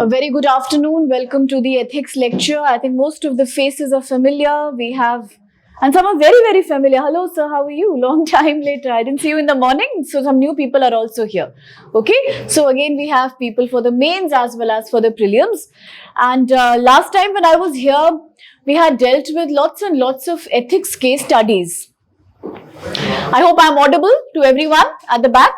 A very good afternoon. Welcome to the ethics lecture. I think most of the faces are familiar. We have, and some are very, very familiar. Hello, sir. How are you? Long time later. I didn't see you in the morning. So some new people are also here. Okay. So again, we have people for the mains as well as for the prelims. And last time when I was here, we had dealt with lots and lots of ethics case studies. I hope I'm audible to everyone at the back.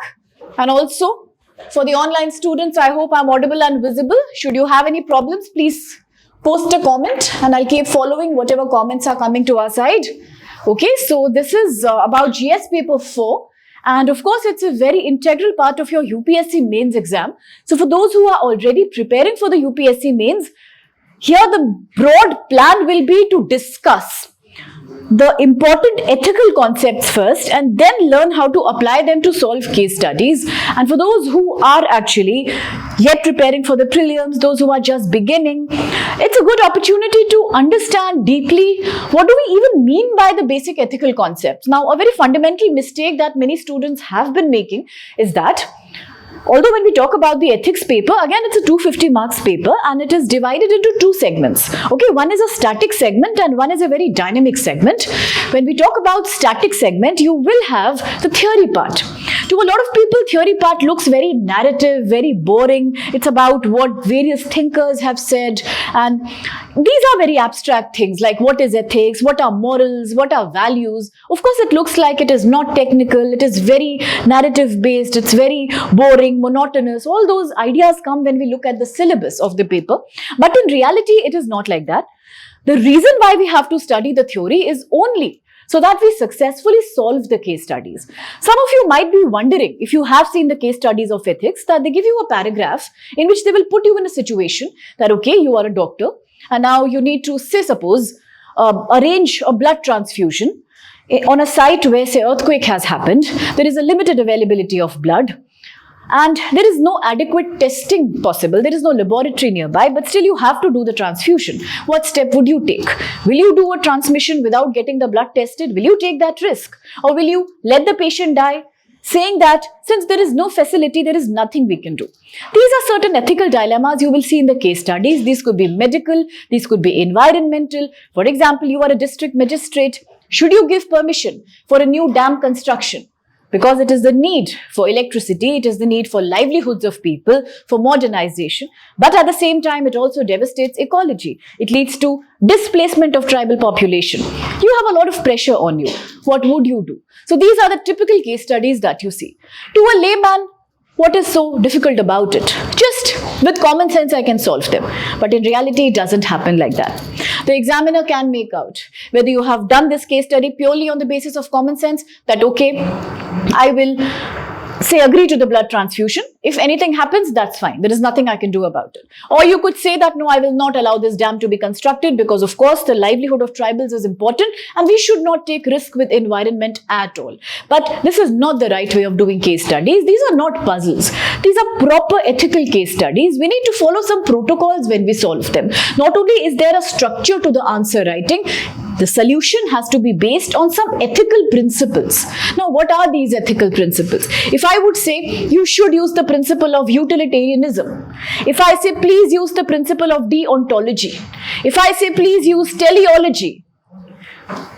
And also, for the online students, I hope I'm audible and visible. Should you have any problems, please post a comment and I'll keep following whatever comments are coming to our side. Okay, so this is about GS paper 4. And of course, it's a very integral part of your UPSC mains exam. So for those who are already preparing for the UPSC mains, here the broad plan will be to discuss the important ethical concepts first and then learn how to apply them to solve case studies. And for those who are actually yet preparing for the prelims, those who are just beginning, it's a good opportunity to understand deeply what do we even mean by the basic ethical concepts. Now, a very fundamental mistake that many students have been making is that although when we talk about the ethics paper, again, it's a 250 marks paper and it is divided into two segments. Okay, one is a static segment and one is a very dynamic segment. When we talk about static segment, you will have the theory part. To a lot of people, theory part looks very narrative, very boring. It's about what various thinkers have said. And these are very abstract things like what is ethics, what are morals, what are values. Of course, it looks like it is not technical. It is very narrative based. It's very boring, monotonous. All those ideas come when we look at the syllabus of the paper. But in reality, it is not like that. The reason why we have to study the theory is only so that we successfully solve the case studies. Some of you might be wondering, if you have seen the case studies of ethics, that they give you a paragraph in which they will put you in a situation that, okay, you are a doctor and now you need to, say, suppose, arrange a blood transfusion on a site where, say, earthquake has happened. There is a limited availability of blood. And there is no adequate testing possible. There is no laboratory nearby, but still you have to do the transfusion. What step would you take? Will you do a transmission without getting the blood tested? Will you take that risk? Or will you let the patient die, saying that since there is no facility, there is nothing we can do? These are certain ethical dilemmas you will see in the case studies. These could be medical, these could be environmental. For example, you are a district magistrate. Should you give permission for a new dam construction? Because it is the need for electricity, it is the need for livelihoods of people, for modernization. But at the same time, it also devastates ecology. It leads to displacement of tribal population. You have a lot of pressure on you. What would you do? So these are the typical case studies that you see. To a layman, what is so difficult about it? Just with common sense, I can solve them. But in reality, it doesn't happen like that. The examiner can make out whether you have done this case study purely on the basis of common sense, that okay, I will say agree to the blood transfusion. If anything happens, that's fine. There is nothing I can do about it. Or you could say that no, I will not allow this dam to be constructed because of course the livelihood of tribals is important and we should not take risk with environment at all. But this is not the right way of doing case studies. These are not puzzles. These are proper ethical case studies. We need to follow some protocols when we solve them. Not only is there a structure to the answer writing, the solution has to be based on some ethical principles. Now, what are these ethical principles? If I would say you should use the principle of utilitarianism, if I say please use the principle of deontology, if I say please use teleology,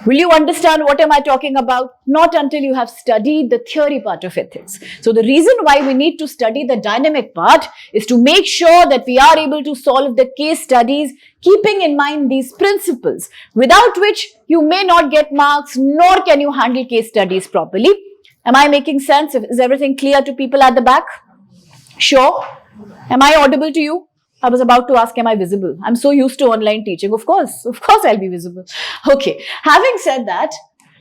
will you understand what am I talking about? Not until you have studied the theory part of ethics. So the reason why we need to study the dynamic part is to make sure that we are able to solve the case studies keeping in mind these principles, without which you may not get marks, nor can you handle case studies properly. Am I making sense? Is everything clear to people at the back? Sure. Am I audible to you? I was about to ask, am I visible? I'm so used to online teaching. Of course I'll be visible. Okay. Having said that,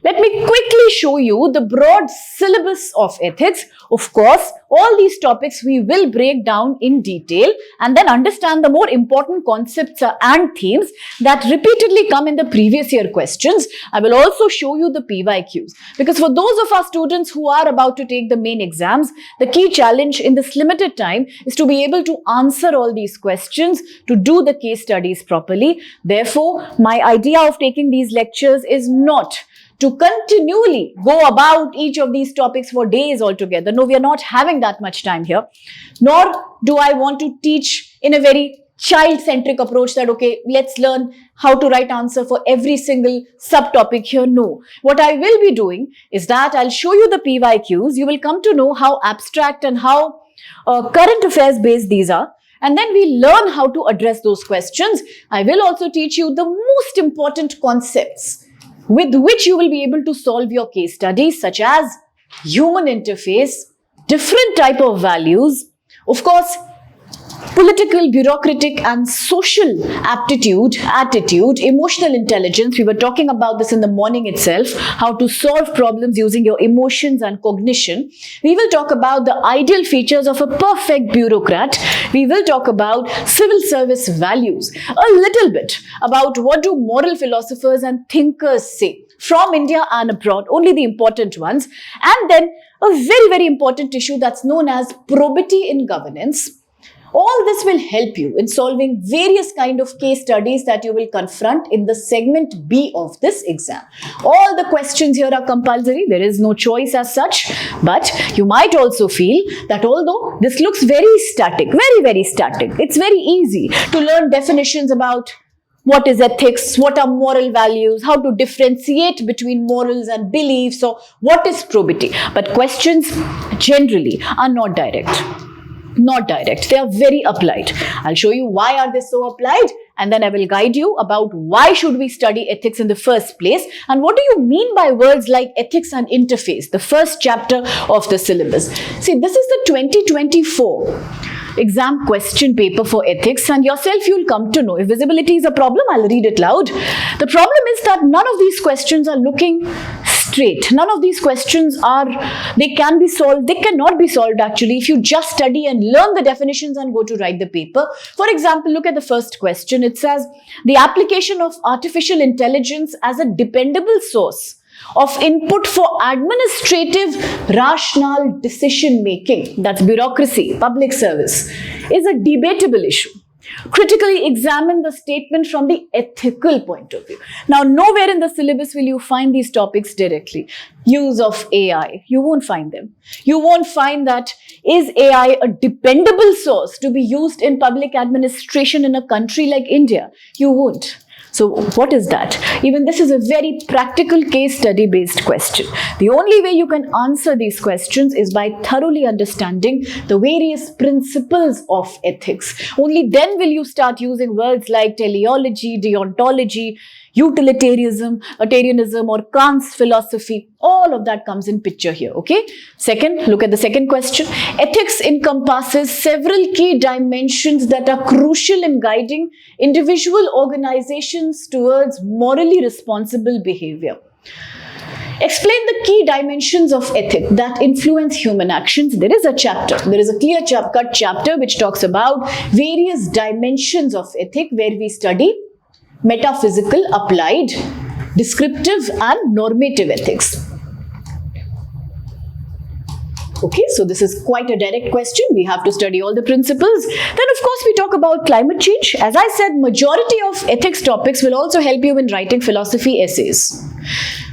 let me quickly show you the broad syllabus of ethics. Of course, all these topics we will break down in detail and then understand the more important concepts and themes that repeatedly come in the previous year questions. I will also show you the PYQs because for those of our students who are about to take the main exams, the key challenge in this limited time is to be able to answer all these questions, to do the case studies properly. Therefore, my idea of taking these lectures is not to continually go about each of these topics for days altogether. No, we are not having that much time here. Nor do I want to teach in a very child-centric approach that, okay, let's learn how to write answer for every single subtopic here. No. What I will be doing is that I'll show you the PYQs. You will come to know how abstract and how current affairs based these are. And then we learn how to address those questions. I will also teach you the most important concepts with which you will be able to solve your case studies, such as human interface, different type of values, of course, political, bureaucratic and social aptitude, attitude, emotional intelligence. We were talking about this in the morning itself, how to solve problems using your emotions and cognition. We will talk about the ideal features of a perfect bureaucrat. We will talk about civil service values, a little bit about what do moral philosophers and thinkers say from India and abroad, only the important ones. And then a very, very important issue that's known as probity in governance. All this will help you in solving various kind of case studies that you will confront in the segment B of this exam. All the questions here are compulsory. There is no choice as such. But you might also feel that although this looks very static, very, very static, it's very easy to learn definitions about what is ethics, what are moral values, how to differentiate between morals and beliefs, or what is probity. But questions generally are not direct. Not direct. They are very applied. I'll show you why are they so applied, and then I will guide you about why should we study ethics in the first place and what do you mean by words like ethics and interface, the first chapter of the syllabus. See, this is the 2024 exam question paper for ethics, and yourself you'll come to know if visibility is a problem. I'll read it loud. The problem is that none of these questions are looking straight. None of these questions they can be solved. They cannot be solved actually if you just study and learn the definitions and go to write the paper. For example, look at the first question. It says the application of artificial intelligence as a dependable source of input for administrative rational decision making, that's bureaucracy, public service, is a debatable issue. Critically examine the statement from the ethical point of view. Now, nowhere in the syllabus will you find these topics directly. Use of AI, you won't find them. You won't find that is AI a dependable source to be used in public administration in a country like India. You won't. So what is that? Even this is a very practical case study based question. The only way you can answer these questions is by thoroughly understanding the various principles of ethics. Only then will you start using words like teleology, deontology, utilitarianism, or Kant's philosophy. All of that comes in picture here, okay? Second, look at the second question. Ethics encompasses several key dimensions that are crucial in guiding individual organizations towards morally responsible behavior. Explain the key dimensions of ethics that influence human actions. There is a chapter, there is a clear-cut chapter which talks about various dimensions of ethics where we study metaphysical, applied, descriptive and normative ethics. Okay, so this is quite a direct question. We have to study all the principles. Then of course we talk about climate change. As I said, majority of ethics topics will also help you in writing philosophy essays.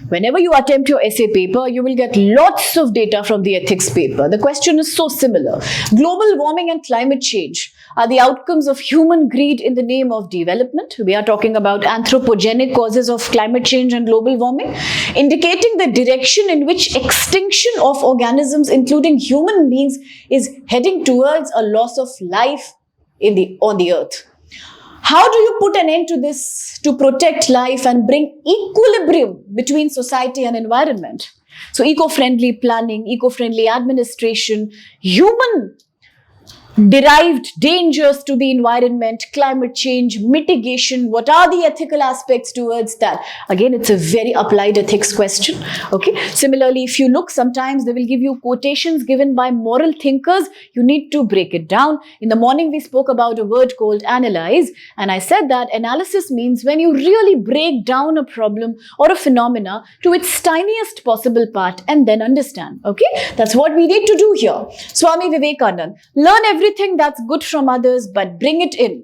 Whenever you attempt your essay paper, you will get lots of data from the ethics paper. The question is so similar. Global warming and climate change are the outcomes of human greed in the name of development. We are talking about anthropogenic causes of climate change and global warming, indicating the direction in which extinction of organisms, including human beings, is heading towards a loss of life on the earth. How do you put an end to this to protect life and bring equilibrium between society and environment? So eco-friendly planning, eco-friendly administration, human derived dangers to the environment, climate change, mitigation, what are the ethical aspects towards that? Again, it's a very applied ethics question. Okay. Similarly, if you look, sometimes they will give you quotations given by moral thinkers. You need to break it down. In the morning, we spoke about a word called analyze. And I said that analysis means when you really break down a problem or a phenomena to its tiniest possible part and then understand. Okay. That's what we need to do here. Swami Vivekananda, learn everything that's good from others, but bring it in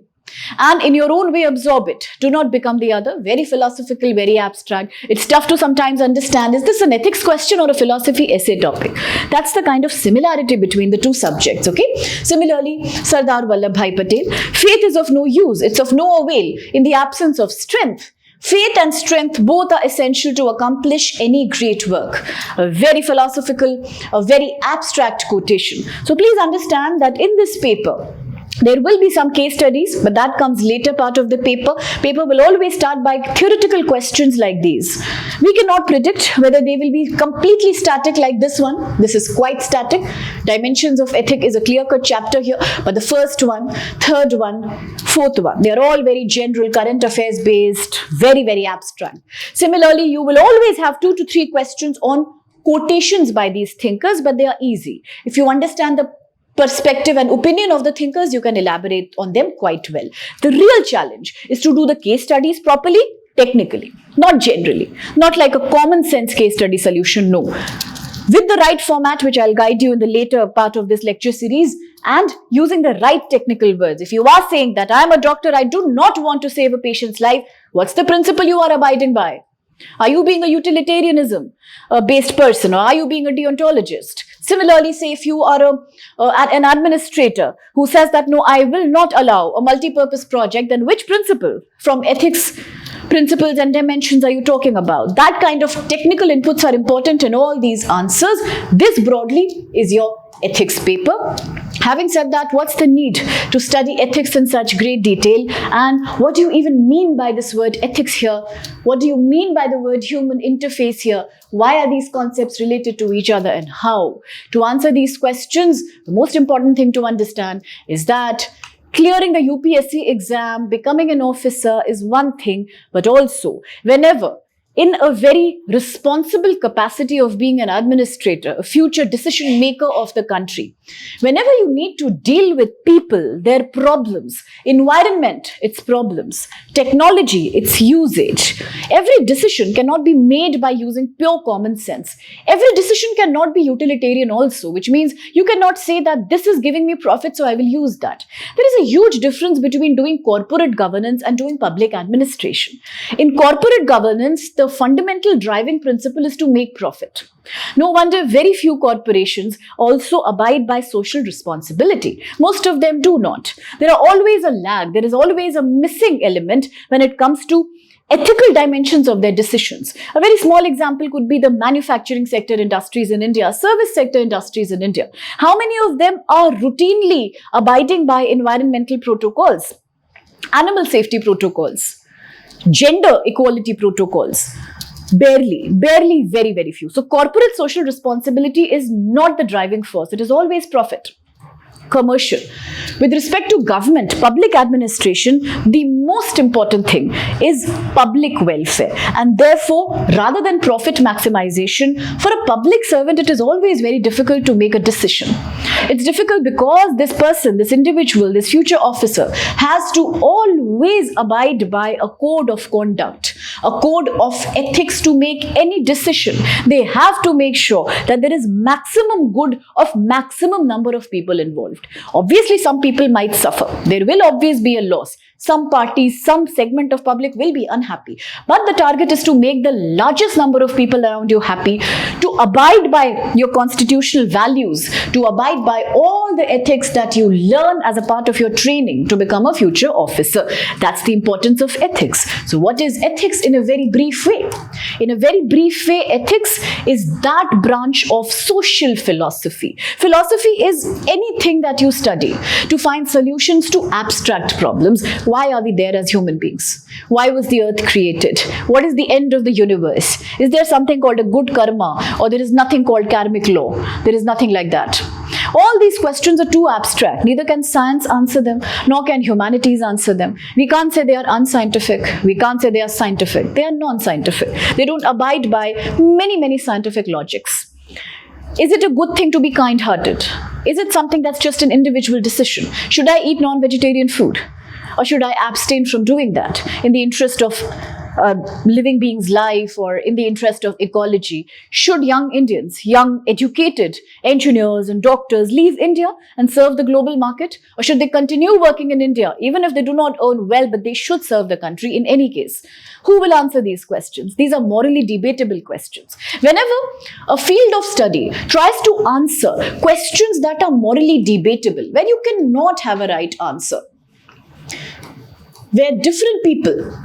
and in your own way absorb it. Do not become the other. Very philosophical, very abstract. It's tough to sometimes understand, is this an ethics question or a philosophy essay topic? That's the kind of similarity between the two subjects, okay? Similarly, Sardar Vallabhbhai Patel, faith is of no use, it's of no avail in the absence of strength. Faith and strength both are essential to accomplish any great work. A very philosophical, a very abstract quotation. So please understand that in this paper, there will be some case studies, but that comes later part of the paper. Paper will always start by theoretical questions like these. We cannot predict whether they will be completely static like this one. This is quite static. Dimensions of ethic is a clear-cut chapter here, but the first one, third one, fourth one, they are all very general, current affairs based, very, very abstract. Similarly, you will always have 2 to 3 questions on quotations by these thinkers, but they are easy. If you understand the perspective and opinion of the thinkers, you can elaborate on them quite well. The real challenge is to do the case studies properly, technically, not generally, not like a common sense case study solution, no. With the right format, which I'll guide you in the later part of this lecture series, and using the right technical words. If you are saying that I'm a doctor, I do not want to save a patient's life, what's the principle you are abiding by? Are you being a utilitarianism based person, or are you being a deontologist? Similarly, say if you are an administrator who says that no, I will not allow a multi-purpose project, then which principle from ethics principles and dimensions are you talking about? That kind of technical inputs are important in all these answers. This broadly is your ethics paper. Having said that, what's the need to study ethics in such great detail? And what do you even mean by this word ethics here? What do you mean by the word human interface here? Why are these concepts related to each other and how? To answer these questions, the most important thing to understand is that clearing the UPSC exam, becoming an officer is one thing, but also whenever in a very responsible capacity of being an administrator, a future decision maker of the country, whenever you need to deal with people, their problems, environment, its problems, technology, its usage, every decision cannot be made by using pure common sense. Every decision cannot be utilitarian also, which means you cannot say that this is giving me profit, so I will use that. There is a huge difference between doing corporate governance and doing public administration. In corporate governance, the fundamental driving principle is to make profit. No wonder very few corporations also abide by social responsibility. Most of them do not. There are always a lag. There is always a missing element when it comes to ethical dimensions of their decisions. A very small example could be the manufacturing sector industries in India, service sector industries in India. How many of them are routinely abiding by environmental protocols, animal safety protocols, gender equality protocols? Barely, very, very few. So corporate social responsibility is not the driving force. It is always profit. Commercial. With respect to government, public administration, the most important thing is public welfare. And therefore, rather than profit maximization, for a public servant, it is always very difficult to make a decision. It's difficult because this person, this individual, this future officer has to always abide by a code of conduct, a code of ethics to make any decision. They have to make sure that there is maximum good of maximum number of people involved. Obviously, some people might suffer. There will always be a loss. Some parties, some segment of public will be unhappy. But the target is to make the largest number of people around you happy, to abide by your constitutional values, to abide by all the ethics that you learn as a part of your training to become a future officer. That's the importance of ethics. So what is ethics in a very brief way? In a very brief way, ethics is that branch of social philosophy. Philosophy is anything that you study to find solutions to abstract problems. Why are we there as human beings? Why was the earth created? What is the end of the universe? Is there something called a good karma, or there is nothing called karmic law? There is nothing like that. All these questions are too abstract. Neither can science answer them, nor can humanities answer them. We can't say they are unscientific. We can't say they are scientific. They are non-scientific. They don't abide by many scientific logics. Is it a good thing to be kind-hearted? Is it something that's just an individual decision? Should I eat non-vegetarian food? Or should I abstain from doing that in the interest of living being's life or in the interest of ecology, should young Indians, young educated engineers and doctors leave India and serve the global market? Or should they continue working in India, even if they do not earn well, but they should serve the country in any case? Who will answer these questions? These are morally debatable questions. Whenever a field of study tries to answer questions that are morally debatable, where you cannot have a right answer, where different people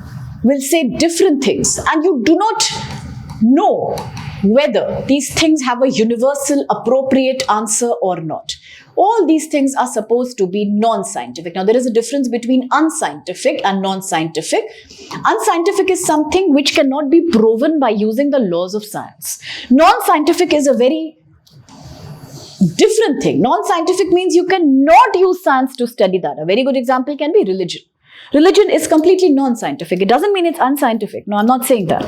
will say different things and you do not know whether these things have a universal appropriate answer or not. All these things are supposed to be non-scientific. Now, there is a difference between unscientific and non-scientific. Unscientific is something which cannot be proven by using the laws of science. Non-scientific is a very different thing. Non-scientific means you cannot use science to study that. A very good example can be religion. Religion is completely non-scientific. It doesn't mean it's unscientific. No, I'm not saying that.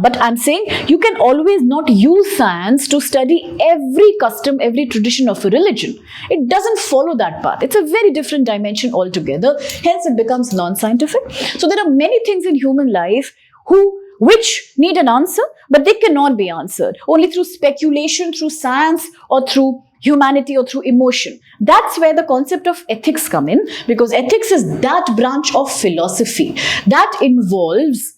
But I'm saying you can always not use science to study every custom, every tradition of a religion. It doesn't follow that path. It's a very different dimension altogether. Hence, it becomes non-scientific. So there are many things in human life which need an answer, but they cannot be answered only through speculation, through science, or through humanity or through emotion. That's where the concept of ethics come in, because ethics is that branch of philosophy that involves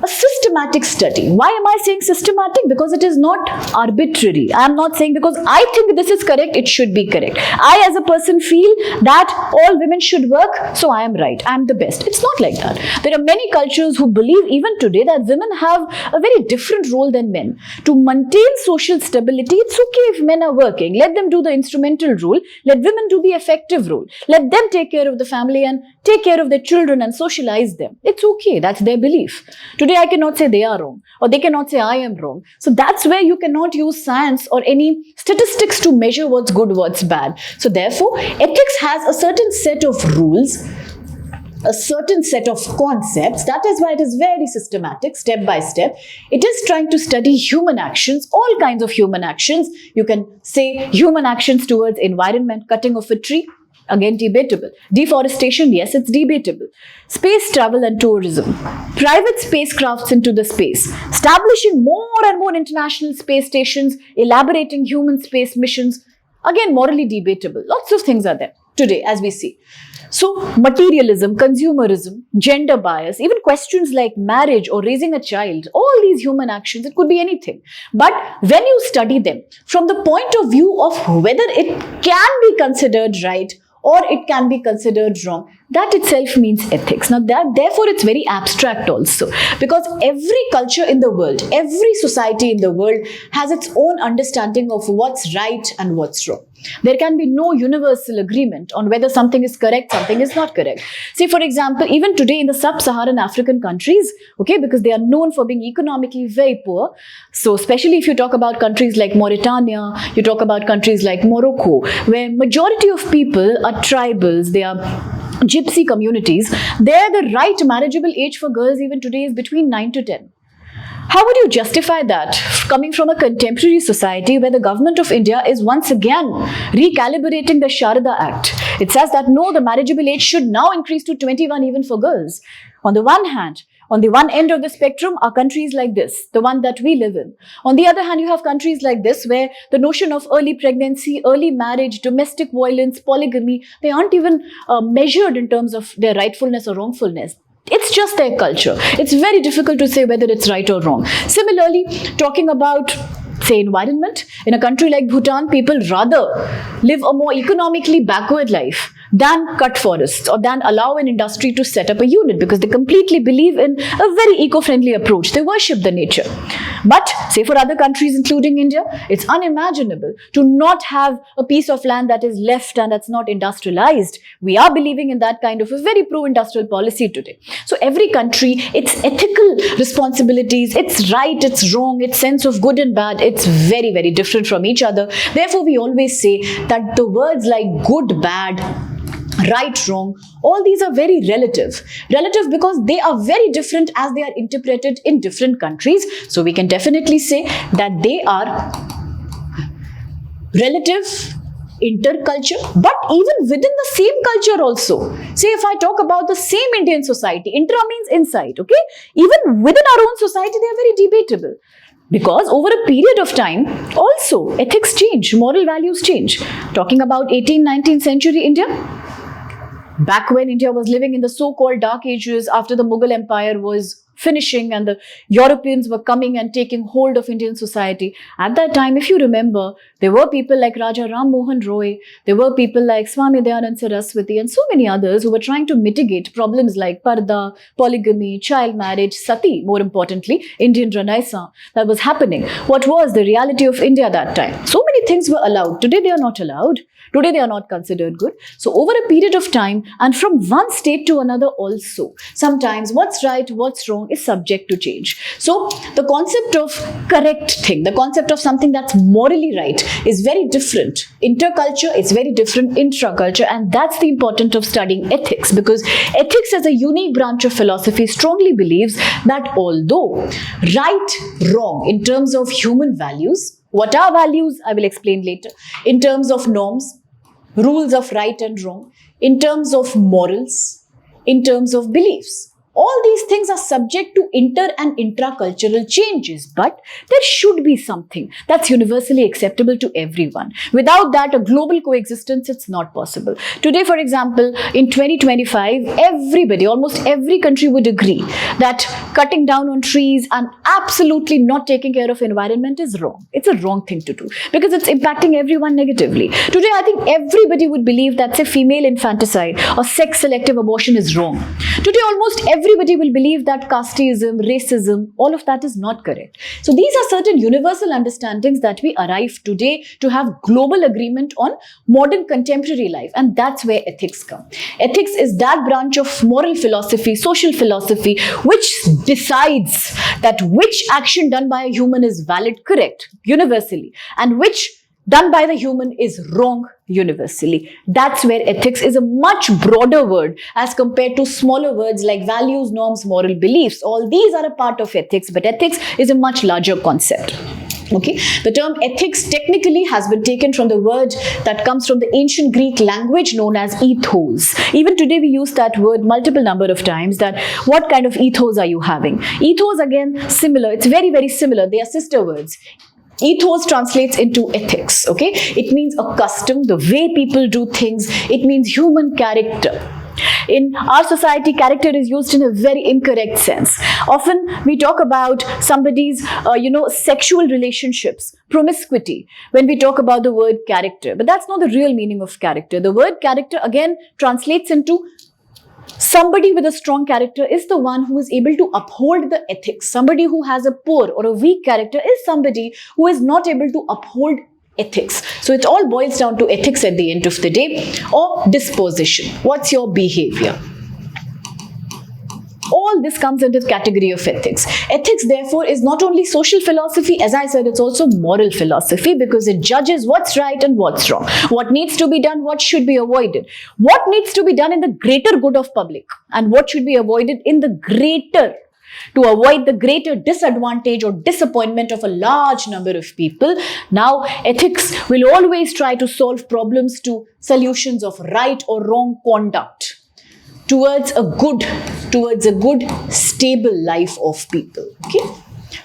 a systematic study. Why am I saying systematic? Because it is not arbitrary. I am not saying because I think this is correct, it should be correct. I as a person feel that all women should work, so I am right, I am the best. It's not like that. There are many cultures who believe even today that women have a very different role than men. To maintain social stability, it's okay if men are working. Let them do the instrumental role. Let women do the effective role. Let them take care of the family and take care of their children and socialize them. It's okay. That's their belief. Today, I cannot say they are wrong, or they cannot say I am wrong. So that's where you cannot use science or any statistics to measure what's good, what's bad. So therefore, ethics has a certain set of rules, a certain set of concepts. That is why it is very systematic, step by step. It is trying to study human actions, all kinds of human actions. You can say human actions towards environment, cutting of a tree. Again, debatable. Deforestation, yes, it's debatable. Space travel and tourism. Private spacecrafts into the space. Establishing more and more international space stations. Elaborating human space missions. Again, morally debatable. Lots of things are there today, as we see. So, materialism, consumerism, gender bias, even questions like marriage or raising a child, all these human actions, it could be anything. But when you study them from the point of view of whether it can be considered right or it can be considered wrong, that itself means ethics. Now, therefore, it's very abstract also, because every culture in the world, every society in the world has its own understanding of what's right and what's wrong. There can be no universal agreement on whether something is correct, something is not correct. Say, for example, even today in the sub-Saharan African countries, okay, because they are known for being economically very poor. So, especially if you talk about countries like Mauritania, you talk about countries like Morocco, where majority of people are tribals, they are gypsy communities, there the right marriageable age for girls even today is between 9 to 10. How would you justify that coming from a contemporary society where the government of India is once again recalibrating the Sharada Act? It says that no, the marriageable age should now increase to 21 even for girls. On the one hand, on the one end of the spectrum are countries like this, the one that we live in. On the other hand, you have countries like this where the notion of early pregnancy, early marriage, domestic violence, polygamy, they aren't even measured in terms of their rightfulness or wrongfulness. It's just their culture. It's very difficult to say whether it's right or wrong. Similarly, talking about, say, environment, in a country like Bhutan, people rather live a more economically backward life than cut forests or than allow an industry to set up a unit, because they completely believe in a very eco-friendly approach. They worship the nature. But say for other countries, including India, it's unimaginable to not have a piece of land that is left and that's not industrialized. We are believing in that kind of a very pro-industrial policy today. So every country, its ethical responsibilities, its right, its wrong, its sense of good and bad, it's very, very different from each other. Therefore, we always say that the words like good, bad, right, wrong, all these are very relative. Relative because they are very different as they are interpreted in different countries. So we can definitely say that they are relative interculture, but even within the same culture also. Say if I talk about the same Indian society, intra means inside, okay? Even within our own society, they are very debatable. Because over a period of time, also ethics change, moral values change. Talking about 18th, 19th century India, back when India was living in the so-called dark ages after the Mughal Empire was finishing and the Europeans were coming and taking hold of Indian society. At that time, if you remember, there were people like Raja Ram Mohan Roy, there were people like Swami Dayanand Saraswati and so many others who were trying to mitigate problems like parda, polygamy, child marriage, sati, more importantly, Indian Renaissance that was happening. What was the reality of India that time? So many things were allowed. Today they are not allowed. Today they are not considered good. So over a period of time and from one state to another also, sometimes what's right, what's wrong is subject to change. So the concept of correct thing, the concept of something that's morally right is very different. Interculture is very different intraculture, and that's the importance of studying ethics, because ethics as a unique branch of philosophy strongly believes that although right, wrong in terms of human values, what are values? I will explain later. In terms of norms, rules of right and wrong, in terms of morals, in terms of beliefs. All these things are subject to inter and intracultural changes, but there should be something that's universally acceptable to everyone. Without that, a global coexistence, it's not possible. Today, for example, in 2025, everybody, almost every country would agree that cutting down on trees and absolutely not taking care of environment is wrong. It's a wrong thing to do because it's impacting everyone negatively. Today, I think everybody would believe that, say, female infanticide or sex-selective abortion is wrong. Today, almost everybody will believe that casteism, racism, all of that is not correct. So these are certain universal understandings that we arrive today to have global agreement on modern contemporary life, and that's where ethics come. Ethics is that branch of moral philosophy, social philosophy, which decides that which action done by a human is valid, correct, universally, and which done by the human is wrong universally. That's where ethics is a much broader word as compared to smaller words like values, norms, moral beliefs. All these are a part of ethics, but ethics is a much larger concept. Okay, the term ethics technically has been taken from the word that comes from the ancient Greek language known as ethos. Even today we use that word multiple number of times. That what kind of ethos are you having? Ethos, again, similar. It's very, very similar. They are sister words. Ethos translates into ethics, okay? It means a custom, the way people do things. It means human character. In our society, character is used in a very incorrect sense. Often we talk about somebody's, sexual relationships, promiscuity, when we talk about the word character. But that's not the real meaning of character. The word character, again, translates into somebody with a strong character is the one who is able to uphold the ethics. Somebody who has a poor or a weak character is somebody who is not able to uphold ethics. So it all boils down to ethics at the end of the day, or disposition. What's your behavior? All this comes into the category of ethics. Ethics, therefore, is not only social philosophy, as I said, it's also moral philosophy, because it judges what's right and what's wrong, what needs to be done, what should be avoided, what needs to be done in the greater good of public, and what should be avoided in the greater, to avoid the greater disadvantage or disappointment of a large number of people. Now, ethics will always try to solve problems to solutions of right or wrong conduct towards a good, stable life of people. Okay?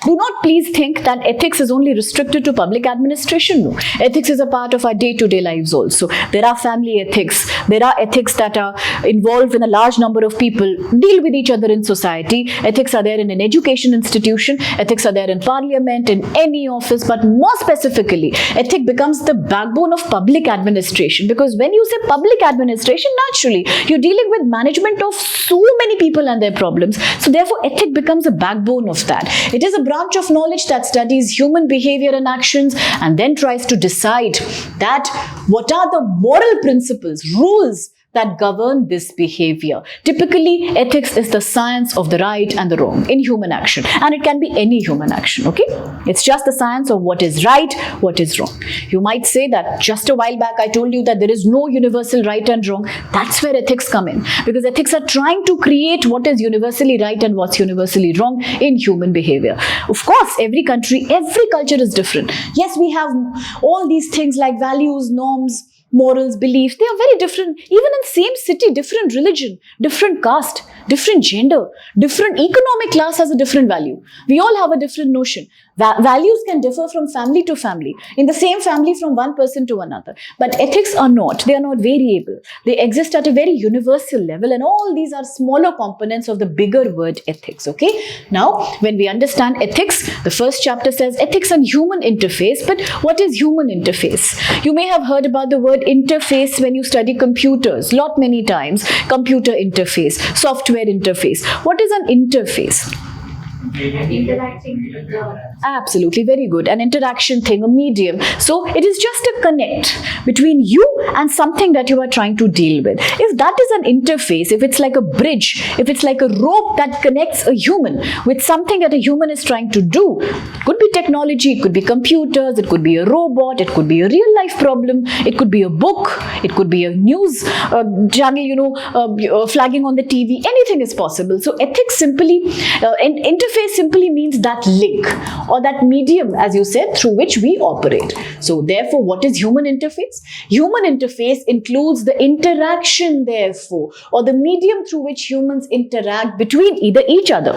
Do not please think that ethics is only restricted to public administration. No. Ethics is a part of our day-to-day lives also. There are family ethics. There are ethics that are involved when a large number of people deal with each other in society. Ethics are there in an education institution. Ethics are there in parliament, in any office. But more specifically, ethics becomes the backbone of public administration. Because when you say public administration, naturally, you're dealing with management of so many people and their problems. So therefore, ethics becomes a backbone of that. It is a branch of knowledge that studies human behavior and actions and then tries to decide that what are the moral principles, rules that govern this behavior. Typically, ethics is the science of the right and the wrong in human action, and it can be any human action, okay? It's just the science of what is right, what is wrong. You might say that just a while back I told you that there is no universal right and wrong. That's where ethics come in, because ethics are trying to create what is universally right and what's universally wrong in human behavior. Of course, every country, every culture is different. Yes, we have all these things like values, norms, morals, beliefs, they are very different. Even in same city, different religion, different caste, different gender, different economic class has a different value. We all have a different notion. Values can differ from family to family, in the same family from one person to another. But ethics are not. They are not variable. They exist at a very universal level, and all these are smaller components of the bigger word ethics. Okay. Now, when we understand ethics, the first chapter says ethics and human interface. But what is human interface? You may have heard about the word interface when you study computers. Many times. Computer interface, software interface. What is an interface? Interacting with the... Absolutely, very good. An interaction thing, a medium. So it is just a connect between you and something that you are trying to deal with. If that is an interface, if it's like a bridge, if it's like a rope that connects a human with something that a human is trying to do, it could be technology, it could be computers, it could be a robot, it could be a real life problem, it could be a book, it could be a news channel, flagging on the TV, anything is possible. So ethics simply, interface simply means that link or that medium, as you said, through which we operate. So therefore, what is human interface? Human interface includes the interaction, therefore, or the medium through which humans interact between either each other.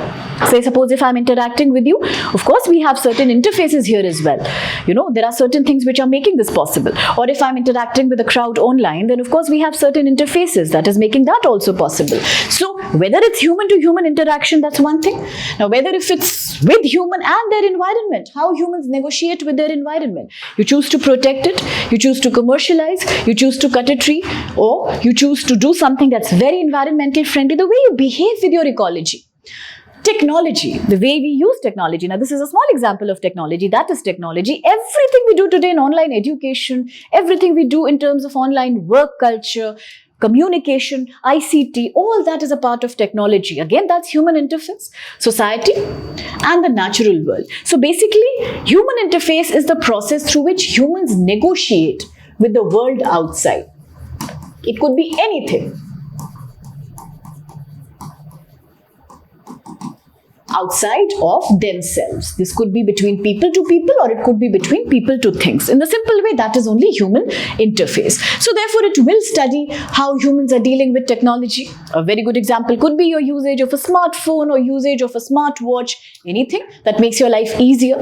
Say, suppose if I'm interacting with you, of course, we have certain interfaces here as well. There are certain things which are making this possible. Or if I'm interacting with a crowd online, then of course, we have certain interfaces that is making that also possible. So whether it's human to human interaction, that's one thing. Now, whether if it's with human and their environment, how humans negotiate with their environment. You choose to protect it, you choose to commercialize, you choose to cut a tree, or you choose to do something that's very environmental friendly, the way you behave with your ecology. Technology, the way we use technology. Now, this is a small example of technology. That is technology. Everything we do today in online education, everything we do in terms of online work culture, communication, ICT, all that is a part of technology. Again, that's human interface, society, and the natural world. So basically, human interface is the process through which humans negotiate with the world outside. It could be anything. Outside of themselves. This could be between people to people, or it could be between people to things. In the simple way, that is only human interface. So therefore, it will study how humans are dealing with technology. A very good example could be your usage of a smartphone or usage of a smartwatch, anything that makes your life easier.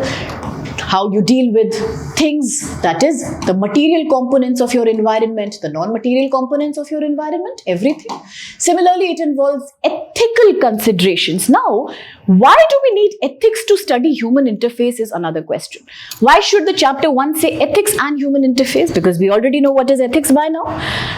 How you deal with things, that is the material components of your environment, the non-material components of your environment, everything. Similarly, it involves ethical considerations. Now, why do we need ethics to study human interface is another question. Why should the chapter 1 say ethics and human interface? Because we already know what is ethics by now.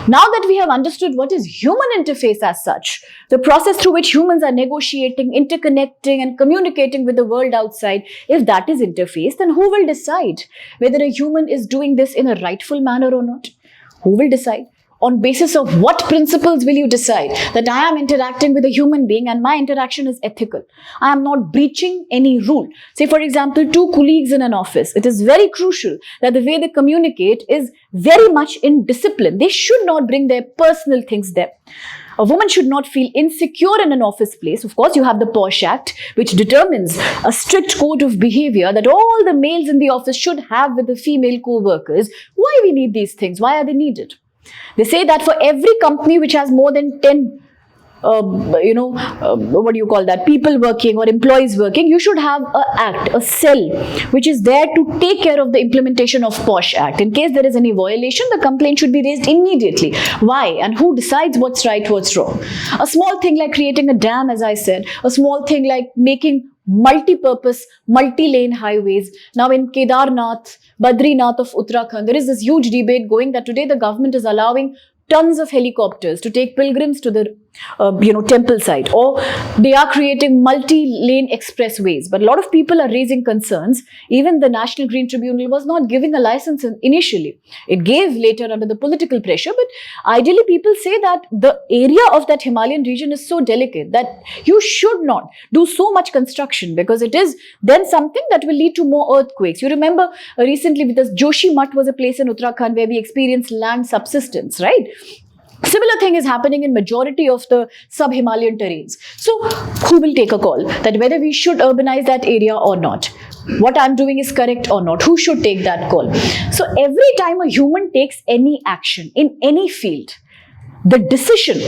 Now that we have understood what is human interface as such, the process through which humans are negotiating, interconnecting and communicating with the world outside, if that is interface, then who will decide whether a human is doing this in a rightful manner or not? Who will decide? On basis of what principles will you decide that I am interacting with a human being and my interaction is ethical? I am not breaching any rule. Say, for example, two colleagues in an office. It is very crucial that the way they communicate is very much in discipline. They should not bring their personal things there. A woman should not feel insecure in an office place. Of course, you have the POSH Act, which determines a strict code of behavior that all the males in the office should have with the female co-workers. Why we need these things? Why are they needed? They say that for every company which has more than 10 people working or employees working, you should have an act, a cell, which is there to take care of the implementation of POSH Act. In case there is any violation, the complaint should be raised immediately. Why? And who decides what's right, what's wrong? A small thing like creating a dam, as I said, a small thing like making multi-purpose, multi-lane highways. Now in Kedarnath, Badrinath of Uttarakhand, there is this huge debate going that today the government is allowing tons of helicopters to take pilgrims to the temple site, or they are creating multi-lane expressways. But a lot of people are raising concerns. Even the National Green Tribunal was not giving a license initially. It gave later under the political pressure. But ideally, people say that the area of that Himalayan region is so delicate that you should not do so much construction, because it is then something that will lead to more earthquakes. You remember recently with this Joshi Math was a place in Uttarakhand where we experienced land subsidence, right? Similar thing is happening in majority of the sub-Himalayan terrains. So who will take a call that whether we should urbanize that area or not? What I'm doing is correct or not? Who should take that call? So every time a human takes any action in any field, the decision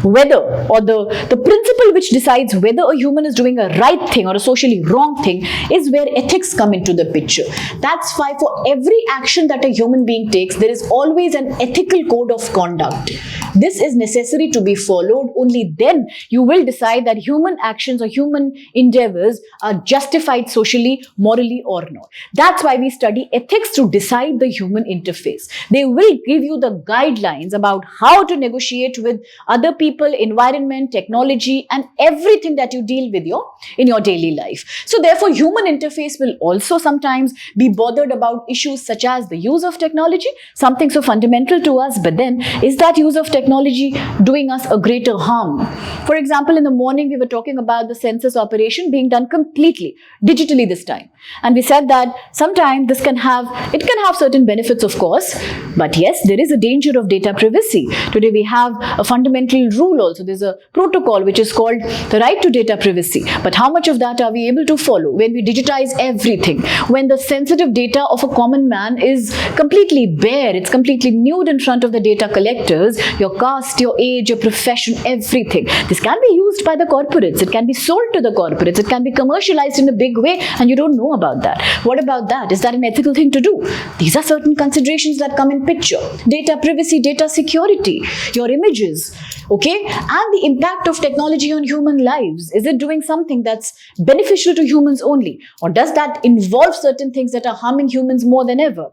whether, or the principle which decides whether a human is doing a right thing or a socially wrong thing, is where ethics come into the picture. That's why for every action that a human being takes, there is always an ethical code of conduct. This is necessary to be followed. Only then you will decide that human actions or human endeavors are justified socially, morally or not. That's why we study ethics to decide the human interface. They will give you the guidelines about how to negotiate with other people, environment, technology, and everything that you deal with in your daily life. So therefore, human interface will also sometimes be bothered about issues such as the use of technology, something so fundamental to us, but then is that use of technology doing us a greater harm? For example, in the morning we were talking about the census operation being done completely digitally this time, and we said that sometimes it can have certain benefits, of course, but yes, there is a danger of data privacy. Today we have a fundamental rule also. There's a protocol which is called the right to data privacy. But how much of that are we able to follow when we digitize everything? When the sensitive data of a common man is completely bare, it's completely nude in front of the data collectors, your caste, your age, your profession, everything. This can be used by the corporates. It can be sold to the corporates. It can be commercialized in a big way and you don't know about that. What about that? Is that an ethical thing to do? These are certain considerations that come in picture. Data privacy, data security, your images, okay? And the impact of technology on human lives. Is it doing something that's beneficial to humans only? Or does that involve certain things that are harming humans more than ever?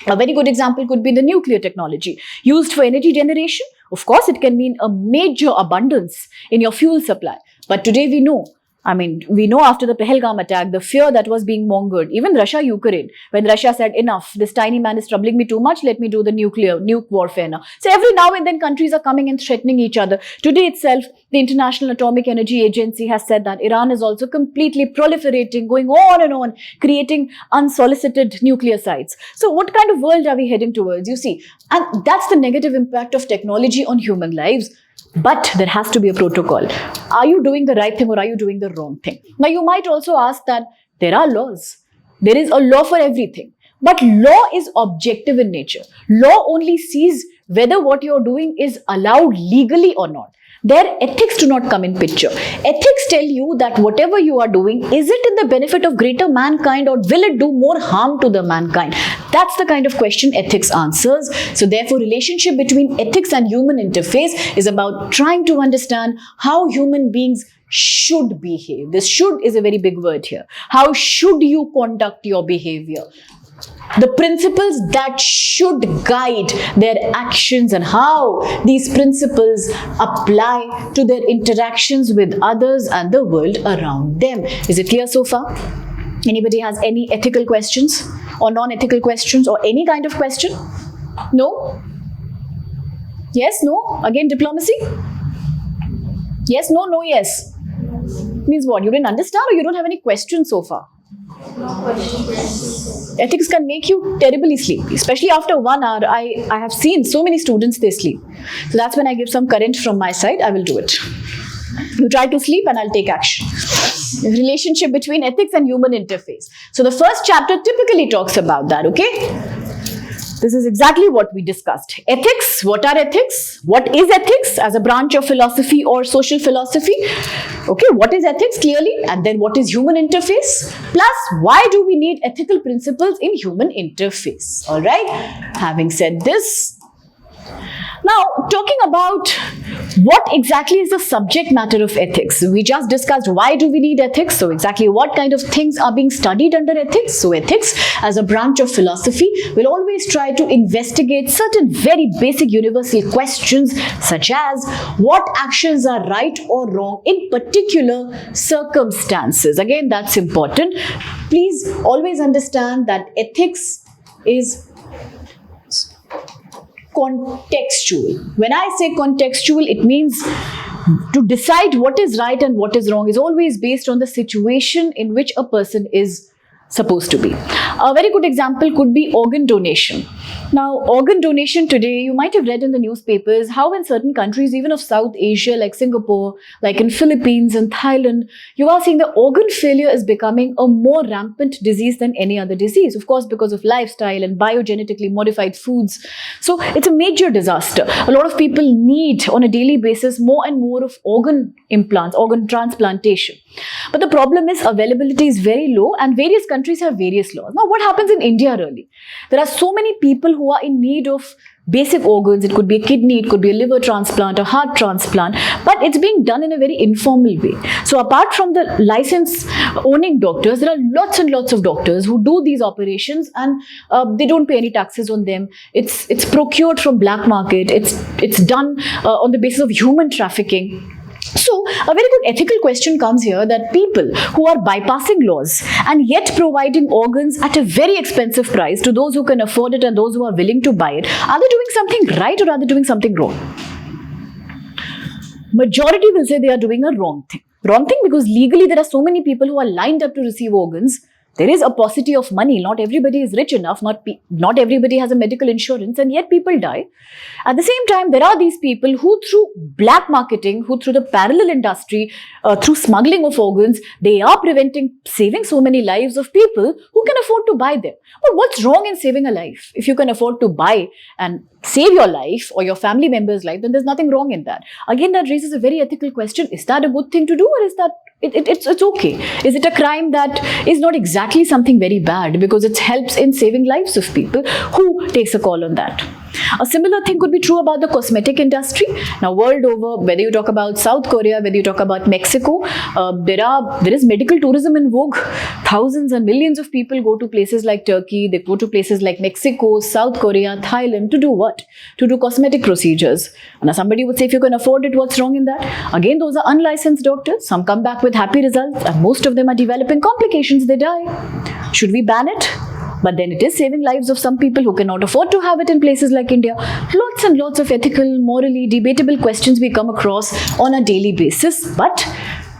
A very good example could be the nuclear technology used for energy generation. Of course, it can mean a major abundance in your fuel supply. But today we know after the Pahalgam attack, the fear that was being mongered, even Russia, Ukraine, when Russia said, enough, this tiny man is troubling me too much, let me do the nuke warfare now. So every now and then countries are coming and threatening each other. Today itself, the International Atomic Energy Agency has said that Iran is also completely proliferating, going on and on, creating unsolicited nuclear sites. So what kind of world are we heading towards? You see, and that's the negative impact of technology on human lives. But there has to be a protocol. Are you doing the right thing or are you doing the wrong thing? Now, you might also ask that there are laws. There is a law for everything. But law is objective in nature. Law only sees whether what you're doing is allowed legally or not. There, ethics do not come in picture. Ethics tell you that whatever you are doing, is it in the benefit of greater mankind or will it do more harm to the mankind? That's the kind of question ethics answers. So therefore, relationship between ethics and human interface is about trying to understand how human beings should behave. This should is a very big word here. How should you conduct your behavior? The principles that should guide their actions and how these principles apply to their interactions with others and the world around them. Is it clear so far? Anybody has any ethical questions or non-ethical questions or any kind of question? No? Yes, no? Again, diplomacy? Yes, no, no, yes. Means what? You didn't understand or you don't have any questions so far? Ethics can make you terribly sleepy, especially after 1 hour. I have seen so many students, they sleep. So that's when I give some current from my side, I will do it. You try to sleep and I'll take action. Relationship between ethics and human interface. So the first chapter typically talks about that, okay? This is exactly what we discussed. Ethics, what are ethics? What is ethics as a branch of philosophy or social philosophy? Okay, what is ethics clearly? And then what is human interface? Plus, why do we need ethical principles in human interface? All right, having said this, now talking about what exactly is the subject matter of ethics. We just discussed why do we need ethics. So exactly what kind of things are being studied under ethics. So ethics as a branch of philosophy will always try to investigate certain very basic universal questions such as what actions are right or wrong in particular circumstances. Again, that's important. Please always understand that ethics is contextual. When I say contextual, it means to decide what is right and what is wrong is always based on the situation in which a person is supposed to be. A very good example could be organ donation. Now, organ donation today, you might have read in the newspapers how in certain countries, even of South Asia, like Singapore, like in Philippines and Thailand, you are seeing the organ failure is becoming a more rampant disease than any other disease. Of course, because of lifestyle and biogenetically modified foods. So it's a major disaster. A lot of people need on a daily basis more and more of organ implants, organ transplantation. But the problem is availability is very low and various countries have various laws. Now, what happens in India really? There are so many people who are in need of basic organs. It could be a kidney, it could be a liver transplant, a heart transplant, but it's being done in a very informal way. So apart from the license owning doctors, there are lots and lots of doctors who do these operations and they don't pay any taxes on them. It's procured from black market. It's done on the basis of human trafficking. So, a very good ethical question comes here that people who are bypassing laws and yet providing organs at a very expensive price to those who can afford it and those who are willing to buy it, are they doing something right or are they doing something wrong? Majority will say they are doing a wrong thing. Wrong thing because legally there are so many people who are lined up to receive organs. There is a paucity of money. Not everybody is rich enough. Not everybody has a medical insurance, and yet people die. At the same time, there are these people who, through black marketing, who through the parallel industry, through smuggling of organs, they are saving so many lives of people who can afford to buy them. But what's wrong in saving a life? If you can afford to buy and save your life or your family member's life, then there's nothing wrong in that. Again, that raises a very ethical question. Is that a good thing to do, or is that it's okay? Is it a crime that is not exactly something very bad because it helps in saving lives of people? Who takes a call on that? A similar thing could be true about the cosmetic industry. Now, world over, whether you talk about South Korea, whether you talk about Mexico, there is medical tourism in vogue. Thousands and millions of people go to places like Turkey, they go to places like Mexico, South Korea, Thailand to do what? To do cosmetic procedures. Now, somebody would say, if you can afford it, what's wrong in that? Again, those are unlicensed doctors. Some come back with happy results and most of them are developing complications. They die. Should we ban it? But then it is saving lives of some people who cannot afford to have it in places like India. Lots and lots of ethical, morally debatable questions we come across on a daily basis. But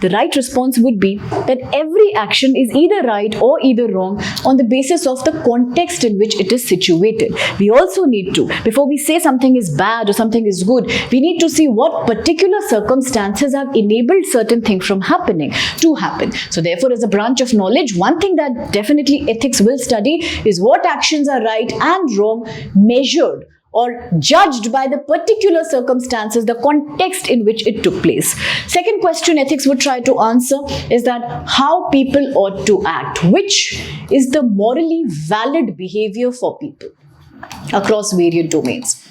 the right response would be that every action is either right or either wrong on the basis of the context in which it is situated. We also need to, before we say something is bad or something is good, we need to see what particular circumstances have enabled certain things from happening to happen. So therefore, as a branch of knowledge, one thing that definitely ethics will study is what actions are right and wrong measured or judged by the particular circumstances, the context in which it took place. Second question ethics would try to answer is that how people ought to act, which is the morally valid behavior for people across various domains.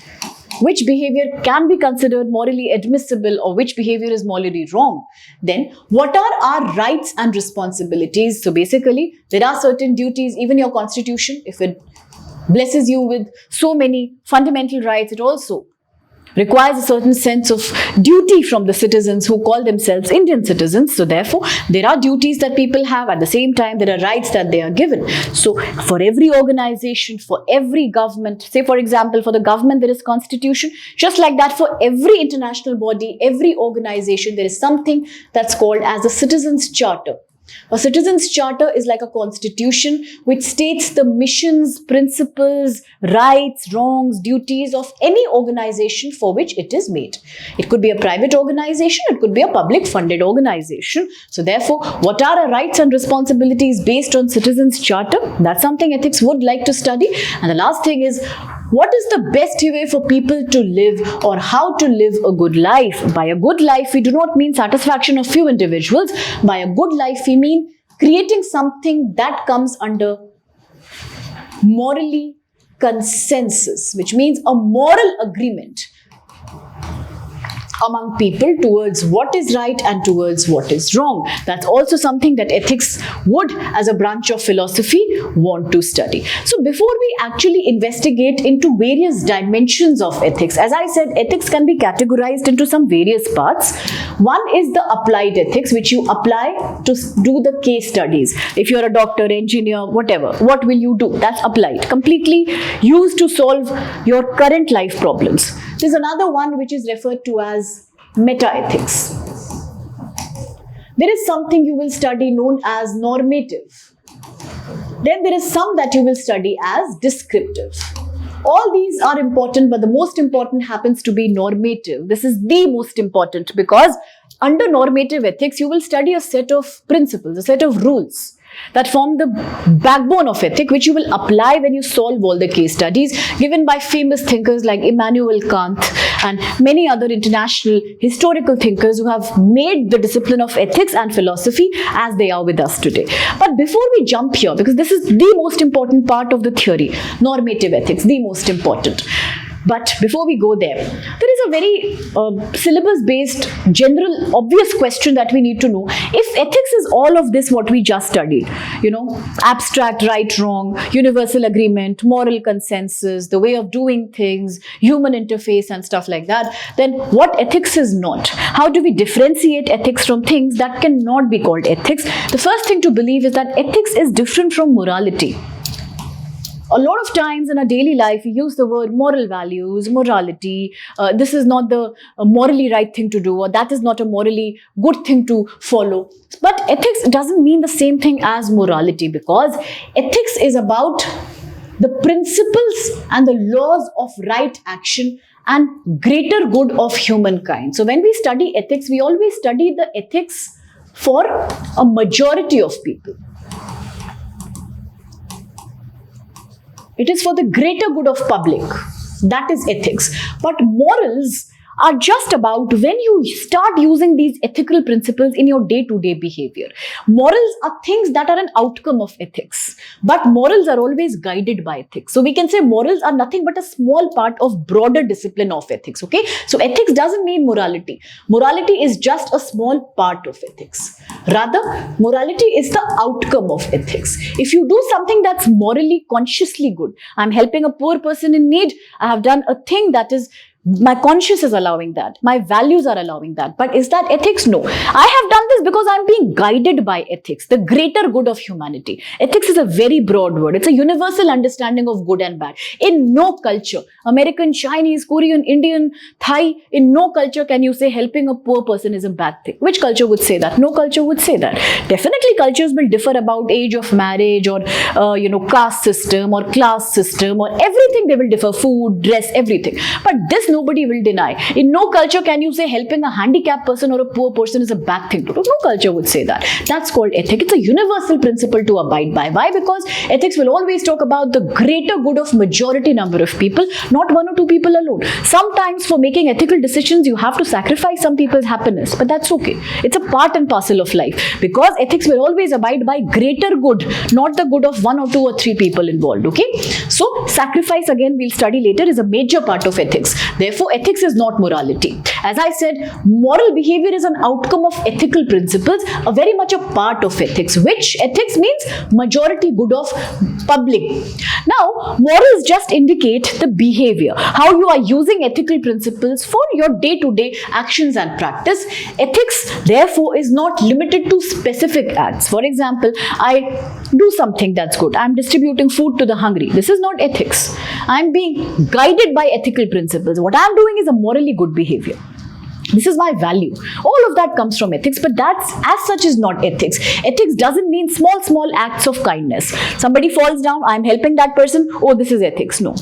Which behavior can be considered morally admissible or which behavior is morally wrong. Then, what are our rights and responsibilities? So basically, there are certain duties, even your constitution, if it blesses you with so many fundamental rights, it also requires a certain sense of duty from the citizens who call themselves Indian citizens. So therefore, there are duties that people have. At the same time, there are rights that they are given. So for every organization, for every government, say for example, for the government, there is constitution. Just like that, for every international body, every organization, there is something that's called as a citizens' charter. A citizen's charter is like a constitution which states the missions, principles, rights, wrongs, duties of any organization for which it is made. It could be a private organization, it could be a public funded organization. So therefore, what are our rights and responsibilities based on citizen's charter? That's something ethics would like to study. And the last thing is, what is the best way for people to live or how to live a good life? By a good life, we do not mean satisfaction of few individuals. By a good life, we mean creating something that comes under morally consensus, which means a moral agreement among people towards what is right and towards what is wrong. That's also something that ethics would, as a branch of philosophy, want to study. So before we actually investigate into various dimensions of ethics, as I said, ethics can be categorized into some various parts. One is the applied ethics, which you apply to do the case studies. If you're a doctor, engineer, whatever, what will you do? That's applied, completely used to solve your current life problems. There's another one which is referred to as meta-ethics. There is something you will study known as normative. Then there is some that you will study as descriptive. All these are important, but the most important happens to be normative. This is the most important because under normative ethics, you will study a set of principles, a set of rules that form the backbone of ethics, which you will apply when you solve all the case studies given by famous thinkers like Immanuel Kant and many other international historical thinkers who have made the discipline of ethics and philosophy as they are with us today. But before we jump here, because this is the most important part of the theory, normative ethics, the most important. But before we go there is a very syllabus-based, general, obvious question that we need to know. If ethics is all of this, what we just studied, abstract right, wrong, universal agreement, moral consensus, the way of doing things, human interface and stuff like that, then what ethics is not? How do we differentiate ethics from things that cannot be called ethics? The first thing to believe is that ethics is different from morality. A lot of times in our daily life, we use the word moral values, morality. This is not the morally right thing to do, or that is not a morally good thing to follow. But ethics doesn't mean the same thing as morality, because ethics is about the principles and the laws of right action and greater good of humankind. So when we study ethics, we always study the ethics for a majority of people. It is for the greater good of public. That is ethics. But morals are just about when you start using these ethical principles in your day-to-day behavior. Morals are things that are an outcome of ethics, but morals are always guided by ethics. So we can say morals are nothing but a small part of broader discipline of ethics, okay? So ethics doesn't mean morality. Morality is just a small part of ethics. Rather, morality is the outcome of ethics. If you do something that's morally, consciously good, I'm helping a poor person in need, I have done a thing that is my conscience is allowing that. My values are allowing that. But is that ethics? No. I have done this because I'm being guided by ethics, the greater good of humanity. Ethics is a very broad word. It's a universal understanding of good and bad. In no culture, American, Chinese, Korean, Indian, Thai, in no culture can you say helping a poor person is a bad thing. Which culture would say that? No culture would say that. Definitely cultures will differ about age of marriage or, caste system or class system or everything. They will differ, food, dress, everything. But this nobody will deny. In no culture can you say helping a handicapped person or a poor person is a bad thing to do. No culture would say that. That's called ethic. It's a universal principle to abide by. Why? Because ethics will always talk about the greater good of majority number of people, not one or two people alone. Sometimes for making ethical decisions, you have to sacrifice some people's happiness, but that's okay. It's a part and parcel of life, because ethics will always abide by greater good, not the good of one or two or three people involved, okay? So sacrifice, again, we'll study later, is a major part of ethics. Therefore, ethics is not morality. As I said, moral behavior is an outcome of ethical principles, a very much a part of ethics, which ethics means majority good of public. Now, morals just indicate the behavior, how you are using ethical principles for your day-to-day actions and practice. Ethics, therefore, is not limited to specific acts. For example, I do something that's good. I'm distributing food to the hungry. This is not ethics. I'm being guided by ethical principles. What I'm doing is a morally good behavior. This is my value. All of that comes from ethics, but that's as such is not ethics. Ethics doesn't mean small acts of kindness. Somebody falls down, I'm helping that person. Oh, this is ethics. No.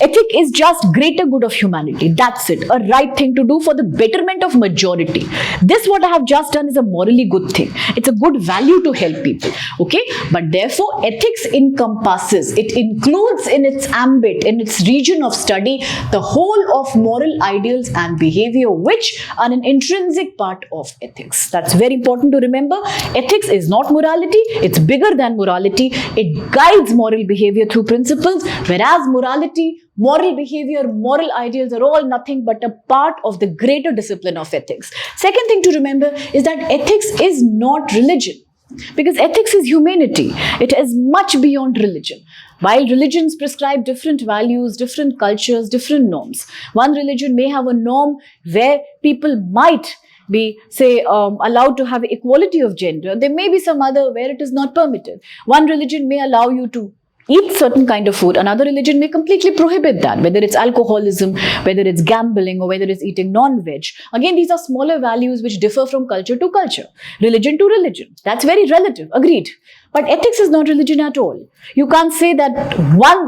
Ethic is just greater good of humanity. That's it. A right thing to do for the betterment of majority. This what I have just done is a morally good thing. It's a good value to help people. Okay? But therefore, ethics encompasses, it includes in its ambit, in its region of study, the whole of moral ideals and behavior, which are an intrinsic part of ethics. That's very important to remember. Ethics is not morality. It's bigger than morality. It guides moral behavior through principles, whereas morality, moral behavior, moral ideals are all nothing but a part of the greater discipline of ethics. Second thing to remember is that ethics is not religion, because ethics is humanity. It is much beyond religion. While religions prescribe different values, different cultures, different norms, one religion may have a norm where people might be, say, allowed to have equality of gender. There may be some other where it is not permitted. One religion may allow you to eat certain kind of food. Another religion may completely prohibit that, whether it's alcoholism, whether it's gambling, or whether it's eating non-veg. Again, these are smaller values which differ from culture to culture, religion to religion. That's very relative, agreed. But ethics is not religion at all. You can't say that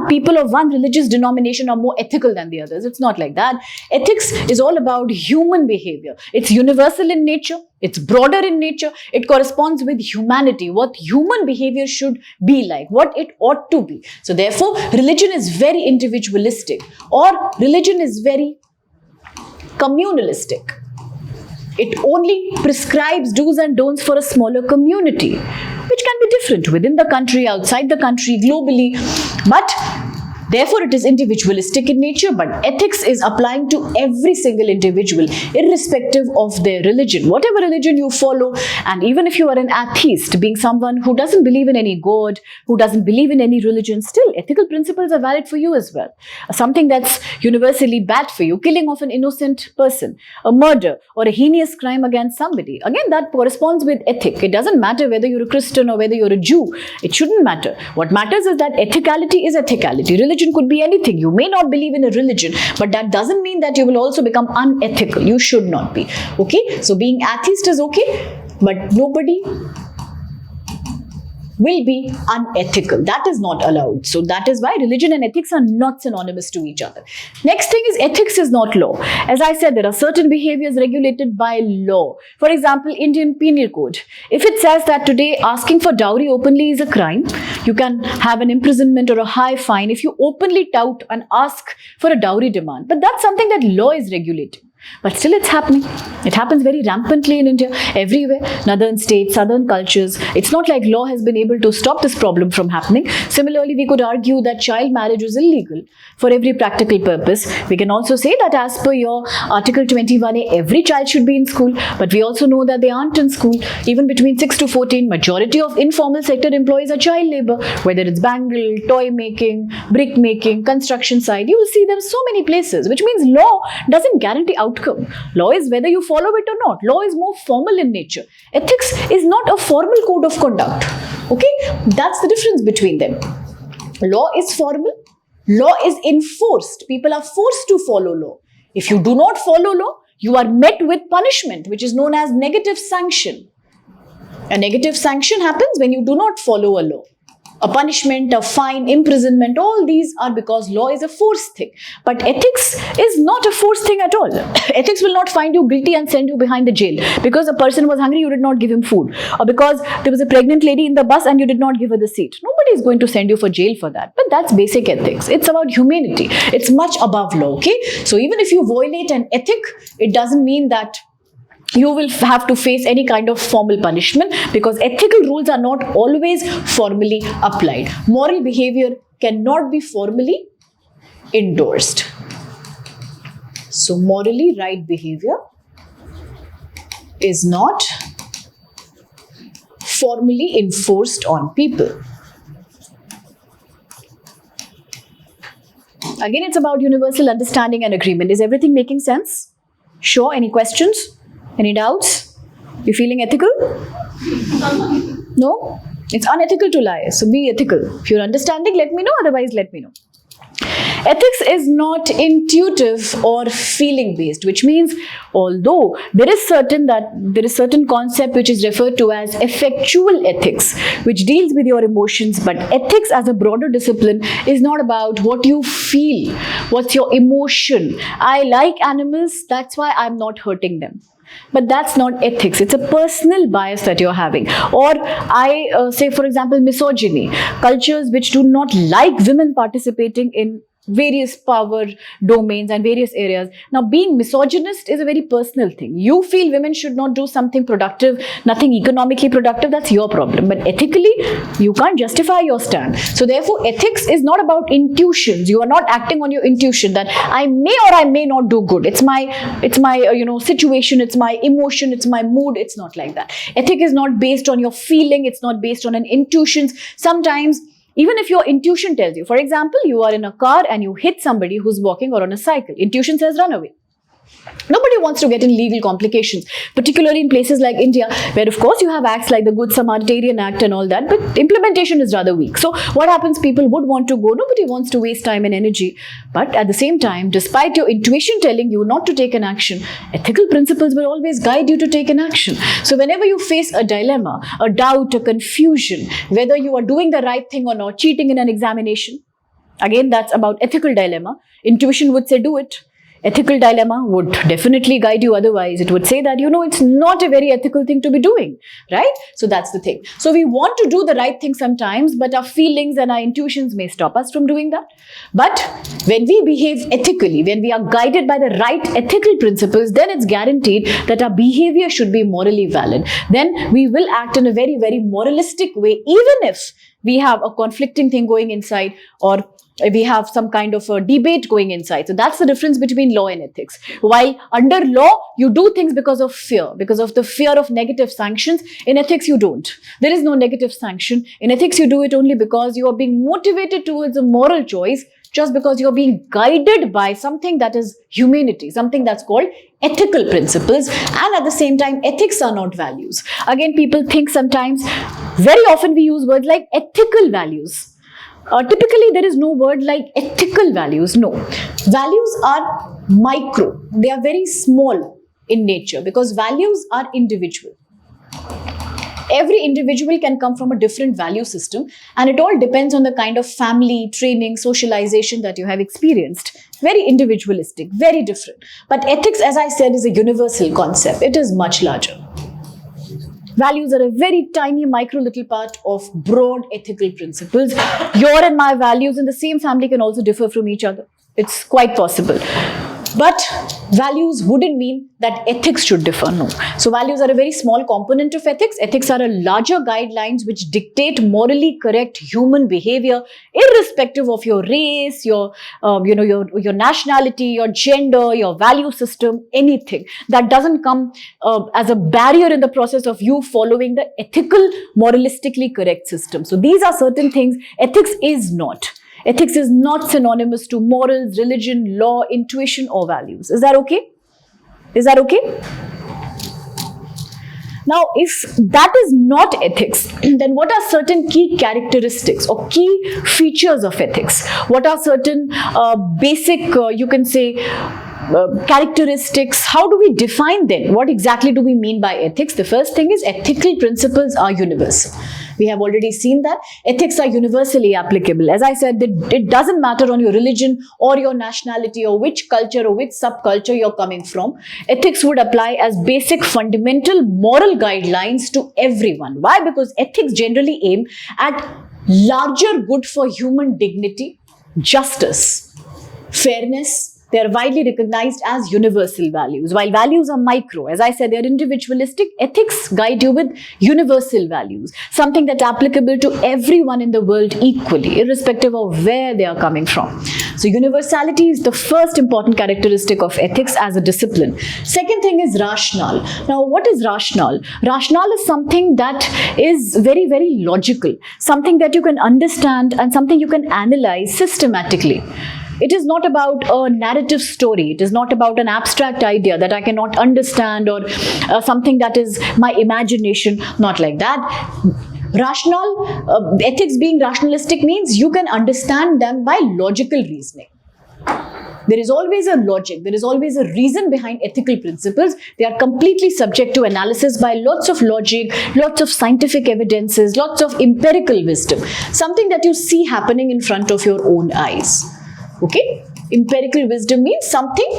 people of one religious denomination are more ethical than the others. It's not like that. Ethics is all about human behavior. It's universal in nature. It's broader in nature. It corresponds with humanity, what human behavior should be like, what it ought to be. So therefore, religion is very individualistic, or religion is very communalistic. It only prescribes do's and don'ts for a smaller community, which can be different within the country, outside the country, globally. But therefore, it is individualistic in nature, but ethics is applying to every single individual, irrespective of their religion. Whatever religion you follow, and even if you are an atheist, being someone who doesn't believe in any God, who doesn't believe in any religion, still ethical principles are valid for you as well. Something that's universally bad for you, killing of an innocent person, a murder, or a heinous crime against somebody, again, that corresponds with ethic. It doesn't matter whether you're a Christian or whether you're a Jew. It shouldn't matter. What matters is that ethicality is ethicality. Religion could be anything. You may not believe in a religion, but that doesn't mean that you will also become unethical. You should not be. Okay? So being atheist is okay, but nobody will be unethical. That is not allowed. So that is why religion and ethics are not synonymous to each other. Next thing is, ethics is not law. As I said, there are certain behaviors regulated by law. For example, Indian Penal Code. If it says that today asking for dowry openly is a crime, you can have an imprisonment or a high fine if you openly tout and ask for a dowry demand. But that's something that law is regulating. But still it's happening. It happens very rampantly in India, everywhere, northern states, southern cultures. It's not like law has been able to stop this problem from happening. Similarly, we could argue that child marriage is illegal for every practical purpose. We can also say that as per your Article 21A, every child should be in school. But we also know that they aren't in school. Even between 6 to 14, majority of informal sector employees are child labor. Whether it's bangle, toy making, brick making, construction side, you will see them so many places, which means law doesn't guarantee outcome. Law is whether you follow it or not. Law is more formal in nature. Ethics is not a formal code of conduct. Okay? That's the difference between them. Law is formal. Law is enforced. People are forced to follow law. If you do not follow law, you are met with punishment, which is known as negative sanction. A negative sanction happens when you do not follow a law. A punishment, a fine, imprisonment, all these are because law is a forced thing. But ethics is not a forced thing at all. Ethics will not find you guilty and send you behind the jail. Because a person was hungry, you did not give him food. Or because there was a pregnant lady in the bus and you did not give her the seat. Nobody is going to send you for jail for that. But that's basic ethics. It's about humanity. It's much above law, okay? So even if you violate an ethic, it doesn't mean that you will have to face any kind of formal punishment, because ethical rules are not always formally applied. Moral behavior cannot be formally endorsed. So morally right behavior is not formally enforced on people. Again, it's about universal understanding and agreement. Is everything making sense? Sure. Any questions? Any doubts? You feeling ethical? No? It's unethical to lie. So be ethical. If you're understanding, let me know. Otherwise, let me know. Ethics is not intuitive or feeling based, which means although there is certain concept which is referred to as effectual ethics, which deals with your emotions, but ethics as a broader discipline is not about what you feel, what's your emotion. I like animals, that's why I'm not hurting them. But that's not ethics. It's a personal bias that you're having. Or I say, for example, misogyny. Cultures which do not like women participating in various power domains and various areas. Now, being misogynist is a very personal thing. You feel women should not do something productive, nothing economically productive, that's your problem. But ethically, you can't justify your stand. So therefore, ethics is not about intuitions. You are not acting on your intuition that I may or I may not do good. It's my situation, it's my emotion, it's my mood. It's not like that. Ethic is not based on your feeling. It's not based on an intuitions. Sometimes, even if your intuition tells you, for example, you are in a car and you hit somebody who's walking or on a cycle, intuition says run away. Nobody wants to get in legal complications, particularly in places like India, where of course you have acts like the Good Samaritan Act and all that, but implementation is rather weak. So what happens? People would want to go. Nobody wants to waste time and energy. But at the same time, despite your intuition telling you not to take an action, ethical principles will always guide you to take an action. So whenever you face a dilemma, a doubt, a confusion, whether you are doing the right thing or not, cheating in an examination, again, that's about ethical dilemma. Intuition would say do it. Ethical dilemma would definitely guide you otherwise. It would say that, it's not a very ethical thing to be doing, right? So that's the thing. So we want to do the right thing sometimes, but our feelings and our intuitions may stop us from doing that. But when we behave ethically, when we are guided by the right ethical principles, then it's guaranteed that our behavior should be morally valid. Then we will act in a very, very moralistic way, even if we have a conflicting thing going inside, or we have some kind of a debate going inside. So that's the difference between law and ethics. While under law, you do things because of fear, because of the fear of negative sanctions. In ethics, you don't. There is no negative sanction. In ethics, you do it only because you are being motivated towards a moral choice, just because you're being guided by something that is humanity, something that's called ethical principles. And at the same time, ethics are not values. Again, people think sometimes, very often we use words like ethical values. Typically, there is no word like ethical values. No. Values are micro. They are very small in nature because values are individual. Every individual can come from a different value system, and it all depends on the kind of family, training, socialization that you have experienced. Very individualistic, very different. But ethics, as I said, is a universal concept. It is much larger. Values are a very tiny, micro little part of broad ethical principles. Your and my values in the same family can also differ from each other. It's quite possible. But values wouldn't mean that ethics should differ, no. So values are a very small component of ethics. Ethics are a larger guidelines which dictate morally correct human behavior, irrespective of your race, your nationality, your gender, your value system, anything. That doesn't come as a barrier in the process of you following the ethical, moralistically correct system. So these are certain things ethics is not. Ethics is not synonymous to morals, religion, law, intuition, or values. Is that okay? Is that okay? Now, if that is not ethics, then what are certain key characteristics or key features of ethics? What are certain basic, you can say, characteristics? How do we define them? What exactly do we mean by ethics? The first thing is ethical principles are universal. We have already seen that. Ethics are universally applicable. As I said, it doesn't matter on your religion or your nationality or which culture or which subculture you're coming from. Ethics would apply as basic fundamental moral guidelines to everyone. Why? Because ethics generally aim at larger good for human dignity, justice, fairness. They are widely recognized as universal values. While values are micro, as I said, they are individualistic. Ethics guide you with universal values, something that's applicable to everyone in the world equally, irrespective of where they are coming from. So universality is the first important characteristic of ethics as a discipline. Second thing is rationale. Now, what is rationale? Rationale is something that is very, very logical, something that you can understand and something you can analyze systematically. It is not about a narrative story. It is not about an abstract idea that I cannot understand or something that is my imagination. Not like that. Rational, ethics being rationalistic means you can understand them by logical reasoning. There is always a logic. There is always a reason behind ethical principles. They are completely subject to analysis by lots of logic, lots of scientific evidences, lots of empirical wisdom. Something that you see happening in front of your own eyes. Okay? Empirical wisdom means something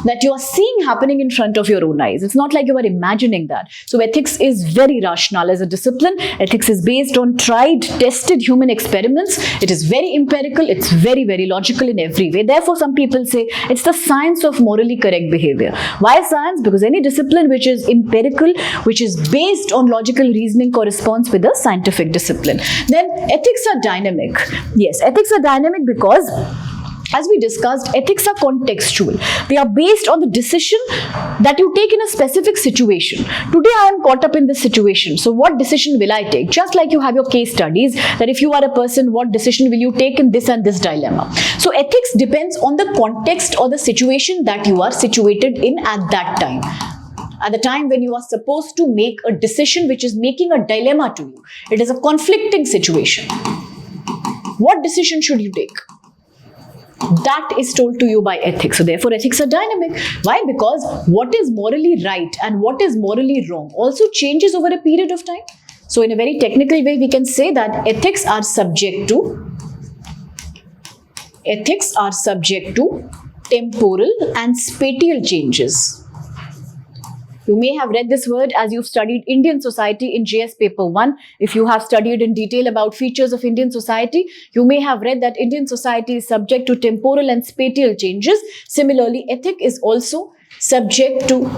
that you are seeing happening in front of your own eyes. It's not like you are imagining that. So ethics is very rational as a discipline. Ethics is based on tried, tested human experiments. It is very empirical. It's very, very logical in every way. Therefore, some people say it's the science of morally correct behavior. Why science? Because any discipline which is empirical, which is based on logical reasoning corresponds with a scientific discipline. Then ethics are dynamic. Yes, ethics are dynamic because As we discussed, ethics are contextual. They are based on the decision that you take in a specific situation. Today I am caught up in this situation, so what decision will I take? Just like you have your case studies, that if you are a person, what decision will you take in this and this dilemma? So ethics depends on the context or the situation that you are situated in at that time. At the time when you are supposed to make a decision which is making a dilemma to you. It is a conflicting situation. What decision should you take? That is told to you by ethics. So therefore ethics are dynamic. Why? Because what is morally right and what is morally wrong also changes over a period of time. So in a very technical way, we can say that ethics are subject to temporal and spatial changes. You may have read this word as you've studied Indian society in JS paper 1. If you have studied in detail about features of Indian society, you may have read that Indian society is subject to temporal and spatial changes. Similarly, ethic is also subject to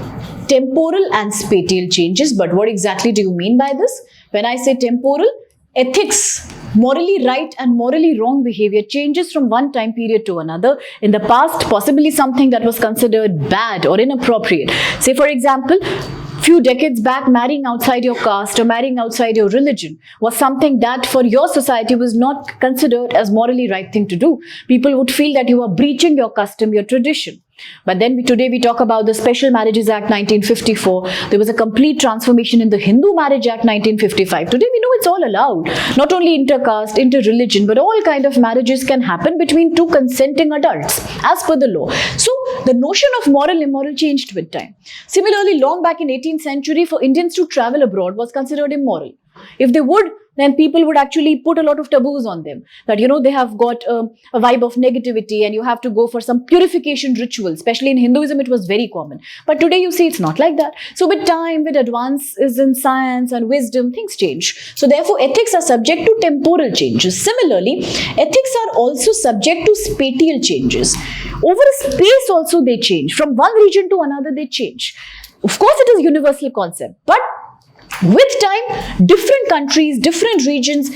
temporal and spatial changes. But what exactly do you mean by this? When I say temporal, ethics, morally right and morally wrong behavior changes from one time period to another. In the past, possibly something that was considered bad or inappropriate. Say for example, few decades back, marrying outside your caste or marrying outside your religion was something that for your society was not considered as morally right thing to do. People would feel that you are breaching your custom, your tradition. But then today we talk about the Special Marriages Act 1954. There was a complete transformation in the Hindu Marriage Act 1955. Today we know it's all allowed. Not only intercaste, interreligion, but all kind of marriages can happen between two consenting adults as per the law. So the notion of moral immoral changed with time. Similarly, long back in 18th century, for Indians to travel abroad was considered immoral. If they would, then people would actually put a lot of taboos on them. That, you know, they have got a vibe of negativity and you have to go for some purification ritual. Especially in Hinduism, it was very common. But today you see it's not like that. So with time, with advances in science and wisdom, things change. So therefore, ethics are subject to temporal changes. Similarly, ethics are also subject to spatial changes. Over a space also they change. From one region to another they change. Of course, it is a universal concept. But with time, different countries, different regions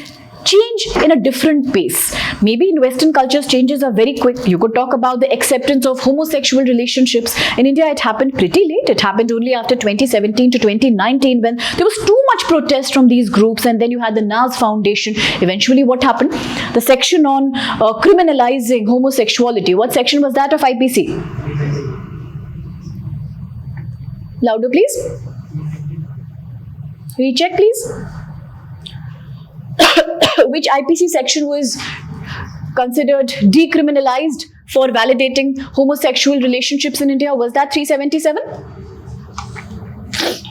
change in a different pace. Maybe in Western cultures, changes are very quick. You could talk about the acceptance of homosexual relationships. In India, it happened pretty late. It happened only after 2017 to 2019 when there was too much protest from these groups, and then you had the NAS Foundation. Eventually, what happened? The section on criminalizing homosexuality. What section was that of IPC? Louder, please. Recheck, please. Which IPC section was considered decriminalized for validating homosexual relationships in India? Was that 377?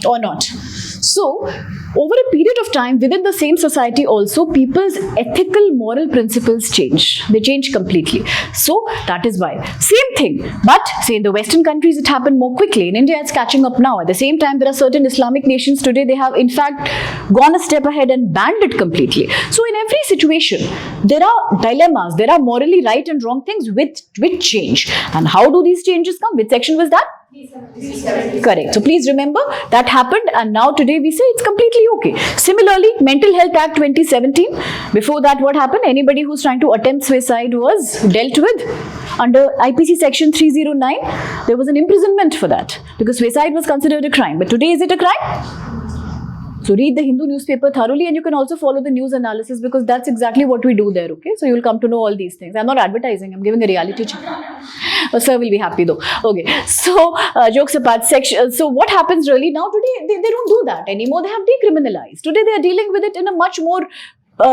Or not? So, over a period of time, within the same society also, people's ethical moral principles change. They change completely. So, that is why. Same thing. But, say in the Western countries, it happened more quickly. In India, it's catching up now. At the same time, there are certain Islamic nations today, they have in fact gone a step ahead and banned it completely. So, in every situation, there are dilemmas. There are morally right and wrong things with change. And how do these changes come? Which section was that? Correct. So please remember that happened, and now today we say it's completely okay. Similarly, Mental Health Act 2017. Before that, what happened? Anybody who's trying to attempt suicide was dealt with under IPC section 309. There was an imprisonment for that because suicide was considered a crime. But today, is it a crime? So read the Hindu newspaper thoroughly, and you can also follow the news analysis because that's exactly what we do there, okay? So you'll come to know all these things. I'm not advertising, I'm giving a reality check. Sir will be happy though. Okay, so jokes apart, so what happens really now today, they don't do that anymore. They have decriminalized. Today they are dealing with it in a much more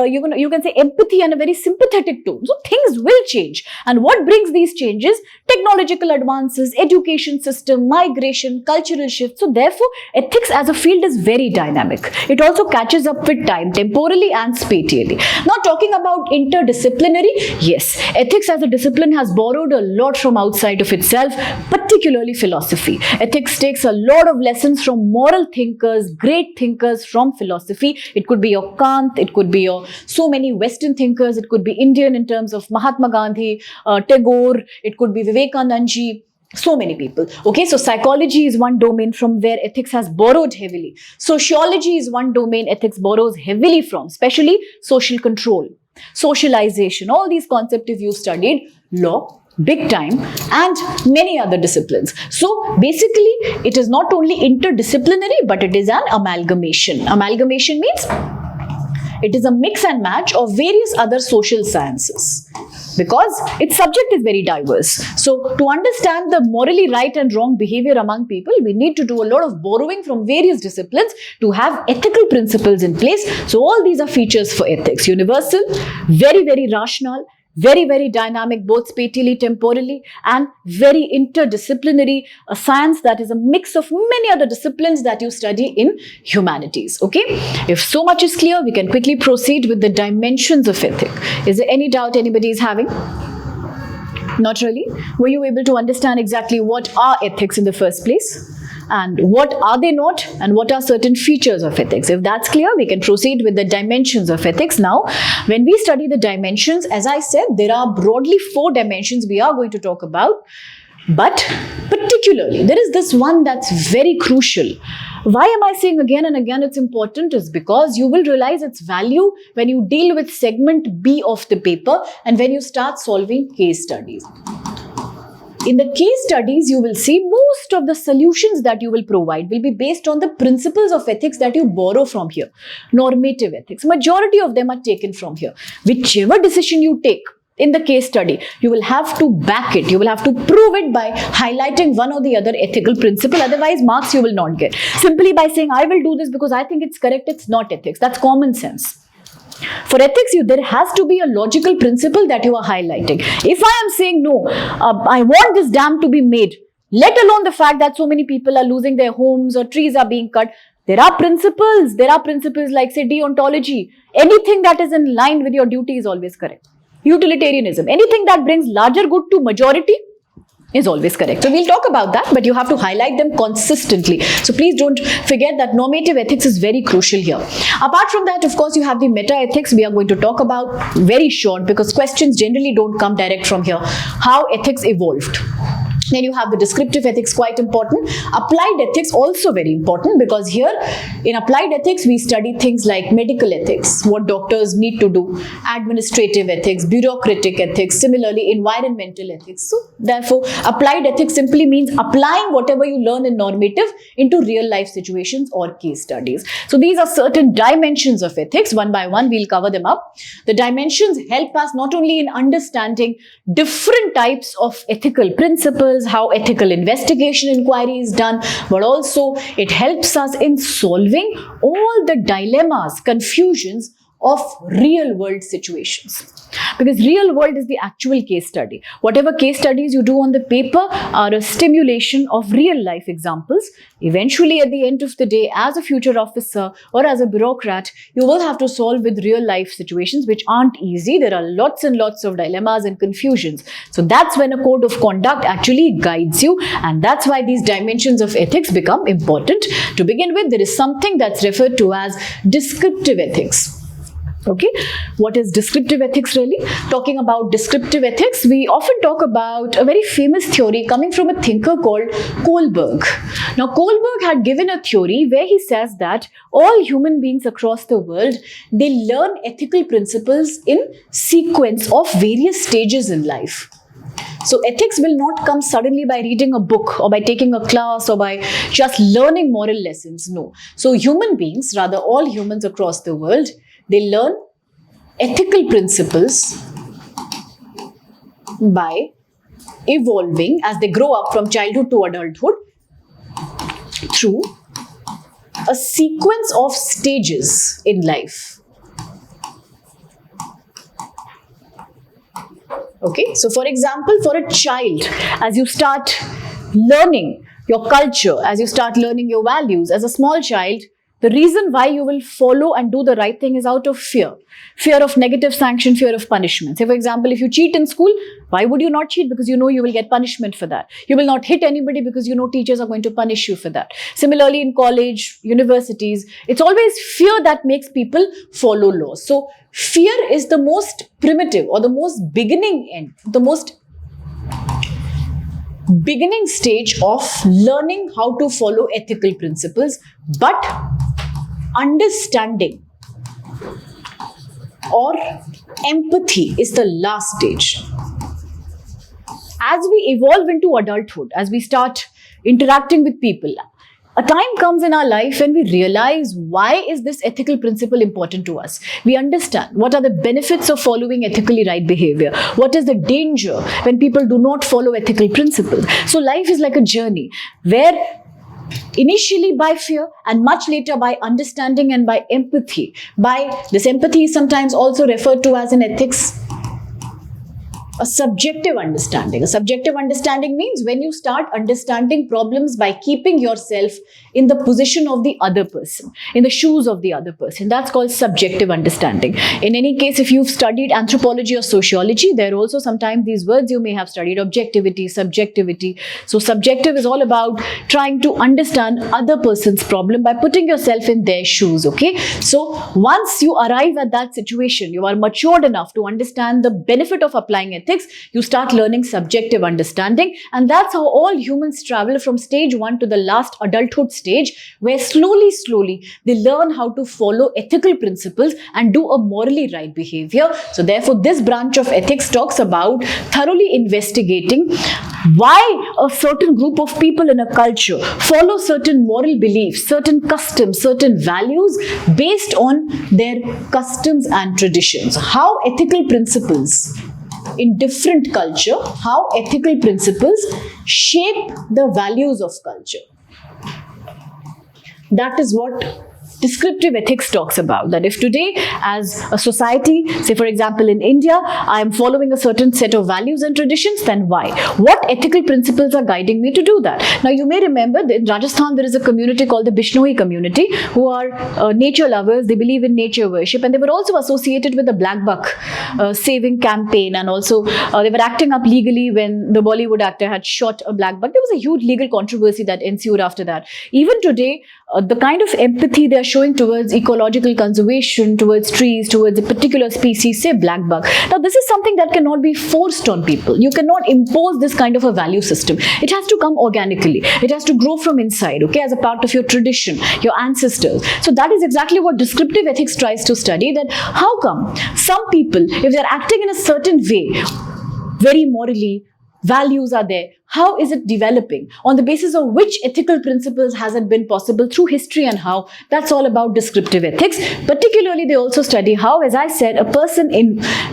you can say empathy and a very sympathetic tone. So things will change. And what brings these changes? Technological advances, education system, migration, cultural shifts. So therefore, ethics as a field is very dynamic. It also catches up with time, temporally and spatially. Now talking about interdisciplinary, yes, ethics as a discipline has borrowed a lot from outside of itself, particularly philosophy. Ethics takes a lot of lessons from moral thinkers, great thinkers from philosophy. It could be your Kant, it could be your so many Western thinkers, it could be Indian in terms of Mahatma Gandhi, Tagore, it could be Vivekananda, so many people. Okay, so psychology is one domain from where ethics has borrowed heavily. Sociology is one domain ethics borrows heavily from, especially social control, socialization, all these concepts if you studied law. big time, and many other disciplines. So basically, it is not only interdisciplinary, but it is an amalgamation. Amalgamation means it is a mix and match of various other social sciences because its subject is very diverse. So to understand the morally right and wrong behavior among people, we need to do a lot of borrowing from various disciplines to have ethical principles in place. So all these are features for ethics: universal, very, very rational, very, very dynamic, both spatially, temporally, and very interdisciplinary, a science that is a mix of many other disciplines that you study in humanities. Okay, if so much is clear, we can quickly proceed with the dimensions of ethic. Is there any doubt anybody is having? Not really. Were you able to understand exactly what are ethics in the first place? And what are they not, and what are certain features of ethics? If that's clear, we can proceed with the dimensions of ethics. Now, when we study the dimensions, as I said, there are broadly 4 dimensions we are going to talk about, but particularly there is this one that's very crucial. Why am I saying again and again it's important? Is because you will realize its value when you deal with segment B of the paper and when you start solving case studies. In the case studies, you will see most of the solutions that you will provide will be based on the principles of ethics that you borrow from here. Normative ethics, majority of them are taken from here. Whichever decision you take in the case study, you will have to back it. You will have to prove it by highlighting one or the other ethical principle. Otherwise, marks you will not get. Simply by saying, I will do this because I think it's correct, it's not ethics. That's common sense. For ethics, there has to be a logical principle that you are highlighting. If I am saying, no, I want this dam to be made, let alone the fact that so many people are losing their homes or trees are being cut, there are principles. There are principles like, say, deontology. Anything that is in line with your duty is always correct. Utilitarianism. Anything that brings larger good to majority is always correct. So we'll talk about that, but you have to highlight them consistently. So please don't forget that normative ethics is very crucial here. Apart from that, of course, you have the meta ethics we are going to talk about very short because questions generally don't come direct from here. How ethics evolved. Then you have the descriptive ethics, quite important. Applied ethics also very important because here in applied ethics we study things like medical ethics, what doctors need to do, administrative ethics, bureaucratic ethics, similarly environmental ethics. So therefore applied ethics simply means applying whatever you learn in normative into real life situations or case studies. So these are certain dimensions of ethics. One by one we'll cover them up. The dimensions help us not only in understanding different types of ethical principles, how ethical investigation inquiry is done, but also it helps us in solving all the dilemmas, confusions of real world situations. Because real world is the actual case study. Whatever case studies you do on the paper are a stimulation of real life examples. Eventually, at the end of the day, as a future officer or as a bureaucrat, you will have to solve with real life situations which aren't easy. There are lots and lots of dilemmas and confusions. So that's when a code of conduct actually guides you, and that's why these dimensions of ethics become important. To begin with, there is something that's referred to as descriptive ethics. Okay, what is descriptive ethics really? Talking about descriptive ethics, we often talk about a very famous theory coming from a thinker called Kohlberg. Now, Kohlberg had given a theory where he says that all human beings across the world, they learn ethical principles in sequence of various stages in life. So ethics will not come suddenly by reading a book or by taking a class or by just learning moral lessons. No. So human beings, rather all humans across the world, they learn ethical principles by evolving as they grow up from childhood to adulthood through a sequence of stages in life. Okay, so for example, for a child, as you start learning your culture, as you start learning your values, as a small child, the reason why you will follow and do the right thing is out of fear. Fear of negative sanction, fear of punishment. Say, for example, if you cheat in school, why would you not cheat? Because you know you will get punishment for that. You will not hit anybody because you know teachers are going to punish you for that. Similarly, in college, universities, it's always fear that makes people follow laws. So, fear is the most primitive or the most beginning stage of learning how to follow ethical principles, but understanding or empathy is the last stage. as we evolve into adulthood, as we start interacting with people, a time comes in our life when we realize, why is this ethical principle important to us? We understand what are the benefits of following ethically right behavior. What is the danger when people do not follow ethical principles? So life is like a journey where initially by fear and much later by understanding and by empathy. By this empathy is sometimes also referred to as in ethics a subjective understanding. A subjective understanding means when you start understanding problems by keeping yourself in the position of the other person, in the shoes of the other person. That's called subjective understanding. In any case, if you've studied anthropology or sociology, there are also sometimes these words you may have studied: objectivity, subjectivity. So subjective is all about trying to understand other person's problem by putting yourself in their shoes, okay? So once you arrive at that situation, you are matured enough to understand the benefit of applying ethics, you start learning subjective understanding, and that's how all humans travel from stage 1 to the last adulthood stage, where slowly they learn how to follow ethical principles and do a morally right behavior. So therefore this branch of ethics talks about thoroughly investigating why a certain group of people in a culture follow certain moral beliefs, certain customs, certain values based on their customs and traditions. How ethical principles in different culture, how ethical principles shape the values of culture. That is what descriptive ethics talks about. That if today as a society, say for example in India, I am following a certain set of values and traditions, then why? What ethical principles are guiding me to do that? Now you may remember that in Rajasthan there is a community called the Vishnu community who are nature lovers. They believe in nature worship, and they were also associated with the black buck saving campaign, and also they were acting up legally when the Bollywood actor had shot a black buck. There was a huge legal controversy that ensued after that. Even today, the kind of empathy they are showing towards ecological conservation, towards trees, towards a particular species, say black buck. Now this is something that cannot be forced on people. You cannot impose this kind of a value system. It has to come organically. It has to grow from inside, okay, as a part of your tradition, your ancestors. So that is exactly what descriptive ethics tries to study, that how come some people, if they're acting in a certain way, very morally, values are there, how is it developing? On the basis of which ethical principles has it been possible through history, and how? That's all about descriptive ethics. Particularly, they also study how, as I said, a person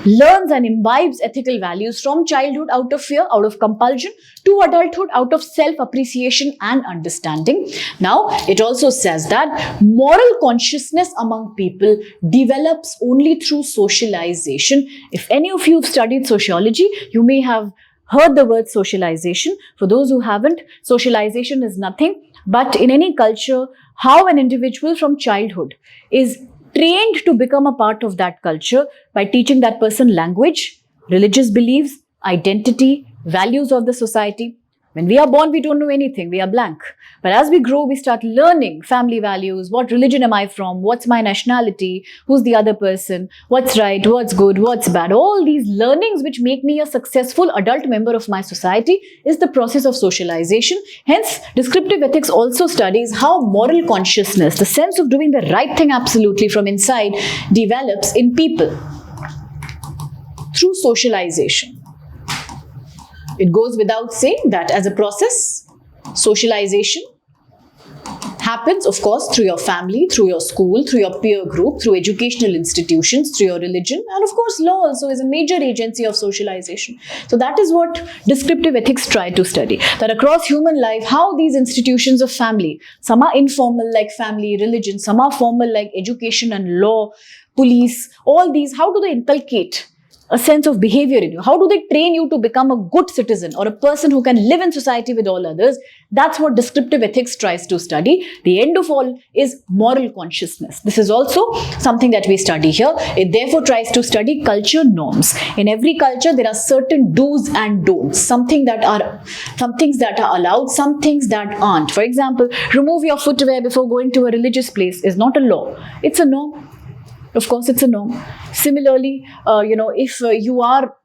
learns and imbibes ethical values from childhood out of fear, out of compulsion, to adulthood out of self-appreciation and understanding. Now, it also says that moral consciousness among people develops only through socialization. If any of you have studied sociology, you may have heard the word socialization. For those who haven't, socialization is nothing but in any culture, how an individual from childhood is trained to become a part of that culture by teaching that person language, religious beliefs, identity, values of the society. When we are born, we don't know anything. We are blank. But as we grow, we start learning family values. What religion am I from? What's my nationality? Who's the other person? What's right? What's good? What's bad? All these learnings which make me a successful adult member of my society is the process of socialization. Hence, descriptive ethics also studies how moral consciousness, the sense of doing the right thing absolutely from inside, develops in people through socialization. It goes without saying that as a process, socialization happens, of course, through your family, through your school, through your peer group, through educational institutions, through your religion, and of course, law also is a major agency of socialization. So that is what descriptive ethics try to study, that across human life, how these institutions of family, some are informal like family, religion, some are formal like education and law, police, all these, how do they inculcate a sense of behavior in you? How do they train you to become a good citizen or a person who can live in society with all others? That's what descriptive ethics tries to study. The end of all is moral consciousness. This is also something that we study here. It therefore tries to study culture norms. In every culture, there are certain do's and don'ts. Some things that are allowed, some things that aren't. For example, remove your footwear before going to a religious place is not a law. It's a norm. Of course, it's a norm. Similarly, if you are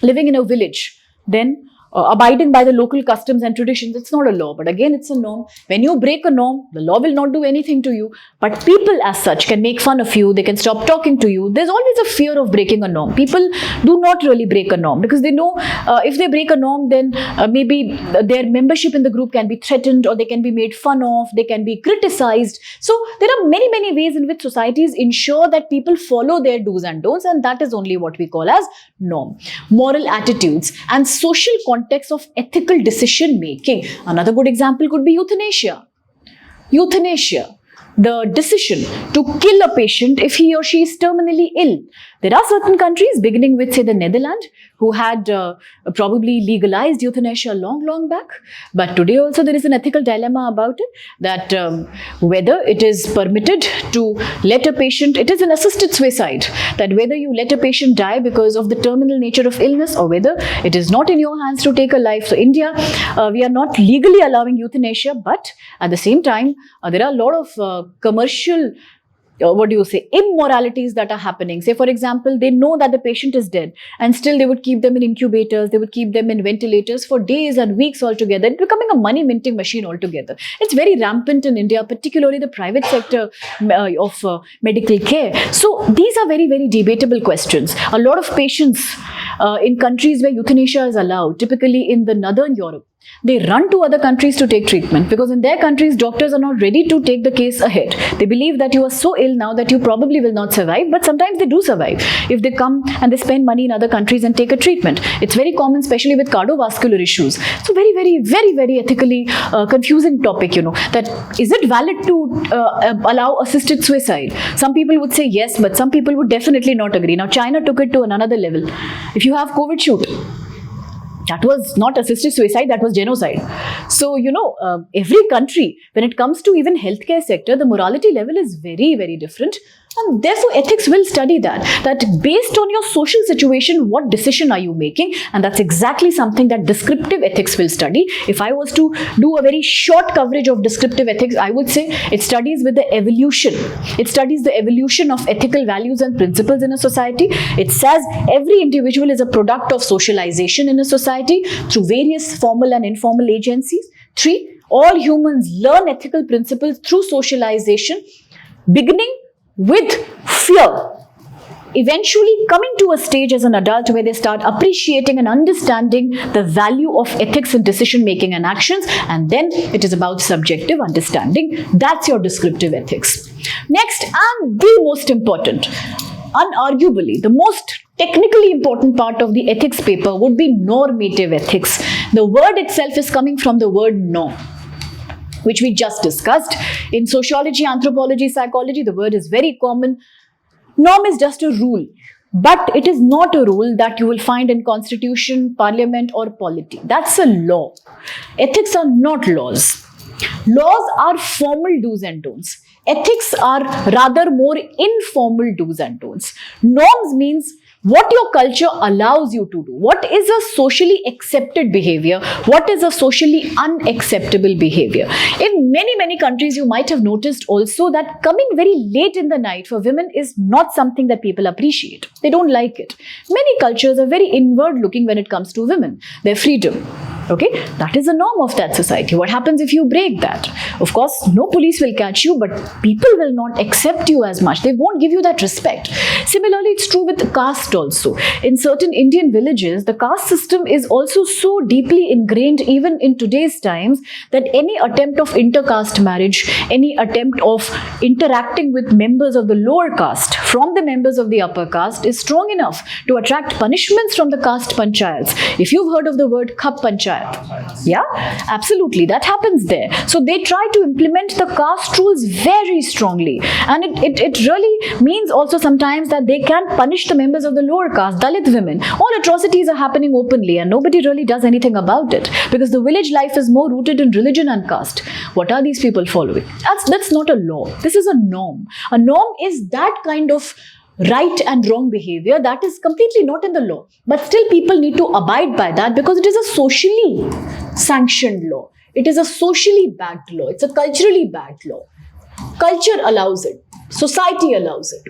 living in a village, then abiding by the local customs and traditions, it's not a law. But again, it's a norm. When you break a norm, the law will not do anything to you. But people as such can make fun of you. They can stop talking to you. There's always a fear of breaking a norm. People do not really break a norm because they know if they break a norm, then maybe their membership in the group can be threatened, or they can be made fun of, they can be criticized. So there are many, many ways in which societies ensure that people follow their do's and don'ts, and that is only what we call as norm. Moral attitudes and social context of ethical decision making. Another good example could be euthanasia. Euthanasia, the decision to kill a patient if he or she is terminally ill. There are certain countries, beginning with, say, the Netherlands, who had probably legalized euthanasia long back. But today also there is an ethical dilemma about it, that whether it is permitted to let a patient, it is an assisted suicide, that whether you let a patient die because of the terminal nature of illness, or whether it is not in your hands to take a life. So India, we are not legally allowing euthanasia, but at the same time, there are a lot of commercial immoralities that are happening. Say, for example, they know that the patient is dead and still they would keep them in incubators, they would keep them in ventilators for days and weeks altogether. It's becoming a money minting machine altogether. It's very rampant in India, particularly the private sector of medical care. So these are very, very debatable questions. A lot of patients in countries where euthanasia is allowed, typically in the Northern Europe, they run to other countries to take treatment because in their countries, doctors are not ready to take the case ahead. They believe that you are so ill now that you probably will not survive, but sometimes they do survive if they come and they spend money in other countries and take a treatment. It's very common, especially with cardiovascular issues. So very, very, very, very ethically confusing topic, that is it valid to allow assisted suicide? Some people would say yes, but some people would definitely not agree. Now, China took it to another level. If you have COVID, shoot. That was not assisted suicide, that was genocide. So, every country, when it comes to even healthcare sector, the morality level is very, very different. And therefore, ethics will study that based on your social situation, what decision are you making? And that's exactly something that descriptive ethics will study. If I was to do a very short coverage of descriptive ethics, I would say it studies with the evolution. It studies the evolution of ethical values and principles in a society. It says every individual is a product of socialization in a society through various formal and informal agencies. 3, all humans learn ethical principles through socialization, beginning with fear, eventually coming to a stage as an adult where they start appreciating and understanding the value of ethics in decision making and actions, and then it is about subjective understanding. That's your descriptive ethics. Next, and the most important, unarguably, the most technically important part of the ethics paper would be normative ethics. The word itself is coming from the word norm, which we just discussed. In sociology, anthropology, psychology, the word is very common. Norm is just a rule, but it is not a rule that you will find in constitution, parliament, or polity. That's a law. Ethics are not laws. Laws are formal do's and don'ts. Ethics are rather more informal do's and don'ts. Norms means what your culture allows you to do. What is a socially accepted behavior? What is a socially unacceptable behavior? In many, many countries, you might have noticed also that coming very late in the night for women is not something that people appreciate. They don't like it. Many cultures are very inward looking when it comes to women, their freedom. Okay, that is a norm of that society. What happens if you break that? Of course, no police will catch you, but people will not accept you as much. They won't give you that respect. Similarly, it's true with caste also. In certain Indian villages, the caste system is also so deeply ingrained even in today's times that any attempt of intercaste marriage, any attempt of interacting with members of the lower caste from the members of the upper caste is strong enough to attract punishments from the caste panchayats. If you've heard of the word Khap Panchayat, yeah, absolutely, that happens there. So they try to implement the caste rules very strongly, and it really means also sometimes that they can punish the members of the lower caste, Dalit women. All atrocities are happening openly and nobody really does anything about it because the village life is more rooted in religion and caste. What are these people following? That's not a law. This is a norm. A norm is that kind of right and wrong behavior that is completely not in the law, but still people need to abide by that because it is a socially sanctioned law. It is a socially backed law. It's a culturally backed law. Culture allows it. Society allows it.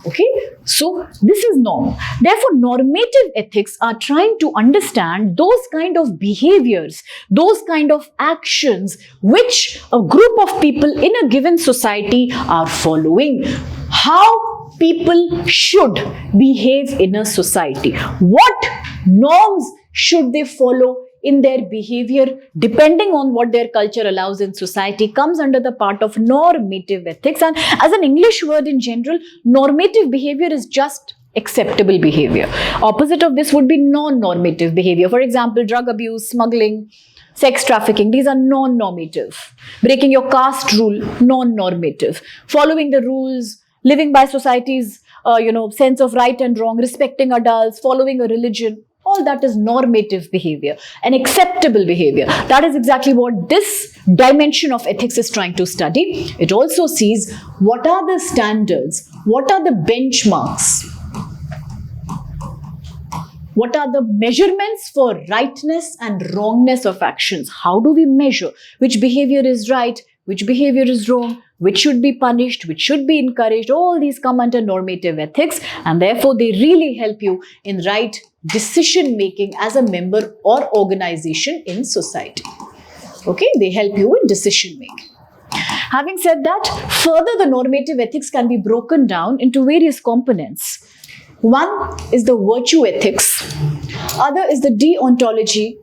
Okay, so this is norm. Therefore, normative ethics are trying to understand those kind of behaviors, those kind of actions which a group of people in a given society are following. How people should behave in a society. What norms should they follow in their behavior depending on what their culture allows in society comes under the part of normative ethics. And as an English word in general, normative behavior is just acceptable behavior. Opposite of this would be non-normative behavior. For example, drug abuse, smuggling, sex trafficking, these are non-normative. Breaking your caste rule, non-normative. Following the rules, living by society's sense of right and wrong, respecting adults, following a religion, all that is normative behavior, an acceptable behavior. That is exactly what this dimension of ethics is trying to study. It also sees what are the standards, what are the benchmarks, what are the measurements for rightness and wrongness of actions. How do we measure which behavior is right, which behavior is wrong, which should be punished, which should be encouraged? All these come under normative ethics, and therefore they really help you in right decision making as a member or organization in society. Okay, they help you in decision making. Having said that, further the normative ethics can be broken down into various components. One is the virtue ethics, other is the deontology,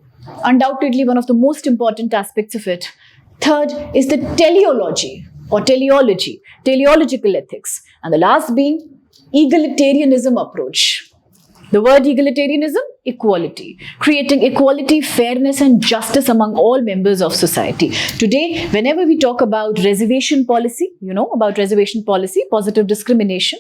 undoubtedly one of the most important aspects of it. Third is the teleology or teleological ethics, and the last being egalitarianism approach. The word egalitarianism, equality. Creating equality, fairness and justice among all members of society. Today, whenever we talk about reservation policy, positive discrimination,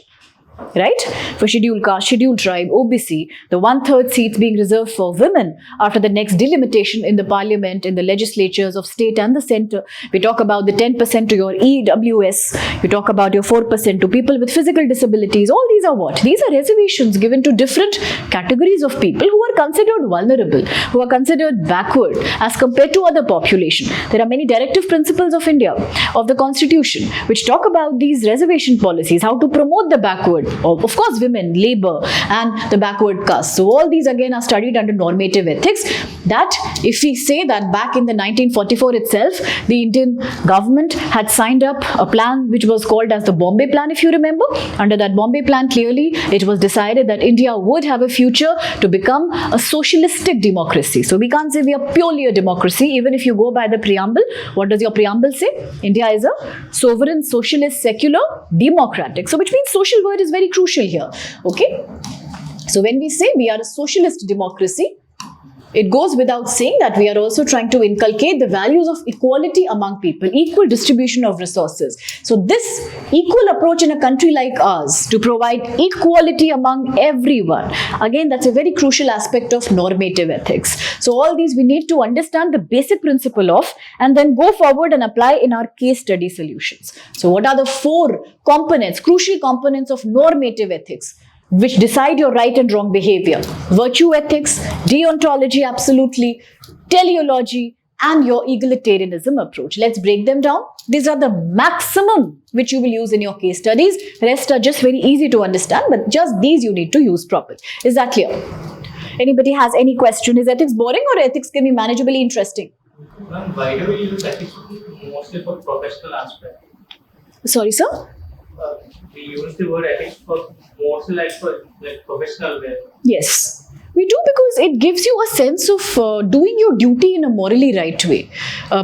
right? For scheduled caste, scheduled tribe, OBC, the 1/3 seats being reserved for women after the next delimitation in the parliament, in the legislatures of state and the center. We talk about the 10% to your EWS. You talk about your 4% to people with physical disabilities. All these are what? These are reservations given to different categories of people who are considered vulnerable, who are considered backward as compared to other population. There are many directive principles of India, of the constitution, which talk about these reservation policies, how to promote the backward. Of course, women, labor, and the backward caste. So all these again are studied under normative ethics. That if we say that back in the 1944 itself, the Indian government had signed up a plan which was called as the Bombay Plan, if you remember. Under that Bombay Plan, clearly it was decided that India would have a future to become a socialistic democracy. So we can't say we are purely a democracy. Even if you go by the preamble, what does your preamble say? India is a sovereign, socialist, secular, democratic. So which means social word is very crucial here. Okay. So when we say we are a socialist democracy, it goes without saying that we are also trying to inculcate the values of equality among people, equal distribution of resources. So this equal approach in a country like ours to provide equality among everyone, again, that's a very crucial aspect of normative ethics. So all these we need to understand the basic principle of and then go forward and apply in our case study solutions. So what are the 4 components, crucial components of normative ethics, which decide your right and wrong behavior? Virtue ethics, deontology, absolutely, teleology, and your egalitarianism approach. Let's break them down. These are the maximum which you will use in your case studies. Rest are just very easy to understand, but just these you need to use properly. Is that clear? Anybody has any question? Is ethics boring or ethics can be manageably interesting? Why do we use ethics mostly for professional aspect? Sorry, sir? We use the word ethics for mostly for professional way. Yes. We do because it gives you a sense of doing your duty in a morally right way.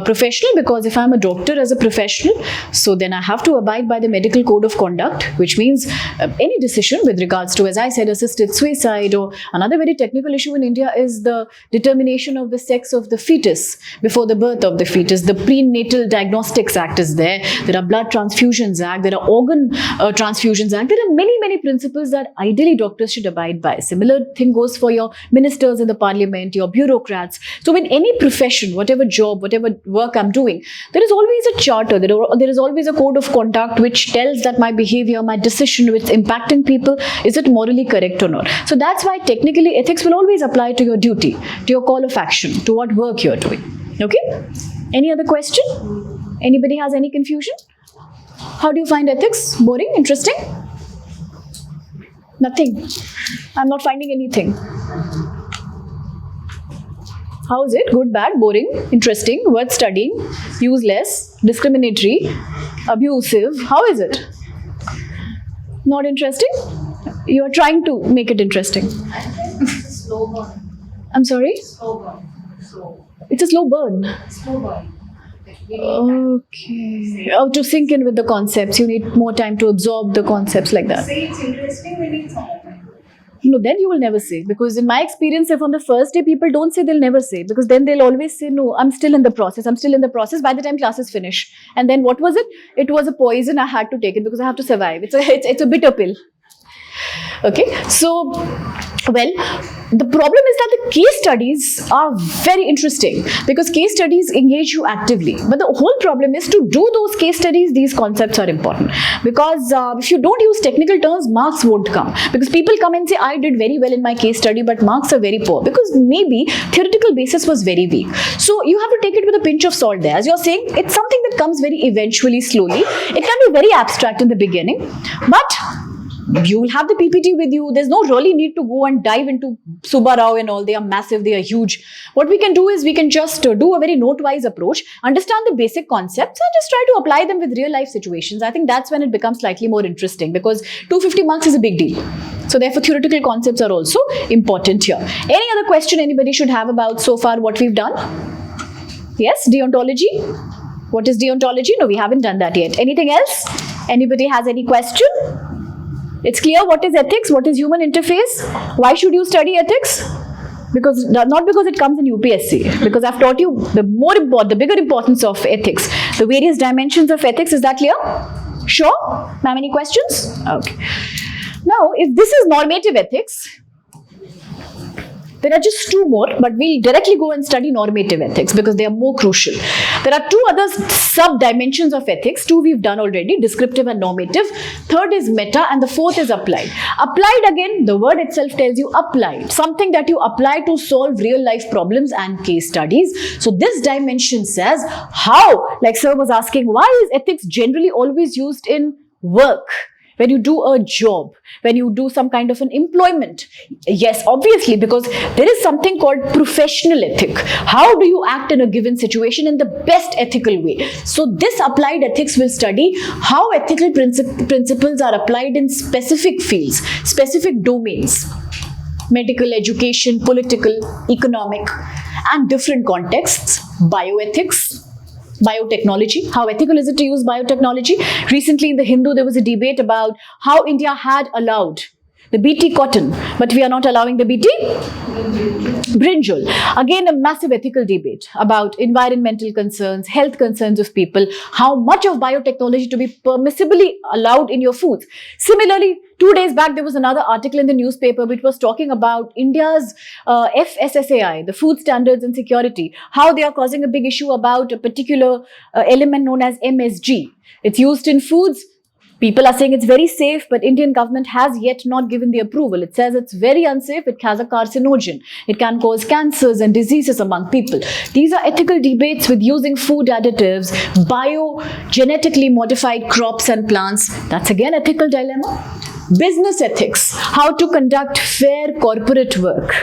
Professional, because if I'm a doctor as a professional, so then I have to abide by the medical code of conduct, which means any decision with regards to, as I said, assisted suicide, or another very technical issue in India is the determination of the sex of the fetus before the birth of the fetus. The Prenatal Diagnostics Act is there. There are Blood Transfusions Act. There are Organ Transfusions Act. There are many, many principles that ideally doctors should abide by. Similar thing goes for your ministers in the parliament, your bureaucrats. So in any profession, whatever job, whatever work I'm doing, there is always a charter, there is always a code of conduct which tells that my behavior, my decision which is impacting people, is it morally correct or not? So that's why technically ethics will always apply to your duty, to your call of action, to what work you're doing. Okay? Any other question? Anybody has any confusion? How do you find ethics? Boring? Interesting? Nothing. I'm not finding anything. How is it? Good, bad, boring, interesting, worth studying, useless, discriminatory, abusive? How is it? Not interesting? You are trying to make it interesting. It's a slow burn. I'm sorry? Slow burn. Slow. It's a slow burn. Slow burn. Like, we need Okay. Oh, to sink in with the concepts. You need more time to absorb the concepts like time. that. Say it's interesting, we need some more time. No, then you will never say. Because in my experience, if on the first day people don't say, they'll never say. Because then they'll always say, no, I'm still in the process. I'm still in the process by the time classes finish. And then what was it? It was a poison. I had to take it because I have to survive. It's a bitter pill. Okay. So, well, the problem is that the case studies are very interesting because case studies engage you actively. But the whole problem is to do those case studies, these concepts are important. Because if you don't use technical terms, marks won't come. Because people come and say, I did very well in my case study, but marks are very poor. Because maybe theoretical basis was very weak. So you have to take it with a pinch of salt there. As you're saying, it's something that comes very eventually, slowly. It can be very abstract in the beginning. But you will have the PPT with you. There's no really need to go and dive into Subba Rao and all. They are massive, they are huge. What we can do is we can just do a very note-wise approach, understand the basic concepts and just try to apply them with real-life situations. I think that's when it becomes slightly more interesting because 250 marks is a big deal. So therefore, theoretical concepts are also important here. Any other question anybody should have about so far what we've done? Yes, deontology. What is deontology? No, we haven't done that yet. Anything else? Anybody has any question? It's clear what is ethics, what is human interface. Why should you study ethics? Because not because it comes in UPSC, because I've taught you the bigger importance of ethics, the various dimensions of ethics. Is that clear? Sure? Ma'am, any questions? Okay. Now, if this is normative ethics, there are just two more, but we'll directly go and study normative ethics because they are more crucial. There are two other sub-dimensions of ethics. Two we've done already, descriptive and normative. Third is meta and the fourth is applied. Applied, again, the word itself tells you applied. Something that you apply to solve real-life problems and case studies. So this dimension says how, like sir was asking, why is ethics generally always used in work? When you do a job, when you do some kind of an employment. Yes, obviously, because there is something called professional ethic. How do you act in a given situation in the best ethical way? So this applied ethics will study how ethical principles are applied in specific fields, specific domains. Medical, education, political, economic, and different contexts. Bioethics. Biotechnology. How ethical is it to use biotechnology? Recently in the Hindu, there was a debate about how India had allowed the BT cotton, but we are not allowing the BT brinjal. Again, a massive ethical debate about environmental concerns, health concerns of people, how much of biotechnology to be permissibly allowed in your foods. Similarly, 2 days back, there was another article in the newspaper which was talking about India's FSSAI, the Food Standards and Security, how they are causing a big issue about a particular element known as MSG. It's used in foods. People are saying it's very safe, but Indian government has yet not given the approval. It says it's very unsafe. It has a carcinogen. It can cause cancers and diseases among people. These are ethical debates with using food additives, biogenetically modified crops and plants. That's again ethical dilemma. Business ethics, how to conduct fair corporate work.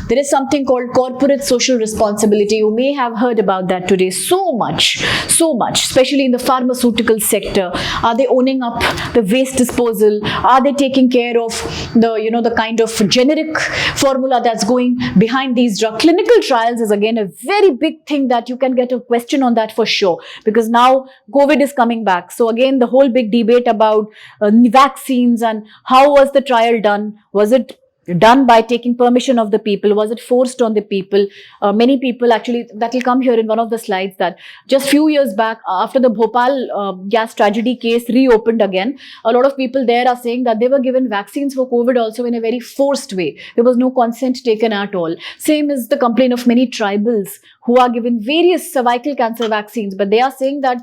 There is something called corporate social responsibility. You may have heard about that today so much, especially in the pharmaceutical sector. Are they owning up the waste disposal? Are they taking care of the kind of generic formula that's going behind these drugs? Clinical trials is again a very big thing that you can get a question on that for sure, because now COVID is coming back. So again, the whole big debate about vaccines and how was the trial done? Was it done by taking permission of the people? Was it forced on the people? Many people actually, that will come here in one of the slides, that just few years back after the Bhopal gas tragedy case reopened again, a lot of people there are saying that they were given vaccines for COVID also in a very forced way. There was no consent taken at all. Same is the complaint of many tribals who are given various cervical cancer vaccines, but they are saying that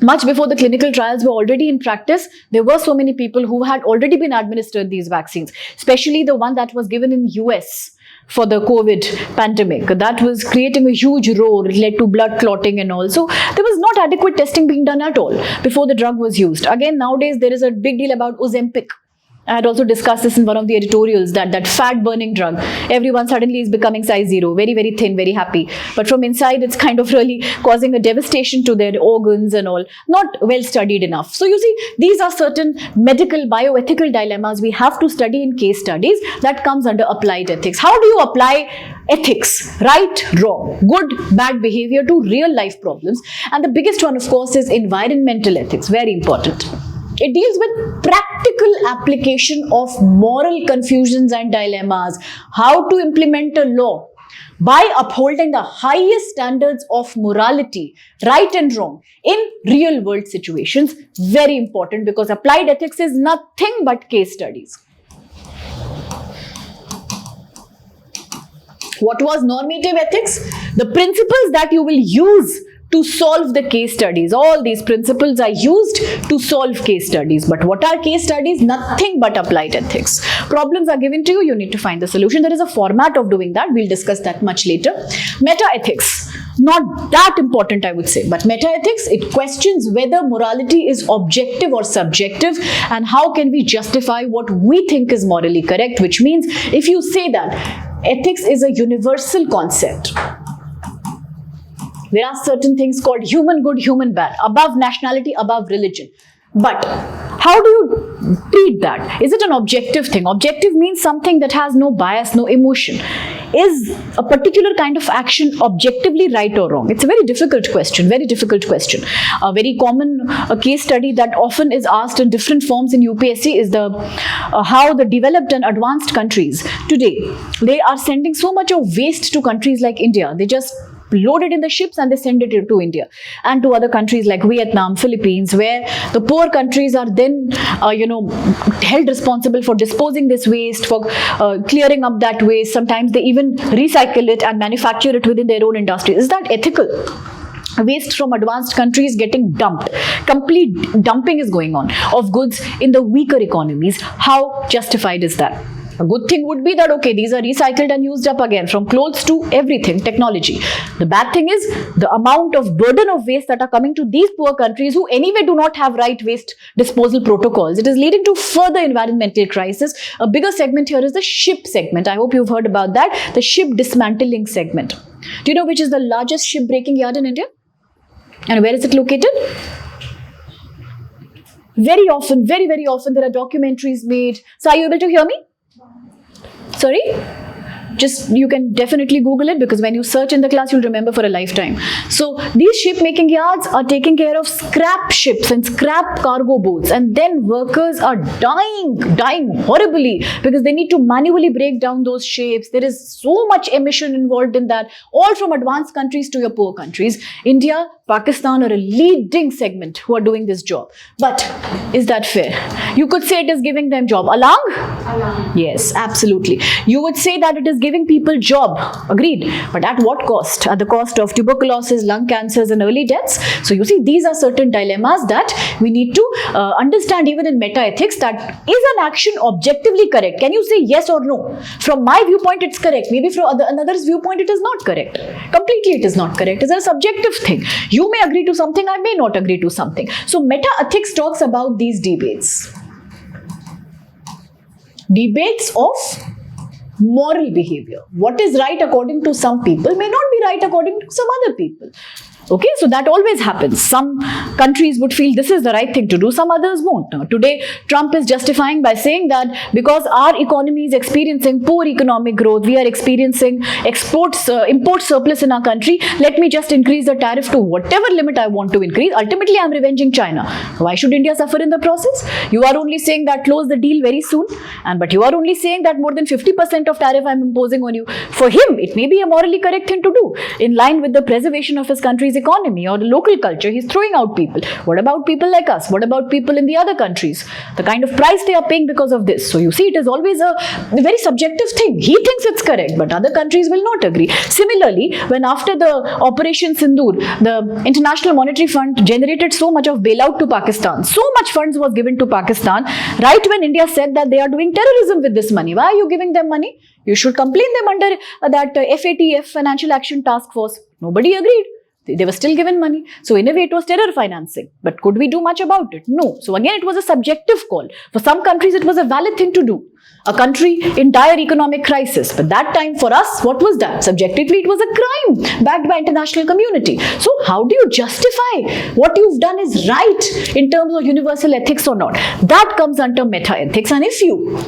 much before the clinical trials were already in practice, there were so many people who had already been administered these vaccines, especially the one that was given in US for the COVID pandemic. That was creating a huge roar. It led to blood clotting and all. So there was not adequate testing being done at all before the drug was used. Again, nowadays there is a big deal about Ozempic. I had also discussed this in one of the editorials, that fat burning drug. Everyone suddenly is becoming size 0, very, very thin, very happy. But from inside, it's kind of really causing a devastation to their organs and all. Not well studied enough. So you see, these are certain medical, bioethical dilemmas we have to study in case studies that comes under applied ethics. How do you apply ethics, right, wrong, good, bad behavior to real life problems? And the biggest one, of course, is environmental ethics, very important. It deals with practical application of moral confusions and dilemmas, how to implement a law by upholding the highest standards of morality, right and wrong, in real world situations. Very important, because applied ethics is nothing but case studies. What was normative ethics? The principles that you will use to solve the case studies. All these principles are used to solve case studies. But what are case studies? Nothing but applied ethics. Problems are given to you, you need to find the solution. There is a format of doing that. We'll discuss that much later. Meta ethics. Not that important, I would say. But meta ethics, it questions whether morality is objective or subjective, and how can we justify what we think is morally correct, which means if you say that ethics is a universal concept, there are certain things called human good, human bad, above nationality, above religion. But how do you treat that? Is it an objective thing? Objective means something that has no bias, no emotion. Is a particular kind of action objectively right or wrong? It's a very difficult question, very difficult question. A very common case study that often is asked in different forms in UPSC is how the developed and advanced countries today, they are sending so much of waste to countries like India. They just load it in the ships and they send it to India and to other countries like Vietnam, Philippines, where the poor countries are then held responsible for disposing this waste, for clearing up that waste. Sometimes they even recycle it and manufacture it within their own industry. Is that ethical? Waste from advanced countries getting dumped. Complete dumping is going on of goods in the weaker economies. How justified is that? A good thing would be that, okay, these are recycled and used up again, from clothes to everything, technology. The bad thing is the amount of burden of waste that are coming to these poor countries who anyway do not have right waste disposal protocols. It is leading to further environmental crisis. A bigger segment here is the ship segment. I hope you've heard about that. The ship dismantling segment. Do you know which is the largest ship breaking yard in India? And where is it located? Very often, very, very often, there are documentaries made. So are you able to hear me? Sorry? Just, you can definitely Google it, because when you search in the class, you'll remember for a lifetime. So these ship making yards are taking care of scrap ships and scrap cargo boats, and then workers are dying horribly because they need to manually break down those ships. There is so much emission involved in that, all from advanced countries to your poor countries. India, Pakistan are a leading segment who are doing this job. But is that fair? You could say it is giving them job. Along? Yes, absolutely. You would say that it is giving people job. Agreed. But at what cost? At the cost of tuberculosis, lung cancers and early deaths. So you see, these are certain dilemmas that we need to understand even in meta ethics. That is an action objectively correct? Can you say yes or no? From my viewpoint, it's correct. Maybe from another's viewpoint, it is not correct. Completely, it is not correct. It's a subjective thing. You may agree to something, I may not agree to something. So meta ethics talks about these debates. Debates of moral behavior. What is right according to some people may not be right according to some other people. Okay, so that always happens. Some countries would feel this is the right thing to do, some others won't. Now, today, Trump is justifying by saying that because our economy is experiencing poor economic growth, we are experiencing import surplus in our country, let me just increase the tariff to whatever limit I want to increase. Ultimately, I'm revenging China. Why should India suffer in the process? You are only saying that close the deal very soon, but you are only saying that more than 50% of tariff I'm imposing on you. For him, it may be a morally correct thing to do, in line with the preservation of his country's economy or the local culture. He's throwing out people. What about people like us? What about people in the other countries? The kind of price they are paying because of this. So you see, it is always a very subjective thing. He thinks it's correct, but other countries will not agree. Similarly, when after the Operation Sindoor, the International Monetary Fund generated so much of bailout to Pakistan, so much funds was given to Pakistan, right when India said that they are doing terrorism with this money. Why are you giving them money? You should complain them under that FATF, Financial Action Task Force. Nobody agreed. They were still given money. So in a way, it was terror financing. But could we do much about it? No. So again, it was a subjective call. For some countries, it was a valid thing to do. A country in dire economic crisis. But that time for us, what was that? Subjectively, it was a crime backed by international community. So how do you justify what you've done is right in terms of universal ethics or not? That comes under meta ethics. And if you,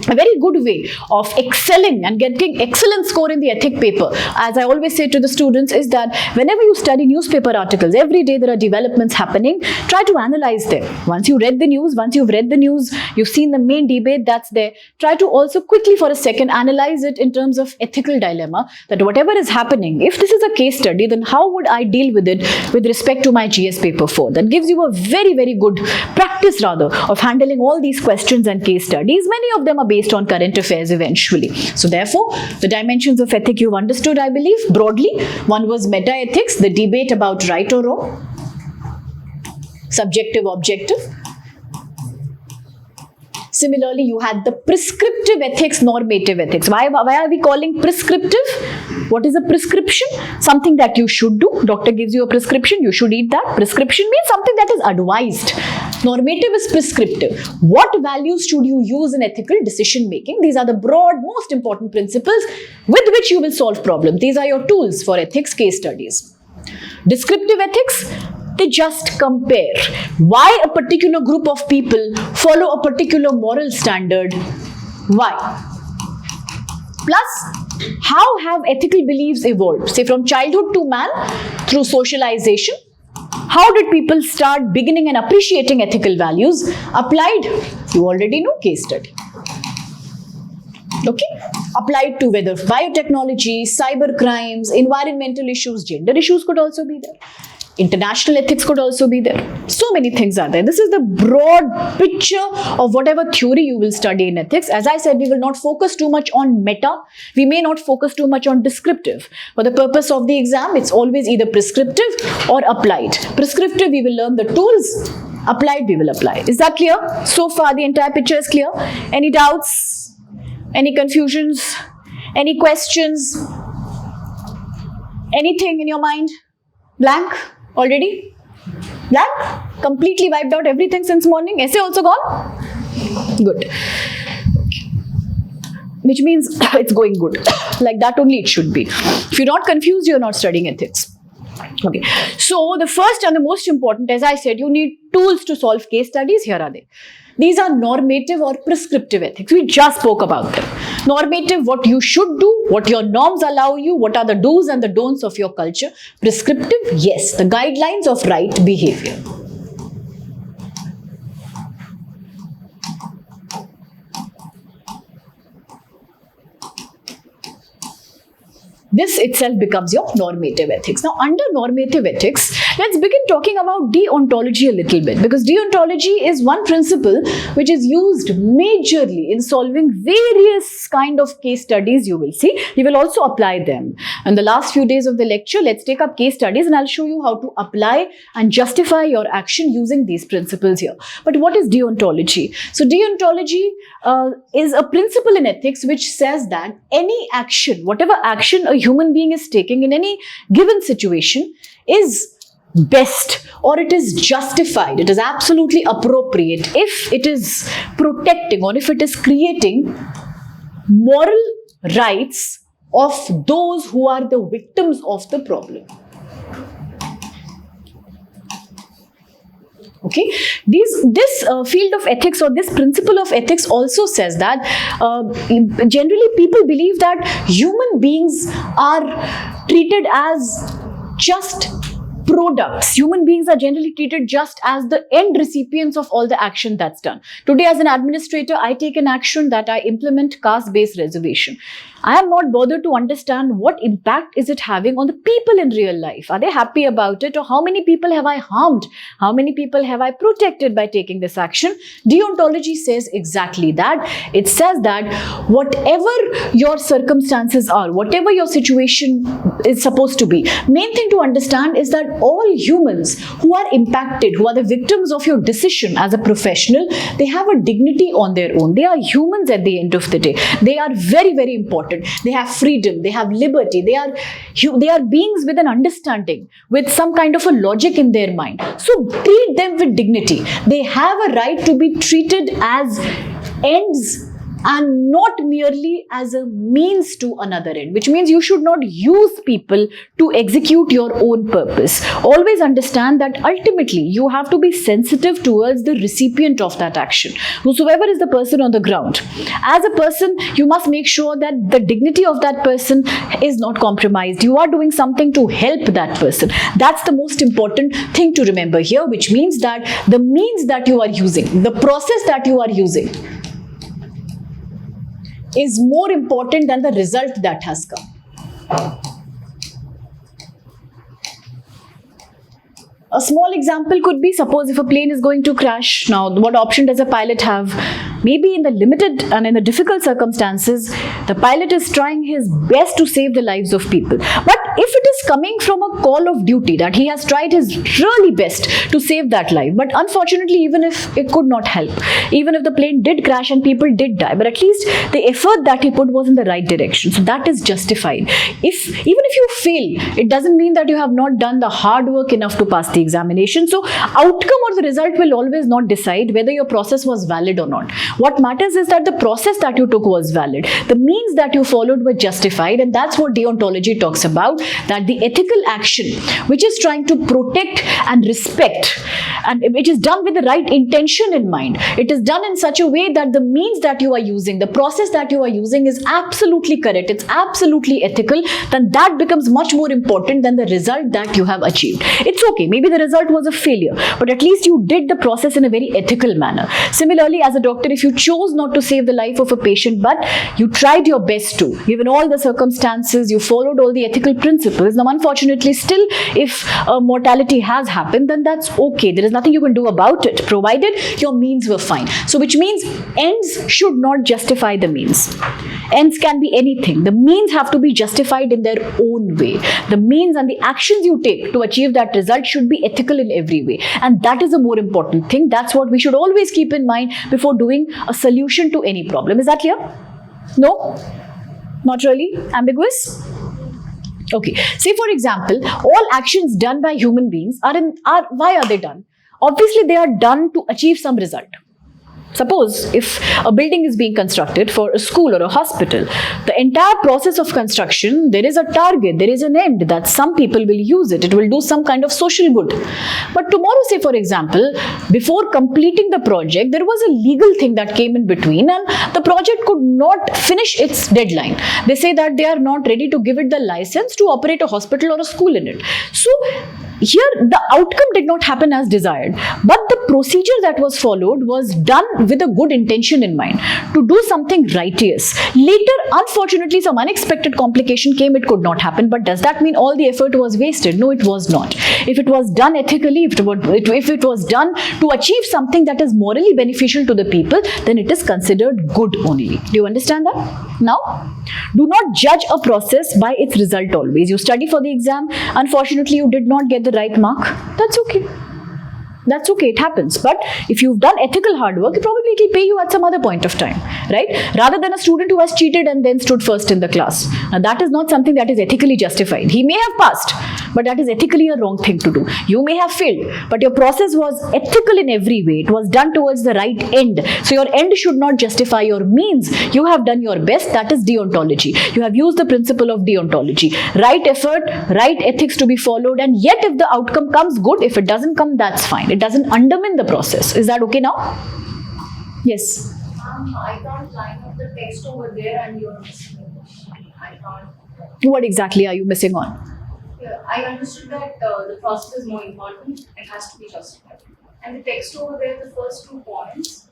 a very good way of excelling and getting excellent score in the ethic paper, as I always say to the students, is that whenever you study newspaper articles, every day there are developments happening, try to analyze them. Once you've read the news, you've seen the main debate that's there, try to also quickly for a second analyze it in terms of ethical dilemma, that whatever is happening, if this is a case study, then how would I deal with it with respect to my GS paper 4? That gives you a very, very good practice rather of handling all these questions and case studies. Many of them are based on current affairs eventually. So therefore, the dimensions of ethic you've understood, I believe, broadly. One was meta ethics, the debate about right or wrong, subjective, objective. Similarly, you had the prescriptive ethics, normative ethics. Why are we calling prescriptive? What is a prescription? Something that you should do. Doctor gives you a prescription, you should eat that. Prescription means something that is advised. Normative is prescriptive. What values should you use in ethical decision making? These are the broad, most important principles with which you will solve problems. These are your tools for ethics case studies. Descriptive ethics, they just compare why a particular group of people follow a particular moral standard. Why? Plus, how have ethical beliefs evolved? Say from childhood to man through socialization. How did people start beginning and appreciating ethical values? Applied, you already know, case study. Okay, applied to whether biotechnology, cyber crimes, environmental issues, gender issues could also be there. International ethics could also be there. So many things are there. This is the broad picture of whatever theory you will study in ethics. As I said, we will not focus too much on meta. We may not focus too much on descriptive. For the purpose of the exam, it's always either prescriptive or applied. Prescriptive, we will learn the tools. Applied, we will apply. Is that clear? So far, the entire picture is clear. Any doubts? Any confusions? Any questions? Anything in your mind? Blank? Already? Blank? Completely wiped out everything since morning? Essay also gone? Good. Which means it's going good. Like that only it should be. If you're not confused, you're not studying ethics. Okay. So the first and the most important, as I said, you need tools to solve case studies. Here are they. These are normative or prescriptive ethics. We just spoke about them. Normative, what you should do, what your norms allow you, what are the do's and the don'ts of your culture. Prescriptive, yes, the guidelines of right behavior. This itself becomes your normative ethics. Now, under normative ethics, let's begin talking about deontology a little bit, because deontology is one principle which is used majorly in solving various kind of case studies you will see. You will also apply them. In the last few days of the lecture, let's take up case studies and I'll show you how to apply and justify your action using these principles here. But what is deontology? So, deontology is a principle in ethics which says that any action, whatever action a human being is taking in any given situation is best or it is justified, it is absolutely appropriate if it is protecting or if it is creating moral rights of those who are the victims of the problem. Okay, this field of ethics or this principle of ethics also says that generally people believe that human beings are treated as just products. Human beings are generally treated just as the end recipients of all the action that's done. Today as an administrator, I take an action that I implement caste-based reservation. I am not bothered to understand what impact is it having on the people in real life. Are they happy about it, or how many people have I harmed? How many people have I protected by taking this action? Deontology says exactly that. It says that whatever your circumstances are, whatever your situation is supposed to be, main thing to understand is that all humans who are impacted, who are the victims of your decision as a professional, they have a dignity on their own. They are humans at the end of the day. They are very, very important. They have freedom, they have liberty, they are beings with an understanding, with some kind of a logic in their mind. So treat them with dignity. They have a right to be treated as ends and not merely as a means to another end, which means you should not use people to execute your own purpose. Always understand that ultimately you have to be sensitive towards the recipient of that action, whosoever is the person on the ground. As a person, you must make sure that the dignity of that person is not compromised. You are doing something to help that person. That's the most important thing to remember here, which means that the means that you are using, the process that you are using, is more important than the result that has come. A small example could be, suppose if a plane is going to crash, now what option does a pilot have? Maybe in the limited and in the difficult circumstances, the pilot is trying his best to save the lives of people. But if it is coming from a call of duty that he has tried his really best to save that life, but unfortunately, even if it could not help, even if the plane did crash and people did die, but at least the effort that he put was in the right direction. So that is justified. Even if you fail, it doesn't mean that you have not done the hard work enough to pass the examination. So outcome or the result will always not decide whether your process was valid or not. What matters is that the process that you took was valid. The means that you followed were justified, and that's what deontology talks about, that the ethical action which is trying to protect and respect, and which is done with the right intention in mind, it is done in such a way that the means that you are using, the process that you are using is absolutely correct, it's absolutely ethical, then that becomes much more important than the result that you have achieved. It's okay, maybe the result was a failure, but at least you did the process in a very ethical manner. Similarly, as a doctor, if you chose not to save the life of a patient, but you tried your best to, given all the circumstances, you followed all the ethical principles, now unfortunately still if mortality has happened, then that's okay. There is nothing you can do about it, provided your means were fine. So which means ends should not justify the means. Ends can be anything. The means have to be justified in their own way. The means and the actions you take to achieve that result should be ethical in every way. And that is a more important thing. That's what we should always keep in mind before doing a solution to any problem. Is that clear? No? Not really? Ambiguous? Okay. Say for example, all actions done by human beings why are they done? Obviously, they are done to achieve some result. Suppose if a building is being constructed for a school or a hospital, the entire process of construction, there is a target, there is an end that some people will use it. It will do some kind of social good. But tomorrow, say for example, before completing the project, there was a legal thing that came in between and the project could not finish its deadline. They say that they are not ready to give it the license to operate a hospital or a school in it. So here, the outcome did not happen as desired, but the procedure that was followed was done with a good intention in mind, to do something righteous. Later, unfortunately, some unexpected complication came, it could not happen, but does that mean all the effort was wasted? No, it was not. If it was done ethically, if it was done to achieve something that is morally beneficial to the people, then it is considered good only. Do you understand that? Now, do not judge a process by its result always. You study for the exam, unfortunately, you did not get the right mark. That's okay. That's okay, it happens. But if you've done ethical hard work, probably it will pay you at some other point of time, right? Rather than a student who has cheated and then stood first in the class. Now that is not something that is ethically justified. He may have passed, but that is ethically a wrong thing to do. You may have failed, but your process was ethical in every way. It was done towards the right end. So your end should not justify your means. You have done your best. That is deontology. You have used the principle of deontology. Right effort, right ethics to be followed, and yet if the outcome comes good, if it doesn't come, that's fine. It doesn't undermine the process. Is that okay now? Yes. I can't line up the text over there and you're missing it. I can't. What exactly are you missing on? Yeah, I understood that the process is more important. It has to be justified. And the text over there, the first 2 points,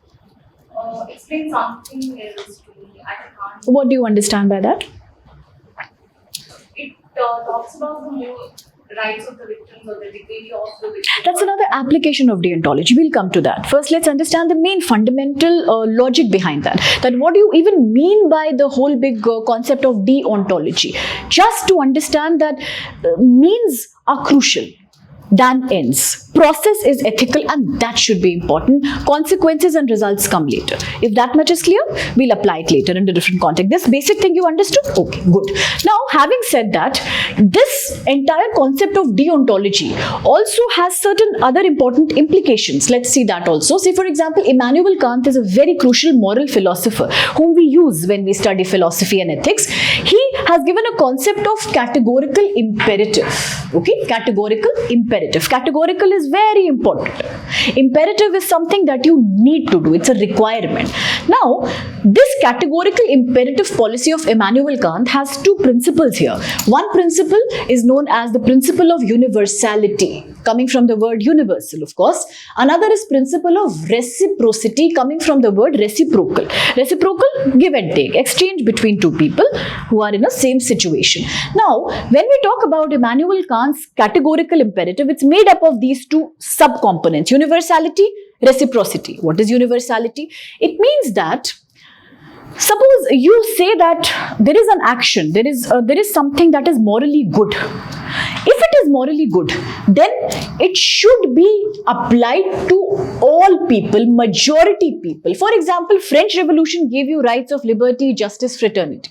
explain something else to me. I can't. What do you understand by that? It talks about the more rights of the victims or the dignity of the victim. That's another application of deontology. We'll come to that. First, let's understand the main fundamental logic behind that. That what do you even mean by the whole big concept of deontology? Just to understand that means are crucial. than ends. Process is ethical and that should be important. Consequences and results come later. If that much is clear, we'll apply it later in a different context. This basic thing you understood? Okay, good. Now, having said that, this entire concept of deontology also has certain other important implications. Let's see that also. Say, for example, Immanuel Kant is a very crucial moral philosopher whom we use when we study philosophy and ethics. He has given a concept of categorical imperative. Okay, categorical imperative. Categorical is very important. Imperative is something that you need to do. It's a requirement. Now, this categorical imperative policy of Immanuel Kant has two principles here. One principle is known as the principle of universality, coming from the word universal, of course. Another is principle of reciprocity, coming from the word reciprocal. Reciprocal, give and take, exchange between two people who are in a same situation. Now, when we talk about Immanuel Kant's categorical imperative, it's made up of these two subcomponents: universality, reciprocity. What is universality? It means that suppose you say that there is an action, there is something that is morally good. If it is morally good, then it should be applied to all people, majority people. For example, French Revolution gave you rights of liberty, justice, fraternity.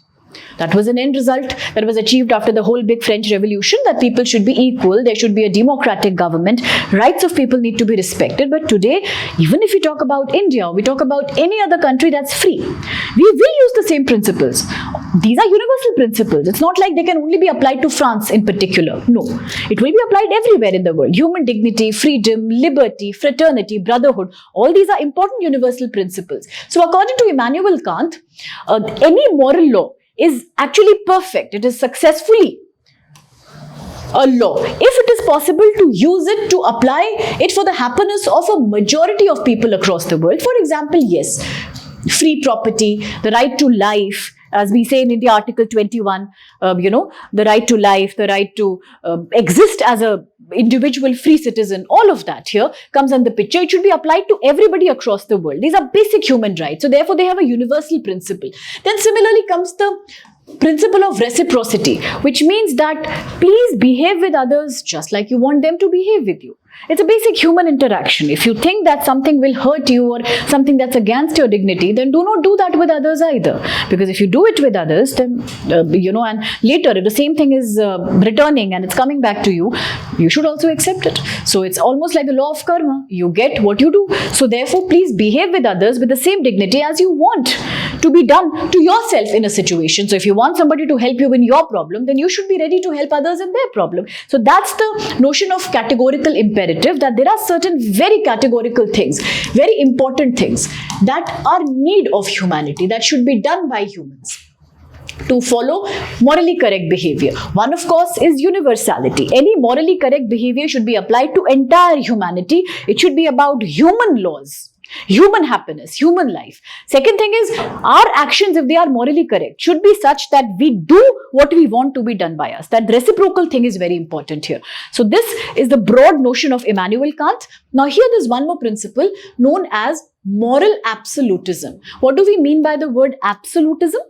That was an end result that was achieved after the whole big French Revolution, that people should be equal, there should be a democratic government, rights of people need to be respected. But today, even if we talk about India, we talk about any other country that's free, we will use the same principles. These are universal principles. It's not like they can only be applied to France in particular. No, it will be applied everywhere in the world. Human dignity, freedom, liberty, fraternity, brotherhood, all these are important universal principles. So according to Immanuel Kant, any moral law is actually perfect. It is successfully a law if it is possible to use it to apply it for the happiness of a majority of people across the world. For example, yes, free property, the right to life, as we say in India, Article 21, the right to life, the right to exist as a individual free citizen, all of that here comes in the picture. It should be applied to everybody across the world. These are basic human rights. So therefore, they have a universal principle. Then similarly comes the principle of reciprocity, which means that please behave with others just like you want them to behave with you. It's a basic human interaction. If you think that something will hurt you or something that's against your dignity, then do not do that with others either. Because if you do it with others, then, and later if the same thing is returning and it's coming back to you, you should also accept it. So it's almost like the law of karma. You get what you do. So therefore, please behave with others with the same dignity as you want to be done to yourself in a situation. So if you want somebody to help you in your problem, then you should be ready to help others in their problem. So that's the notion of categorical imperative, that there are certain very categorical things, very important things that are need of humanity, that should be done by humans to follow morally correct behavior. One, of course, is universality. Any morally correct behavior should be applied to entire humanity. It should be about human laws, human happiness, human life. Second thing is, our actions, if they are morally correct, should be such that we do what we want to be done by us. That reciprocal thing is very important here. So this is the broad notion of Immanuel Kant. Now here there's one more principle known as moral absolutism. What do we mean by the word absolutism?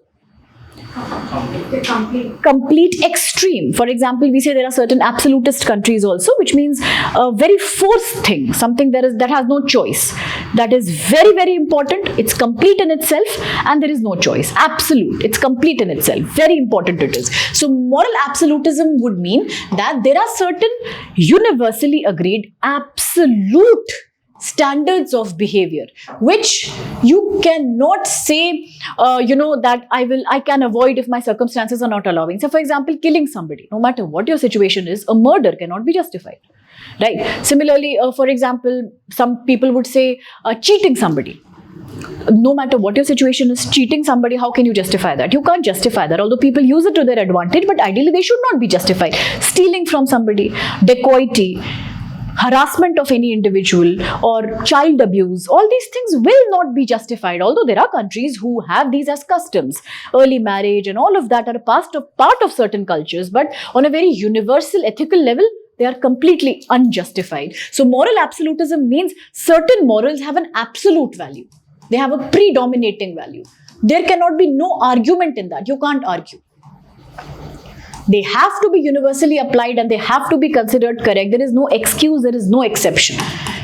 Complete extreme. For example, we say there are certain absolutist countries also, which means a very forced thing, something that has no choice. That is very, very important. It's complete in itself and there is no choice. Absolute. It's complete in itself. Very important it is. So moral absolutism would mean that there are certain universally agreed absolute standards of behavior, which you cannot say, that I can avoid if my circumstances are not allowing. So, for example, killing somebody, no matter what your situation is, a murder cannot be justified, right? Similarly, for example, some people would say cheating somebody. No matter what your situation is, cheating somebody, how can you justify that? You can't justify that, although people use it to their advantage, but ideally they should not be justified. Stealing from somebody, dacoity, harassment of any individual or child abuse, all these things will not be justified, although there are countries who have these as customs. Early marriage and all of that are a part of certain cultures, but on a very universal ethical level, they are completely unjustified. So moral absolutism means certain morals have an absolute value. They have a predominating value. There cannot be no argument in that. You can't argue. They have to be universally applied and they have to be considered correct. There is no excuse, there is no exception.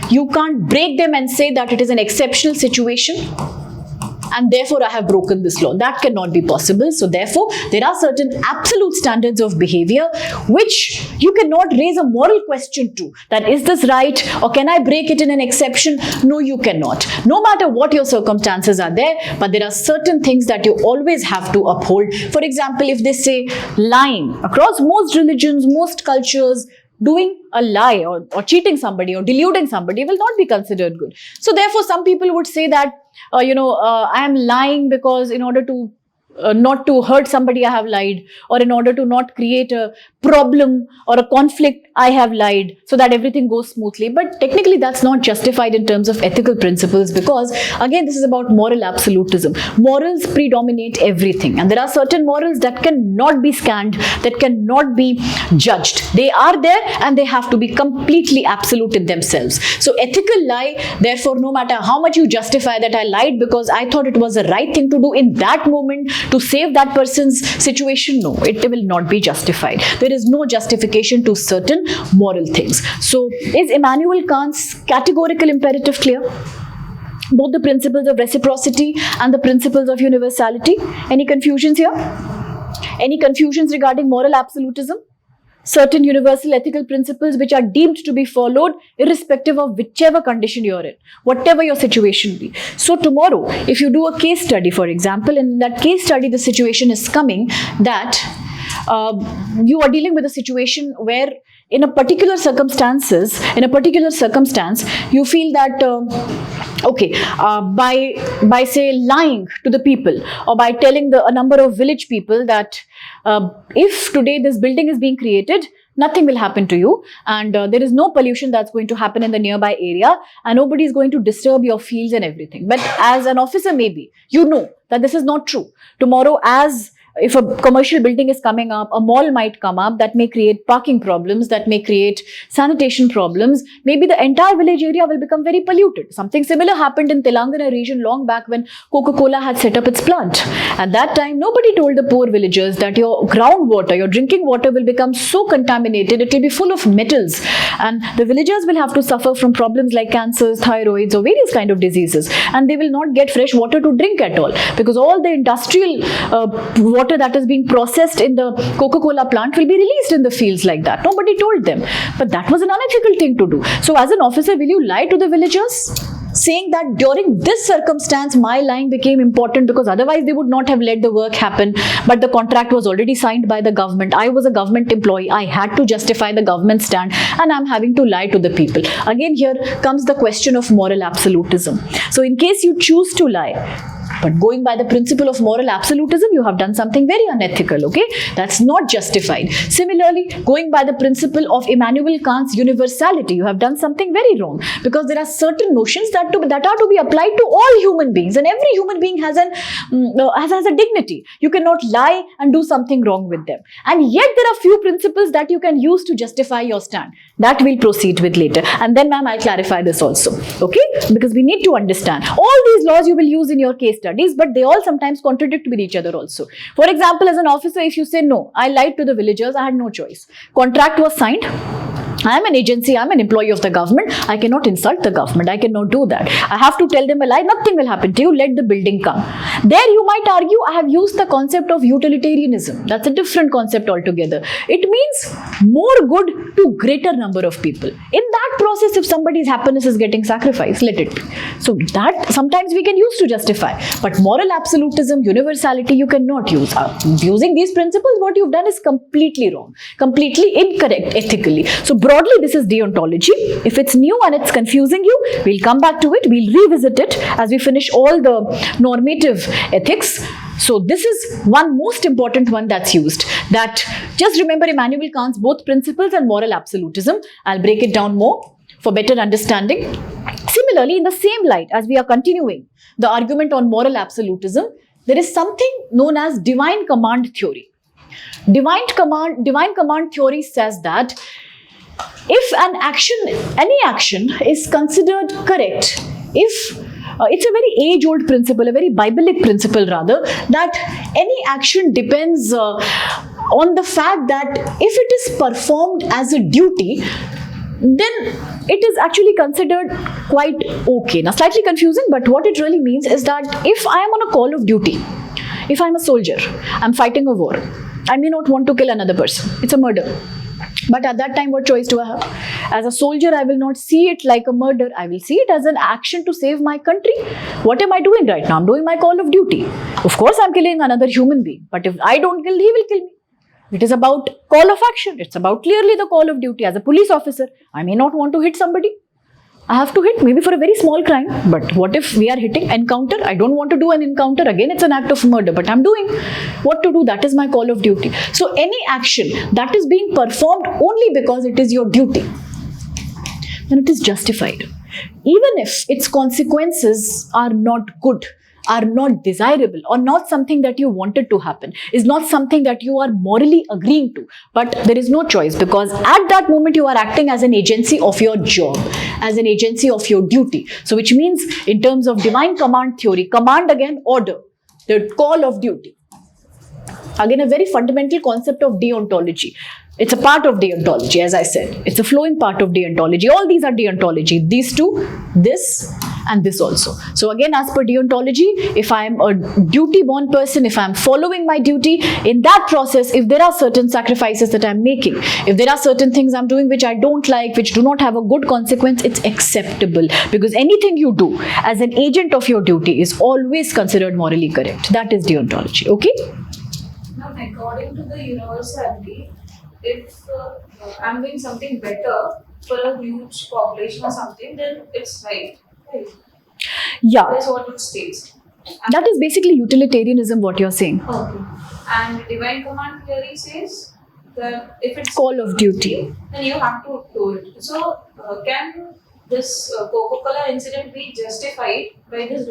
You can't break them and say that it is an exceptional situation and therefore I have broken this law. That cannot be possible. So therefore, there are certain absolute standards of behavior which you cannot raise a moral question to. That is this right, or can I break it in an exception? No, you cannot. No matter what your circumstances are there, but there are certain things that you always have to uphold. For example, if they say lying, across most religions, most cultures, doing a lie or cheating somebody or deluding somebody will not be considered good. So therefore, some people would say that, I am lying because in order to not to hurt somebody, I have lied, or in order to not create a problem or a conflict, I have lied, so that everything goes smoothly. But technically, that's not justified in terms of ethical principles, because again, this is about moral absolutism. Morals predominate everything, and there are certain morals that cannot be scanned, that cannot be judged. They are there and they have to be completely absolute in themselves. So ethical lie, therefore, no matter how much you justify that I lied because I thought it was the right thing to do in that moment to save that person's situation, no, it will not be justified. There is no justification to certain moral things. So is Immanuel Kant's categorical imperative clear? Both the principles of reciprocity and the principles of universality. Any confusions here? Any confusions regarding moral absolutism? Certain universal ethical principles which are deemed to be followed irrespective of whichever condition you're in, whatever your situation be. So tomorrow, if you do a case study, for example, in that case study, the situation is coming that you are dealing with a situation where in a particular circumstance, you feel that by say lying to the people, or by telling a number of village people that if today this building is being created, nothing will happen to you, and there is no pollution that's going to happen in the nearby area, and nobody is going to disturb your fields and everything. But as an officer, maybe you know that this is not true. Tomorrow, if a commercial building is coming up, a mall might come up that may create parking problems, that may create sanitation problems. Maybe the entire village area will become very polluted. Something similar happened in Telangana region long back when Coca-Cola had set up its plant. At that time, nobody told the poor villagers that your groundwater, your drinking water will become so contaminated, it will be full of metals. And the villagers will have to suffer from problems like cancers, thyroids, or various kind of diseases. And they will not get fresh water to drink at all, because all the industrial water that is being processed in the Coca-Cola plant will be released in the fields like that. Nobody told them. But that was an unethical thing to do. So as an officer, will you lie to the villagers, saying that during this circumstance, my lying became important because otherwise they would not have let the work happen, but the contract was already signed by the government. I was a government employee. I had to justify the government stand, and I'm having to lie to the people. Again, here comes the question of moral absolutism. So in case you choose to lie, but going by the principle of moral absolutism, you have done something very unethical, okay? That's not justified. Similarly, going by the principle of Immanuel Kant's universality, you have done something very wrong, because there are certain notions that are to be applied to all human beings, and every human being has a dignity. You cannot lie and do something wrong with them. And yet there are few principles that you can use to justify your stand. That we'll proceed with later. And then, ma'am, I'll clarify this also, okay? Because we need to understand. All these laws you will use in your case studies, but they all sometimes contradict with each other also. For example, as an officer, if you say, no, I lied to the villagers, I had no choice. Contract was signed. I am an agency, I am an employee of the government. I cannot insult the government. I cannot do that. I have to tell them a lie. Nothing will happen to you. Let the building come. There you might argue, I have used the concept of utilitarianism. That's a different concept altogether. It means more good to greater number of people. In that process, if somebody's happiness is getting sacrificed, let it be. So that sometimes we can use to justify. But moral absolutism, universality, you cannot use. Using these principles, what you've done is completely wrong. Completely incorrect ethically. So broadly, this is deontology. If it's new and it's confusing you, we'll come back to it. We'll revisit it as we finish all the normative ethics. So this is one most important one that's used. That just remember Immanuel Kant's both principles and moral absolutism. I'll break it down more for better understanding. Similarly, in the same light, as we are continuing the argument on moral absolutism, there is something known as divine command theory. Divine command theory says that if any action is considered correct, if it's a very age-old principle, a very Biblic principle rather, that any action depends on the fact that if it is performed as a duty, then it is actually considered quite okay. Now, slightly confusing, but what it really means is that if I am on a call of duty, if I'm a soldier, I'm fighting a war, I may not want to kill another person. It's a murder. But at that time, what choice do I have? As a soldier, I will not see it like a murder. I will see it as an action to save my country. What am I doing right now? I'm doing my call of duty. Of course, I'm killing another human being. But if I don't kill, he will kill me. It is about call of action. It's about clearly the call of duty. As a police officer, I may not want to hit somebody. I have to hit maybe for a very small crime. But what if we are hitting encounter? I don't want to do an encounter. Again, it's an act of murder, but I'm doing what to do. That is my call of duty. So any action that is being performed only because it is your duty, then it is justified. Even if its consequences are not good, are not desirable, or not something that you wanted to happen, is not something that you are morally agreeing to, but there is no choice, because at that moment you are acting as an agency of your job, as an agency of your duty. So which means in terms of divine command theory, command again, order, the call of duty. Again, a very fundamental concept of deontology. It's a part of deontology, as I said. It's a flowing part of deontology. All these are deontology. These two, this and this also. So again, as per deontology, if I am a duty-born person, if I am following my duty, in that process, if there are certain sacrifices that I'm making, if there are certain things I'm doing which I don't like, which do not have a good consequence, it's acceptable. Because anything you do as an agent of your duty is always considered morally correct. That is deontology. Okay? Now, according to the universality, if I'm doing something better for a huge population or something, then it's right. Right. Yeah. That's what it states. That is basically utilitarianism, what you're saying. Okay. And divine command theory says that if it's Call of duty, then you have to do it. So, can this Coca-Cola incident be justified by this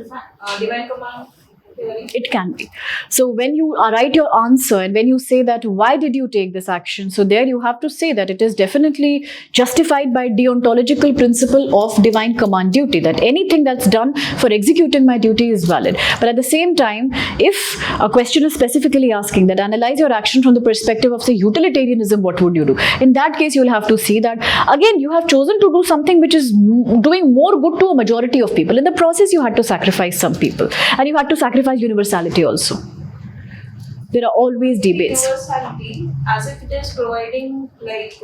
divine command theory? it can be. So when you write your answer and when you say that why did you take this action, so there you have to say that it is definitely justified by deontological principle of divine command duty, that anything that's done for executing my duty is valid. But at the same time, if a question is specifically asking that analyze your action from the perspective of say utilitarianism, what would you do? In that case, you'll have to see that again you have chosen to do something which is doing more good to a majority of people. In the process, you had to sacrifice some people, and you had to sacrifice universality also. There are always debates. Universality, as if it is providing like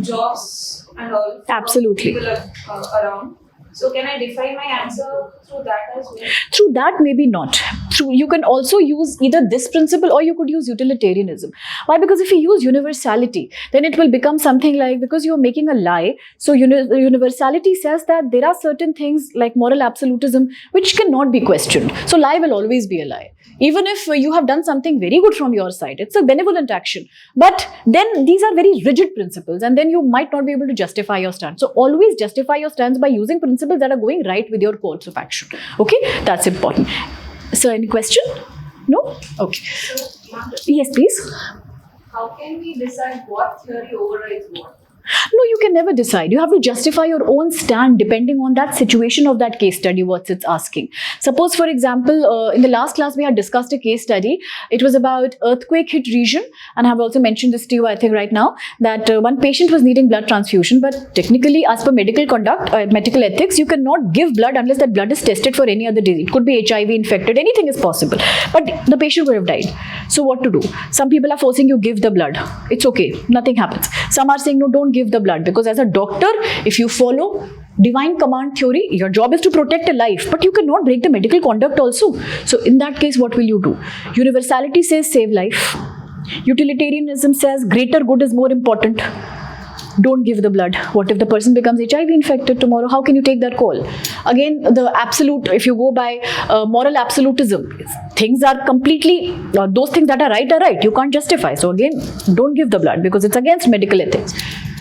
jobs and all. for Absolutely. People around. So can I define my answer through that as well? Through that, maybe not. You can also use either this principle or you could use utilitarianism. Why? Because if you use universality, then it will become something like, because you're making a lie, so universality says that there are certain things like moral absolutism which cannot be questioned. So lie will always be a lie. Even if you have done something very good from your side, it's a benevolent action. But then these are very rigid principles, and then you might not be able to justify your stance. So always justify your stance by using principles that are going right with your course of action. Okay, that's important. So any question? No? Okay. So, ma'am, Yes, please. how can we decide what theory overrides what? No, you can never decide. You have to justify your own stand depending on that situation of that case study, what it's asking. Suppose, for example, in the last class, we had discussed a case study. It was about earthquake hit region. And I have also mentioned this to you, I think, right now, that one patient was needing blood transfusion. But technically, as per medical conduct, medical ethics, you cannot give blood unless that blood is tested for any other disease. It could be HIV infected, anything is possible. But the patient would have died. So what to do? Some people are forcing you give the blood. It's okay. Nothing happens. Some are saying, no, don't give the blood, because as a doctor, if you follow divine command theory, your job is to protect a life, but you cannot break the medical conduct also. So in that case, what will you do? Universality says save life. Utilitarianism says greater good is more important. Don't give the blood. What if the person becomes HIV infected tomorrow? How can you take that call? Again, the absolute, if you go by moral absolutism, things are completely, those things that are right, you can't justify. So again, don't give the blood because it's against medical ethics.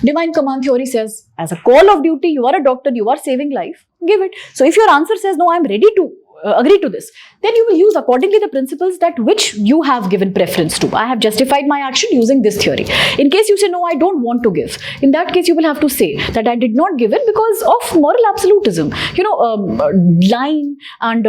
Divine command theory says, as a call of duty, you are a doctor, you are saving life, give it. So if your answer says, no, I'm ready to agree to this, then you will use accordingly the principles that which you have given preference to. I have justified my action using this theory. In case you say, no, I don't want to give, in that case you will have to say that I did not give it because of moral absolutism. Lying and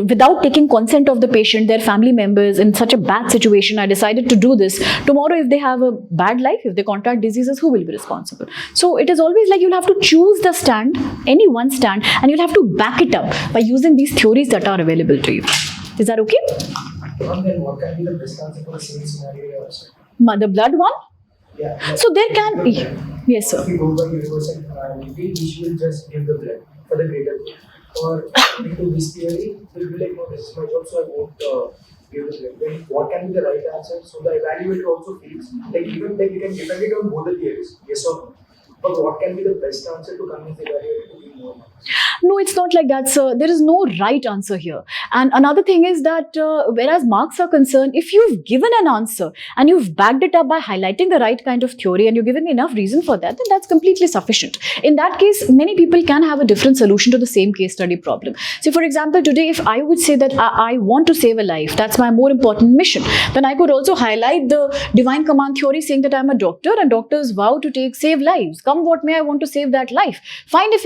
without taking consent of the patient, their family members, in such a bad situation, I decided to do this. Tomorrow, if they have a bad life, if they contract diseases, who will be responsible? So it is always like you'll have to choose the stand, any one stand, and you'll have to back it up by using these theories that are available to you. Is that okay? And then what can be the best answer for the same scenario also? The blood one? Yeah. So there can be. Yes, sir. If we go by universal morality, we should just give the blood for the greater good. Or according to this theory, we'll be like, no, this is my job, so I won't give the blood. Then what can be the right answer? So the evaluator also feels like even like you can depend it on both the theories, yes or no. But what can be the best answer to convince the evaluator to be more? No, it's not like that, sir. There is no right answer here. And another thing is that whereas marks are concerned, if you've given an answer and you've backed it up by highlighting the right kind of theory and you're giving enough reason for that, then that's completely sufficient. In that case, many people can have a different solution to the same case study problem. So, for example, today, if I would say that I want to save a life, that's my more important mission, then I could also highlight the divine command theory saying that I'm a doctor and doctors vow to save lives. Come what may, I want to save that life. Fine if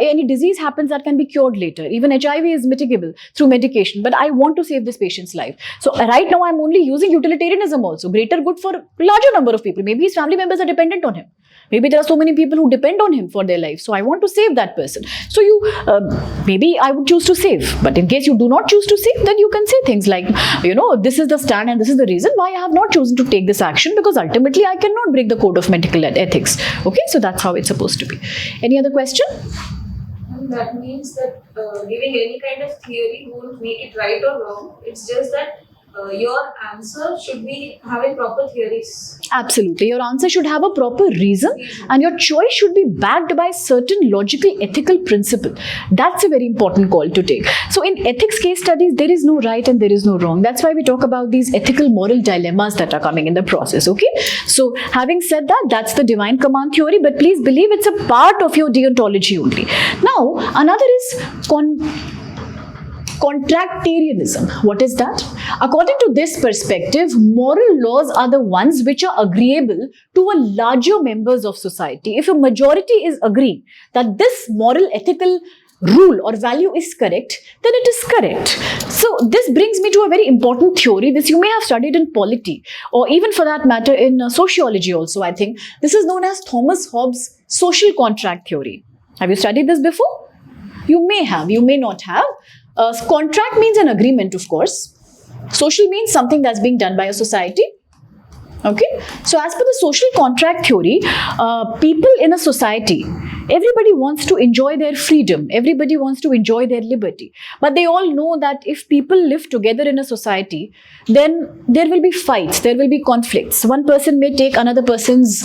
any disease happens that can be cured later. Even HIV is mitigable through medication, but I want to save this patient's life. So right now I'm only using utilitarianism also. Greater good for a larger number of people. Maybe his family members are dependent on him. Maybe there are so many people who depend on him for their life. So I want to save that person. So maybe I would choose to save. But in case you do not choose to save, then you can say things like, this is the stand and this is the reason why I have not chosen to take this action, because ultimately I cannot break the code of medical ethics. Okay, so that's how it's supposed to be. Any other question? That means that giving any kind of theory won't make it right or wrong. It's just that your answer should be having proper theories. Absolutely. Your answer should have a proper reason and your choice should be backed by certain logical, ethical principle. That's a very important call to take. So in ethics case studies, there is no right and there is no wrong. That's why we talk about these ethical moral dilemmas that are coming in the process. Okay. So having said that, that's the divine command theory, but please believe it's a part of your deontology only. Now, another is contractarianism. What is that? According to this perspective, moral laws are the ones which are agreeable to a larger members of society. If a majority is agreeing that this moral ethical rule or value is correct, then it is correct. So this brings me to a very important theory. This you may have studied in polity or even for that matter in sociology also, I think. This is known as Thomas Hobbes' social contract theory. Have you studied this before? You may have, you may not have. Contract means an agreement, of course. Social means something that's being done by a society. Okay. So as per the social contract theory, people in a society, everybody wants to enjoy their freedom. Everybody wants to enjoy their liberty. But they all know that if people live together in a society, then there will be fights, there will be conflicts. One person may take another person's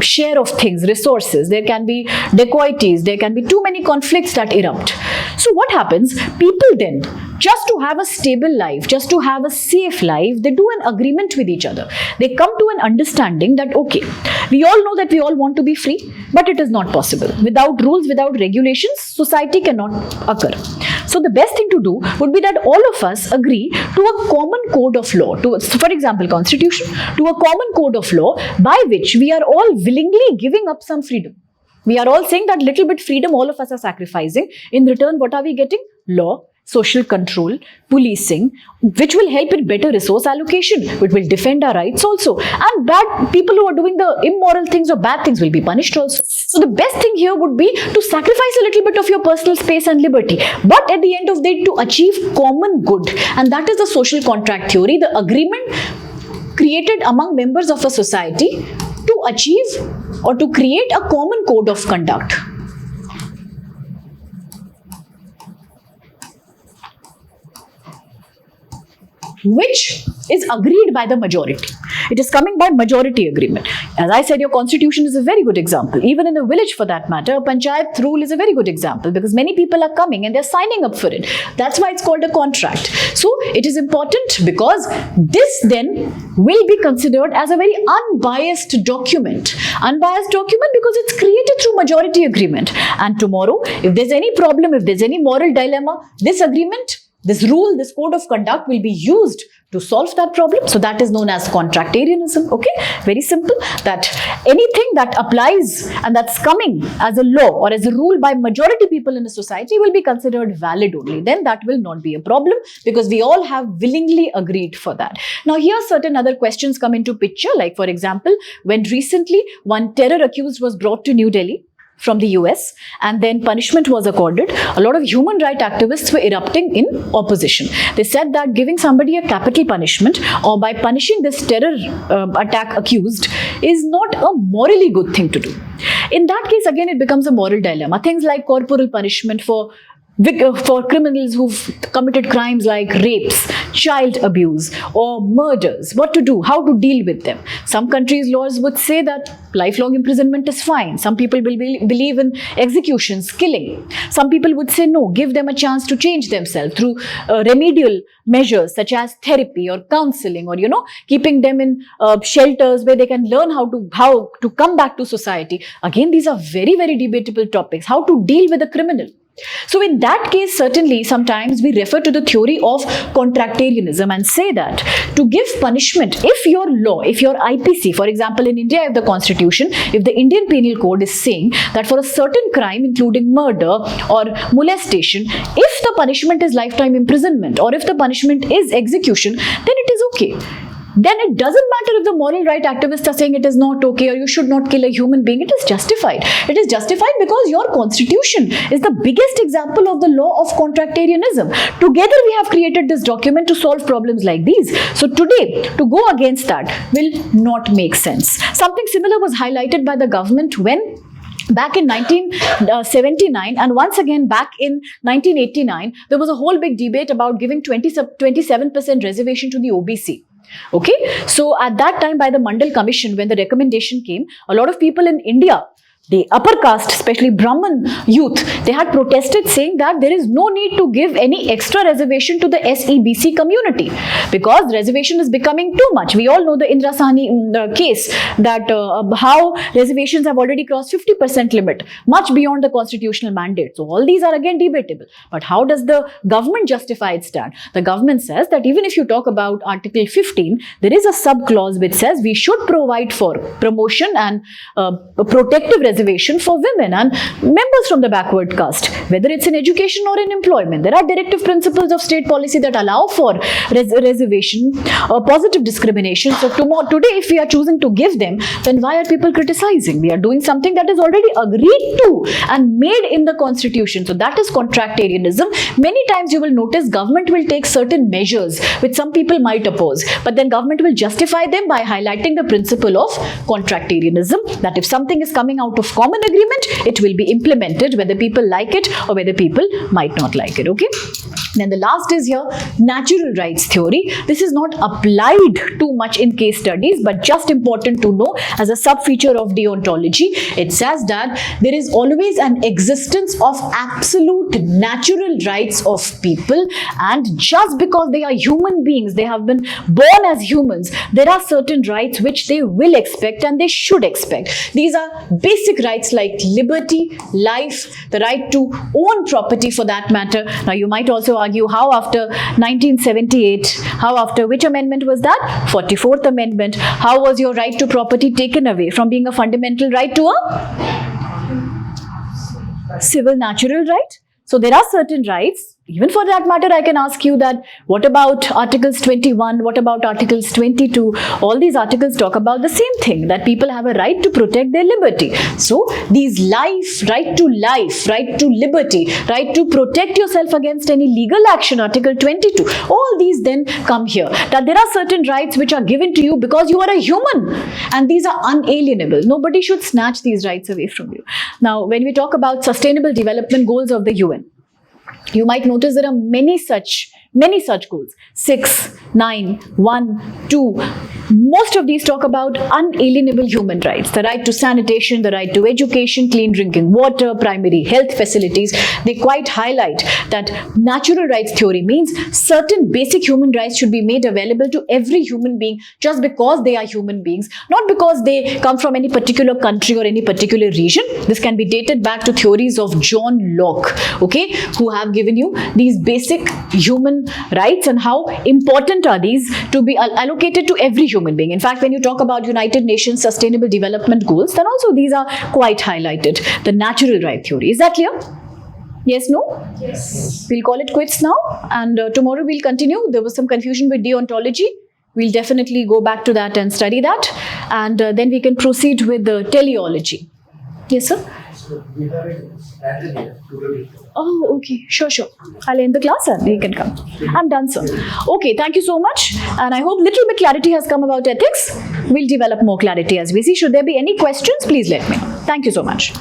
share of things, resources. There can be dacoities. There can be too many conflicts that erupt. So what happens? People then, just to have a stable life, just to have a safe life, they do an agreement with each other. They come to an understanding that, okay, we all know that we all want to be free, but it is not possible. Without rules, without regulations, society cannot occur. So the best thing to do would be that all of us agree to a common code of law, for example, constitution, to a common code of law by which we are all willingly giving up some freedom. We are all saying that little bit freedom all of us are sacrificing. In return, what are we getting? Law, social control, policing, which will help in better resource allocation, which will defend our rights also. And bad people who are doing the immoral things or bad things will be punished also. So the best thing here would be to sacrifice a little bit of your personal space and liberty, but at the end of the day to achieve common good. And that is the social contract theory, the agreement created among members of a society to achieve or to create a common code of conduct. which is agreed by the majority. It is coming by majority agreement. As I said, your constitution is a very good example. Even in a village for that matter, a panchayat rule is a very good example because many people are coming and they're signing up for it. That's why it's called a contract. So it is important because this then will be considered as a very unbiased document. Unbiased document because it's created through majority agreement. And tomorrow, if there's any problem, if there's any moral dilemma, this agreement, this rule, this code of conduct will be used to solve that problem. So that is known as contractarianism. Okay, very simple. That anything that applies and that's coming as a law or as a rule by majority people in a society will be considered valid only. Then that will not be a problem because we all have willingly agreed for that. Now here certain other questions come into picture. Like for example, when recently one terror accused was brought to New Delhi from the US and then punishment was accorded, a lot of human rights activists were erupting in opposition. They said that giving somebody a capital punishment or by punishing this terror attack accused is not a morally good thing to do. In that case, again, it becomes a moral dilemma. Things like corporal punishment for criminals who've committed crimes like rapes, child abuse or murders, what to do, how to deal with them. Some countries' laws would say that lifelong imprisonment is fine. Some people will believe in executions, killing. Some people would say no, give them a chance to change themselves through remedial measures such as therapy or counseling or, keeping them in shelters where they can learn how to come back to society. Again, these are very, very debatable topics. How to deal with a criminal. So in that case, certainly sometimes we refer to the theory of contractarianism and say that to give punishment, if your law, if your IPC, for example, in India, if the constitution, if the Indian Penal Code is saying that for a certain crime, including murder or molestation, if the punishment is lifetime imprisonment or if the punishment is execution, then it is okay. Then it doesn't matter if the moral right activists are saying it is not okay or you should not kill a human being. It is justified. It is justified because your constitution is the biggest example of the law of contractarianism. Together we have created this document to solve problems like these. So today, to go against that will not make sense. Something similar was highlighted by the government when back in 1979 and once again back in 1989, there was a whole big debate about giving 27% reservation to the OBC. Okay, so at that time by the Mandal Commission, when the recommendation came, a lot of people in India, the upper caste, especially Brahmin youth, they had protested saying that there is no need to give any extra reservation to the SEBC community because reservation is becoming too much. We all know the Indra Sahni case that how reservations have already crossed 50% limit, much beyond the constitutional mandate. So all these are again debatable. But how does the government justify its stand? The government says that even if you talk about Article 15, there is a sub-clause which says we should provide for promotion and protective reservation for women and members from the backward caste, whether it's in education or in employment. There are directive principles of state policy that allow for reservation or positive discrimination. So today, if we are choosing to give them, then why are people criticizing? We are doing something that is already agreed to and made in the constitution. So that is contractarianism. Many times you will notice government will take certain measures which some people might oppose, but then government will justify them by highlighting the principle of contractarianism, that if something is coming out of common agreement, it will be implemented whether people like it or whether people might not like it. Okay. Then the last is here, natural rights theory. This is not applied too much in case studies, but just important to know as a sub-feature of deontology. It says that there is always an existence of absolute natural rights of people, and just because they are human beings, they have been born as humans, there are certain rights which they will expect and they should expect. These are basic rights like liberty, life, the right to own property for that matter. Now you might also argue how after 1978, how after which amendment was that? 44th Amendment. How was your right to property taken away from being a fundamental right to a civil natural right? So there are certain rights. Even for that matter, I can ask you that what about Articles 21, what about Articles 22? All these articles talk about the same thing, that people have a right to protect their liberty. So these life, right to liberty, right to protect yourself against any legal action, Article 22, all these then come here. That there are certain rights which are given to you because you are a human and these are unalienable. Nobody should snatch these rights away from you. Now, when we talk about Sustainable Development Goals of the UN, you might notice there are many such Many such goals. 6, 9, 1, 2. Most of these talk about unalienable human rights. The right to sanitation, the right to education, clean drinking water, primary health facilities. They quite highlight that natural rights theory means certain basic human rights should be made available to every human being just because they are human beings, not because they come from any particular country or any particular region. This can be dated back to theories of John Locke, okay, who have given you these basic human rights and how important are these to be allocated to every human being. In fact, when you talk about United Nations Sustainable Development Goals, then also these are quite highlighted. The natural right theory. Is that clear? Yes, no? Yes. We'll call it quits now, and tomorrow we'll continue. There was some confusion with deontology. We'll definitely go back to that and study that, and then we can proceed with the teleology. Yes, sir? So we have a random here to Oh, okay. Sure. I'll end the class and you can come. I'm done, sir. Okay, thank you so much. And I hope little bit clarity has come about ethics. We'll develop more clarity as we see. Should there be any questions, please let me know. Thank you so much.